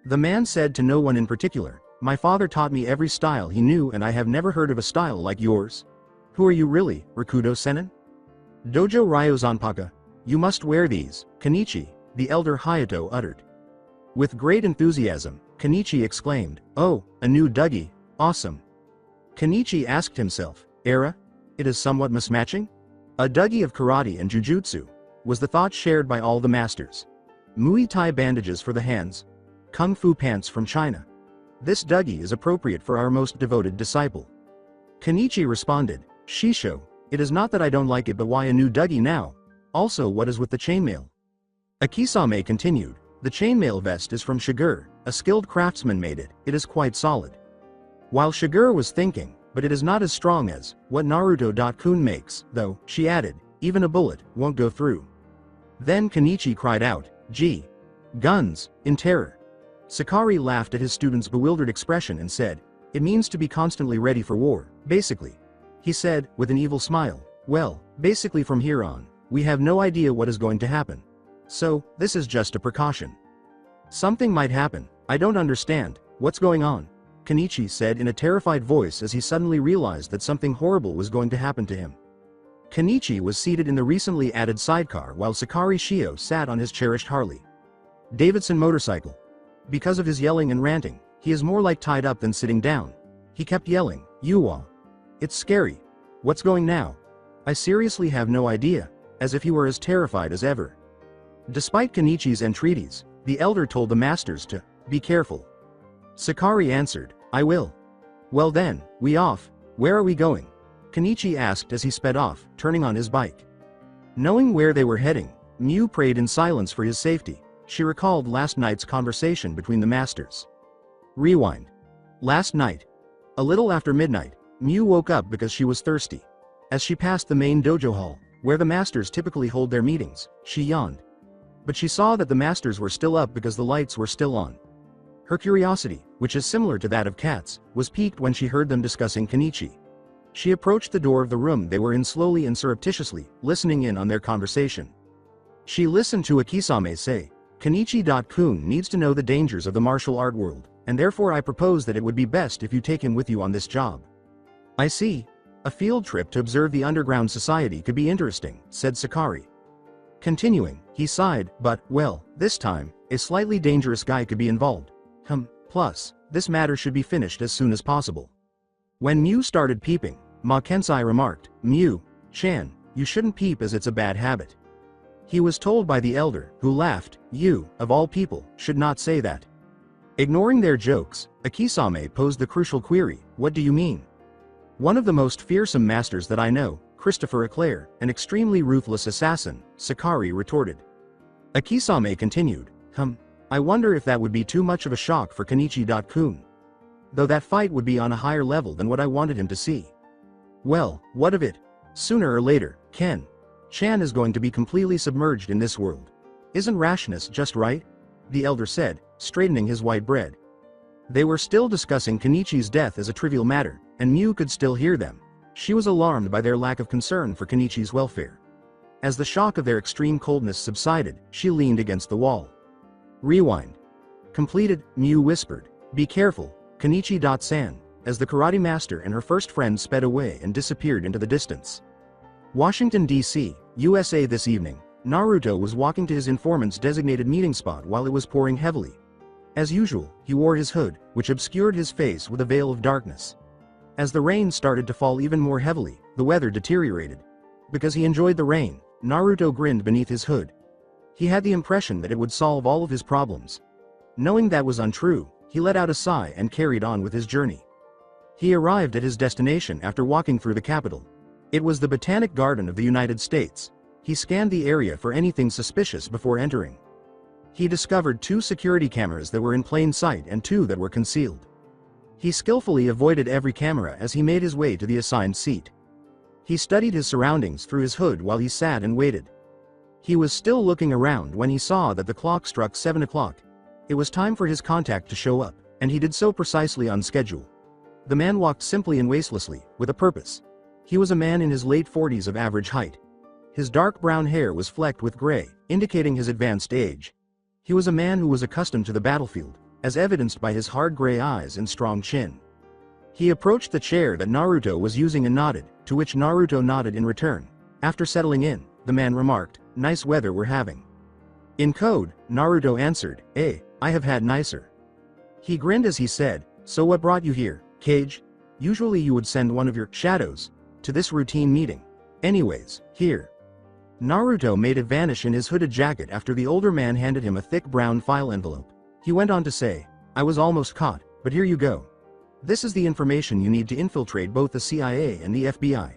The man said to no one in particular, "My father taught me every style he knew, and I have never heard of a style like yours. Who are you really, Rakudo Senin?" "Dojo Ryozanpaka. You must wear these," Kenichi, the elder Hayato uttered. With great enthusiasm, Kenichi exclaimed, "Oh, a new Dougie, awesome." Kenichi asked himself, "Era? It is somewhat mismatching?" A Dougie of karate and jujutsu, was the thought shared by all the masters. Muay Thai bandages for the hands. Kung Fu pants from China. This Dougie is appropriate for our most devoted disciple. Kenichi responded, "Shisho, it is not that I don't like it, but why a new Dougie now? Also, what is with the chainmail?" Akisame continued, "The chainmail vest is from Shiger, a skilled craftsman made it, it is quite solid." While Shiger was thinking, "But it is not as strong as what Naruto-kun makes, though," she added, "even a bullet won't go through." Then Kenichi cried out, "Gee! Guns!" in terror. Sakari laughed at his student's bewildered expression and said, "It means to be constantly ready for war, basically." He said, with an evil smile, "Well, basically from here on, we have no idea what is going to happen. So, this is just a precaution. Something might happen, I don't understand, what's going on?" Kenichi said in a terrified voice as he suddenly realized that something horrible was going to happen to him. Kenichi was seated in the recently added sidecar while Sakari Shio sat on his cherished Harley Davidson motorcycle. Because of his yelling and ranting, he is more like tied up than sitting down. He kept yelling, "Yuwa. It's scary. What's going now? I seriously have no idea," as if he were as terrified as ever. Despite Kenichi's entreaties, the elder told the masters to be careful. Sakari answered, "I will." "Well then, we off. Where are we going?" Kenichi asked as he sped off, turning on his bike. Knowing where they were heading, Miu prayed in silence for his safety. She recalled last night's conversation between the masters. Rewind. Last night. A little after midnight, Miu woke up because she was thirsty. As she passed the main dojo hall, where the masters typically hold their meetings, she yawned. But she saw that the masters were still up because the lights were still on. Her curiosity, which is similar to that of cats, was piqued when she heard them discussing Kenichi. She approached the door of the room they were in slowly and surreptitiously, listening in on their conversation. She listened to Akisame say, "Kenichi-kun needs to know the dangers of the martial art world, and therefore I propose that it would be best if you take him with you on this job." "I see. A field trip to observe the underground society could be interesting," said Sakari. Continuing, he sighed, "But, well, this time, a slightly dangerous guy could be involved. Plus, this matter should be finished as soon as possible." When Miu started peeping, Ma Kensai remarked, "Miu-chan, you shouldn't peep as it's a bad habit." He was told by the elder, who laughed, "You, of all people, should not say that." Ignoring their jokes, Akisame posed the crucial query, "What do you mean?" "One of the most fearsome masters that I know, Christopher Eclair, an extremely ruthless assassin," Sakari retorted. Akisame continued, I wonder if that would be too much of a shock for Kenichi-kun. Though that fight would be on a higher level than what I wanted him to see." "Well, what of it? Sooner or later, Ken-chan is going to be completely submerged in this world. Isn't rashness just right?" the elder said, straightening his white bread. They were still discussing Kenichi's death as a trivial matter, and Miu could still hear them. She was alarmed by their lack of concern for Kenichi's welfare. As the shock of their extreme coldness subsided, she leaned against the wall. Rewind. Completed, Miu whispered. Be careful, Kenichi-san, as the karate master and her first friend sped away and disappeared into the distance. Washington, D.C., USA. This evening, Naruto was walking to his informant's designated meeting spot while it was pouring heavily. As usual, he wore his hood, which obscured his face with a veil of darkness. As the rain started to fall even more heavily, the weather deteriorated. Because he enjoyed the rain, Naruto grinned beneath his hood. He had the impression that it would solve all of his problems. Knowing that was untrue, he let out a sigh and carried on with his journey. He arrived at his destination after walking through the capital. It was the Botanic Garden of the United States. He scanned the area for anything suspicious before entering. He discovered 2 security cameras that were in plain sight and 2 that were concealed. He skillfully avoided every camera as he made his way to the assigned seat. He studied his surroundings through his hood while he sat and waited. He was still looking around when he saw that the clock struck 7 o'clock. It was time for his contact to show up, and he did so precisely on schedule. The man walked simply and wastelessly, with a purpose. He was a man in his late 40s of average height. His dark brown hair was flecked with gray, indicating his advanced age. He was a man who was accustomed to the battlefield, as evidenced by his hard gray eyes and strong chin. He approached the chair that Naruto was using and nodded, to which Naruto nodded in return. After settling in, the man remarked, "Nice weather we're having." In code, Naruto answered, I have had nicer." He grinned as he said, "So what brought you here, Kage? Usually you would send one of your shadows to this routine meeting. Anyways, here." Naruto made it vanish in his hooded jacket after the older man handed him a thick brown file envelope. He went on to say, "I was almost caught, but here you go. This is the information you need to infiltrate both the CIA and the FBI.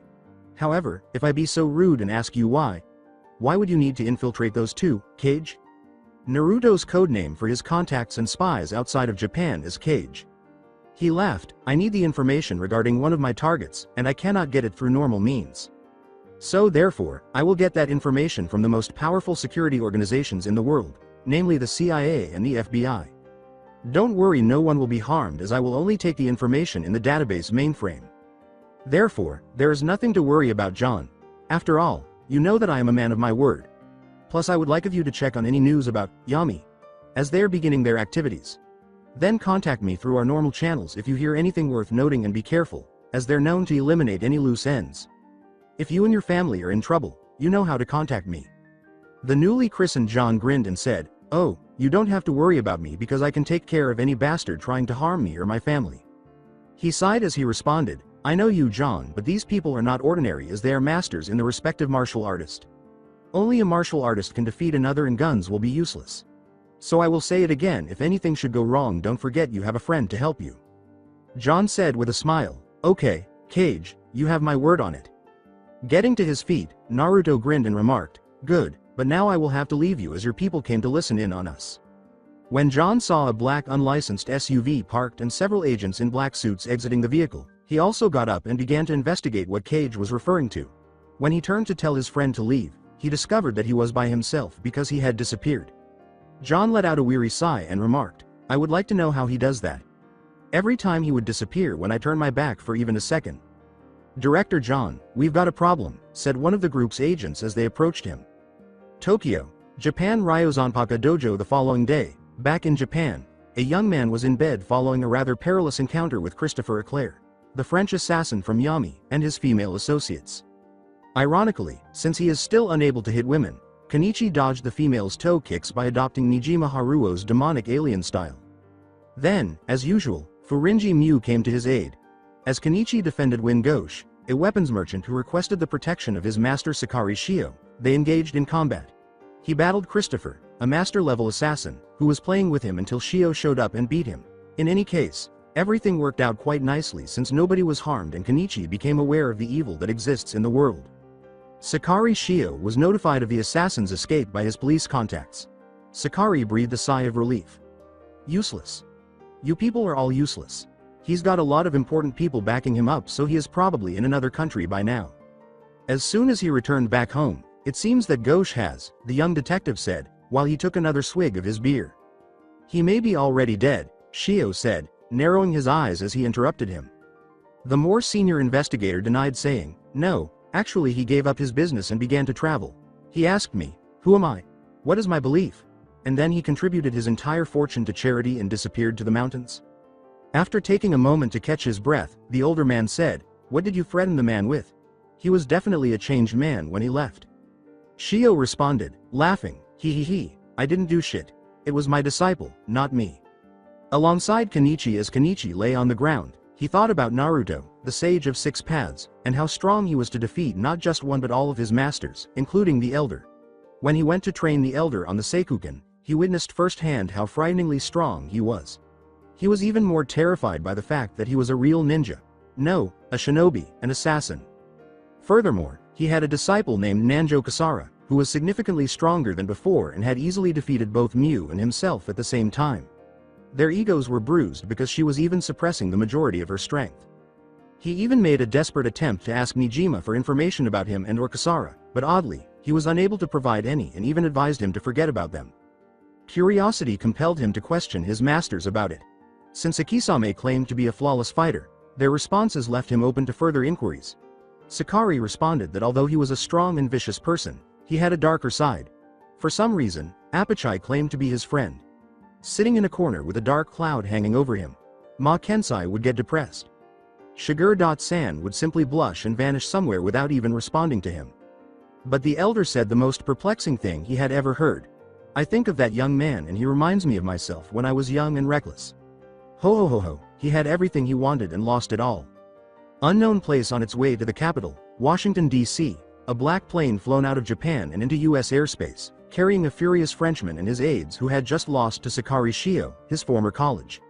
However, if I be so rude and ask you why would you need to infiltrate those 2, Kage?" Naruto's codename for his contacts and spies outside of Japan is Kage. He laughed, "I need the information regarding one of my targets, and I cannot get it through normal means. So therefore, I will get that information from the most powerful security organizations in the world, namely the CIA and the FBI. Don't worry, no one will be harmed as I will only take the information in the database mainframe. Therefore, there is nothing to worry about, John. After all, you know that I am a man of my word. Plus I would like of you to check on any news about Yami, as they are beginning their activities. Then contact me through our normal channels if you hear anything worth noting, and be careful, as they're known to eliminate any loose ends. If you and your family are in trouble, you know how to contact me." The newly christened John grinned and said, "Oh, you don't have to worry about me because I can take care of any bastard trying to harm me or my family." He sighed as he responded, "I know you, John, but these people are not ordinary as they are masters in the respective martial artist. Only a martial artist can defeat another, and guns will be useless. So I will say it again, if anything should go wrong, don't forget you have a friend to help you." John said with a smile, "Okay, Kage, you have my word on it." Getting to his feet, Naruto grinned and remarked, "Good, but now I will have to leave you as your people came to listen in on us." When John saw a black unlicensed SUV parked and several agents in black suits exiting the vehicle, he also got up and began to investigate what Kage was referring to. When he turned to tell his friend to leave, he discovered that he was by himself because he had disappeared. John let out a weary sigh and remarked, "I would like to know how he does that. Every time he would disappear when I turned my back for even a second." "Director John, we've got a problem," said one of the group's agents as they approached him. Tokyo, Japan. Ryozanpaka Dojo. The following day, back in Japan, a young man was in bed following a rather perilous encounter with Christopher Eclair, the French assassin from Yami, and his female associates. Ironically, since he is still unable to hit women, Kenichi dodged the female's toe kicks by adopting Nijima Haruo's demonic alien style. Then, as usual, Furinji Miu came to his aid. As Kenichi defended Win Ghosh, a weapons merchant who requested the protection of his master Sakari Shio, they engaged in combat. He battled Christopher, a master-level assassin, who was playing with him until Shio showed up and beat him. In any case, everything worked out quite nicely since nobody was harmed and Kenichi became aware of the evil that exists in the world. Sakari Shio was notified of the assassin's escape by his police contacts. Sakari breathed a sigh of relief. "Useless. You people are all useless. He's got a lot of important people backing him up, so he is probably in another country by now." As soon as he returned back home, "It seems that Ghosh has," the young detective said, while he took another swig of his beer. "He may be already dead," Shio said, narrowing his eyes as he interrupted him. The more senior investigator denied, saying, "No, actually he gave up his business and began to travel. He asked me, 'Who am I? What is my belief?' And then he contributed his entire fortune to charity and disappeared to the mountains." After taking a moment to catch his breath, the older man said, "What did you threaten the man with? He was definitely a changed man when he left." Shio responded, laughing, "He, I didn't do shit. It was my disciple, not me." Alongside Kenichi, as Kenichi lay on the ground, he thought about Naruto, the sage of six paths, and how strong he was to defeat not just one but all of his masters, including the elder. When he went to train the elder on the Seikuken, he witnessed firsthand how frighteningly strong he was. He was even more terrified by the fact that he was a real ninja. No, a shinobi, an assassin. Furthermore, he had a disciple named Nanjo Kasara, who was significantly stronger than before and had easily defeated both Mew and himself at the same time. Their egos were bruised because she was even suppressing the majority of her strength. He even made a desperate attempt to ask Nijima for information about him and or Kasara, but oddly, he was unable to provide any and even advised him to forget about them. Curiosity compelled him to question his masters about it. Since Akisame claimed to be a flawless fighter, their responses left him open to further inquiries. Sakari responded that although he was a strong and vicious person, he had a darker side. For some reason, Apachai claimed to be his friend. Sitting in a corner with a dark cloud hanging over him, Ma Kensai would get depressed. Shigur.san would simply blush and vanish somewhere without even responding to him. But the elder said the most perplexing thing he had ever heard. "I think of that young man and he reminds me of myself when I was young and reckless. Ho, he had everything he wanted and lost it all." Unknown place on its way to the capital, Washington, D.C., a black plane flown out of Japan and into U.S. airspace, carrying a furious Frenchman and his aides who had just lost to Sakari Shio, his former college.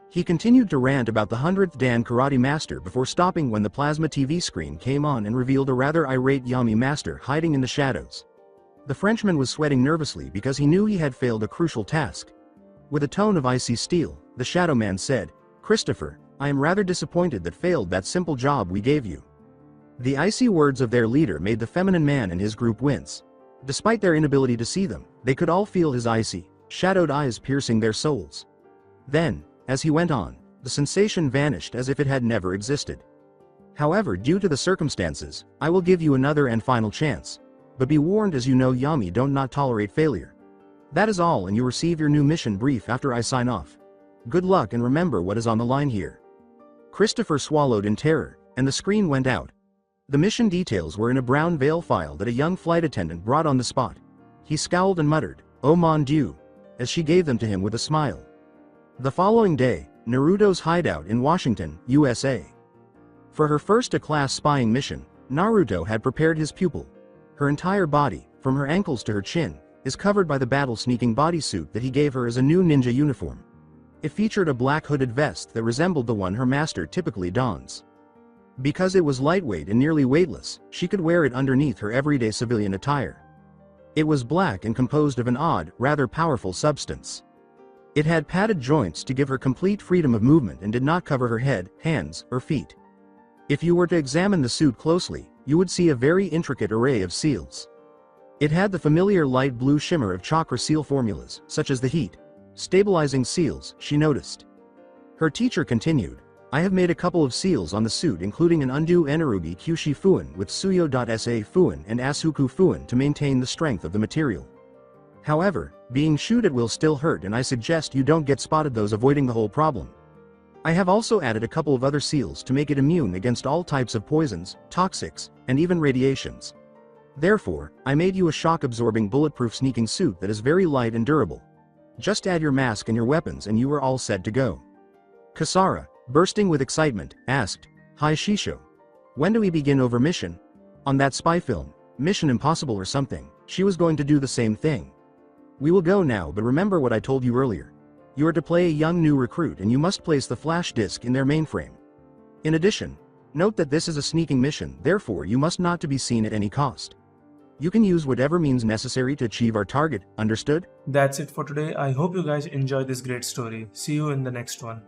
He continued to rant about the 100th Dan karate master before stopping when the plasma TV screen came on and revealed a rather irate Yami master hiding in the shadows. The Frenchman was sweating nervously because he knew he had failed a crucial task. With a tone of icy steel, the Shadow Man said, "Christopher, I am rather disappointed that failed that simple job we gave you." The icy words of their leader made the feminine man and his group wince. Despite their inability to see them, they could all feel his icy, shadowed eyes piercing their souls. Then, as he went on, the sensation vanished as if it had never existed. "However, due to the circumstances, I will give you another and final chance. But be warned, as you know, Yami don't not tolerate failure. That is all, and you receive your new mission brief after I sign off. Good luck, and remember what is on the line here." Christopher swallowed in terror, and the screen went out. The mission details were in a brown veil file that a young flight attendant brought on the spot. He scowled and muttered, "Oh mon Dieu," as she gave them to him with a smile. The following day, Naruto's hideout in Washington, USA. For her first class spying mission, Naruto had prepared his pupil. Her entire body, from her ankles to her chin, is covered by the battle-sneaking bodysuit that he gave her as a new ninja uniform. It featured a black hooded vest that resembled the one her master typically dons. Because it was lightweight and nearly weightless, she could wear it underneath her everyday civilian attire. It was black and composed of an odd, rather powerful substance. It had padded joints to give her complete freedom of movement and did not cover her head, hands, or feet. If you were to examine the suit closely, you would see a very intricate array of seals. It had the familiar light blue shimmer of chakra seal formulas, such as the heat stabilizing seals, she noticed. Her teacher continued, "I have made a couple of seals on the suit, including an Undo Enerugi Kyushi Fuin with Suyo.sa Fuin and Asuku Fuin to maintain the strength of the material. However, being shoot at will still hurt, and I suggest you don't get spotted, those avoiding the whole problem. I have also added a couple of other seals to make it immune against all types of poisons, toxics, and even radiations. Therefore, I made you a shock-absorbing bulletproof sneaking suit that is very light and durable. Just add your mask and your weapons and you are all set to go." Kasara, bursting with excitement, asked, "Hi Shisho. When do we begin over mission? On that spy film, Mission Impossible or something, she was going to do the same thing. We will go now, but remember what I told you earlier. You are to play a young new recruit and you must place the flash disk in their mainframe. In addition, note that this is a sneaking mission, therefore you must not to be seen at any cost. You can use whatever means necessary to achieve our target, understood?" That's it for today. I hope you guys enjoyed this great story. See you in the next one.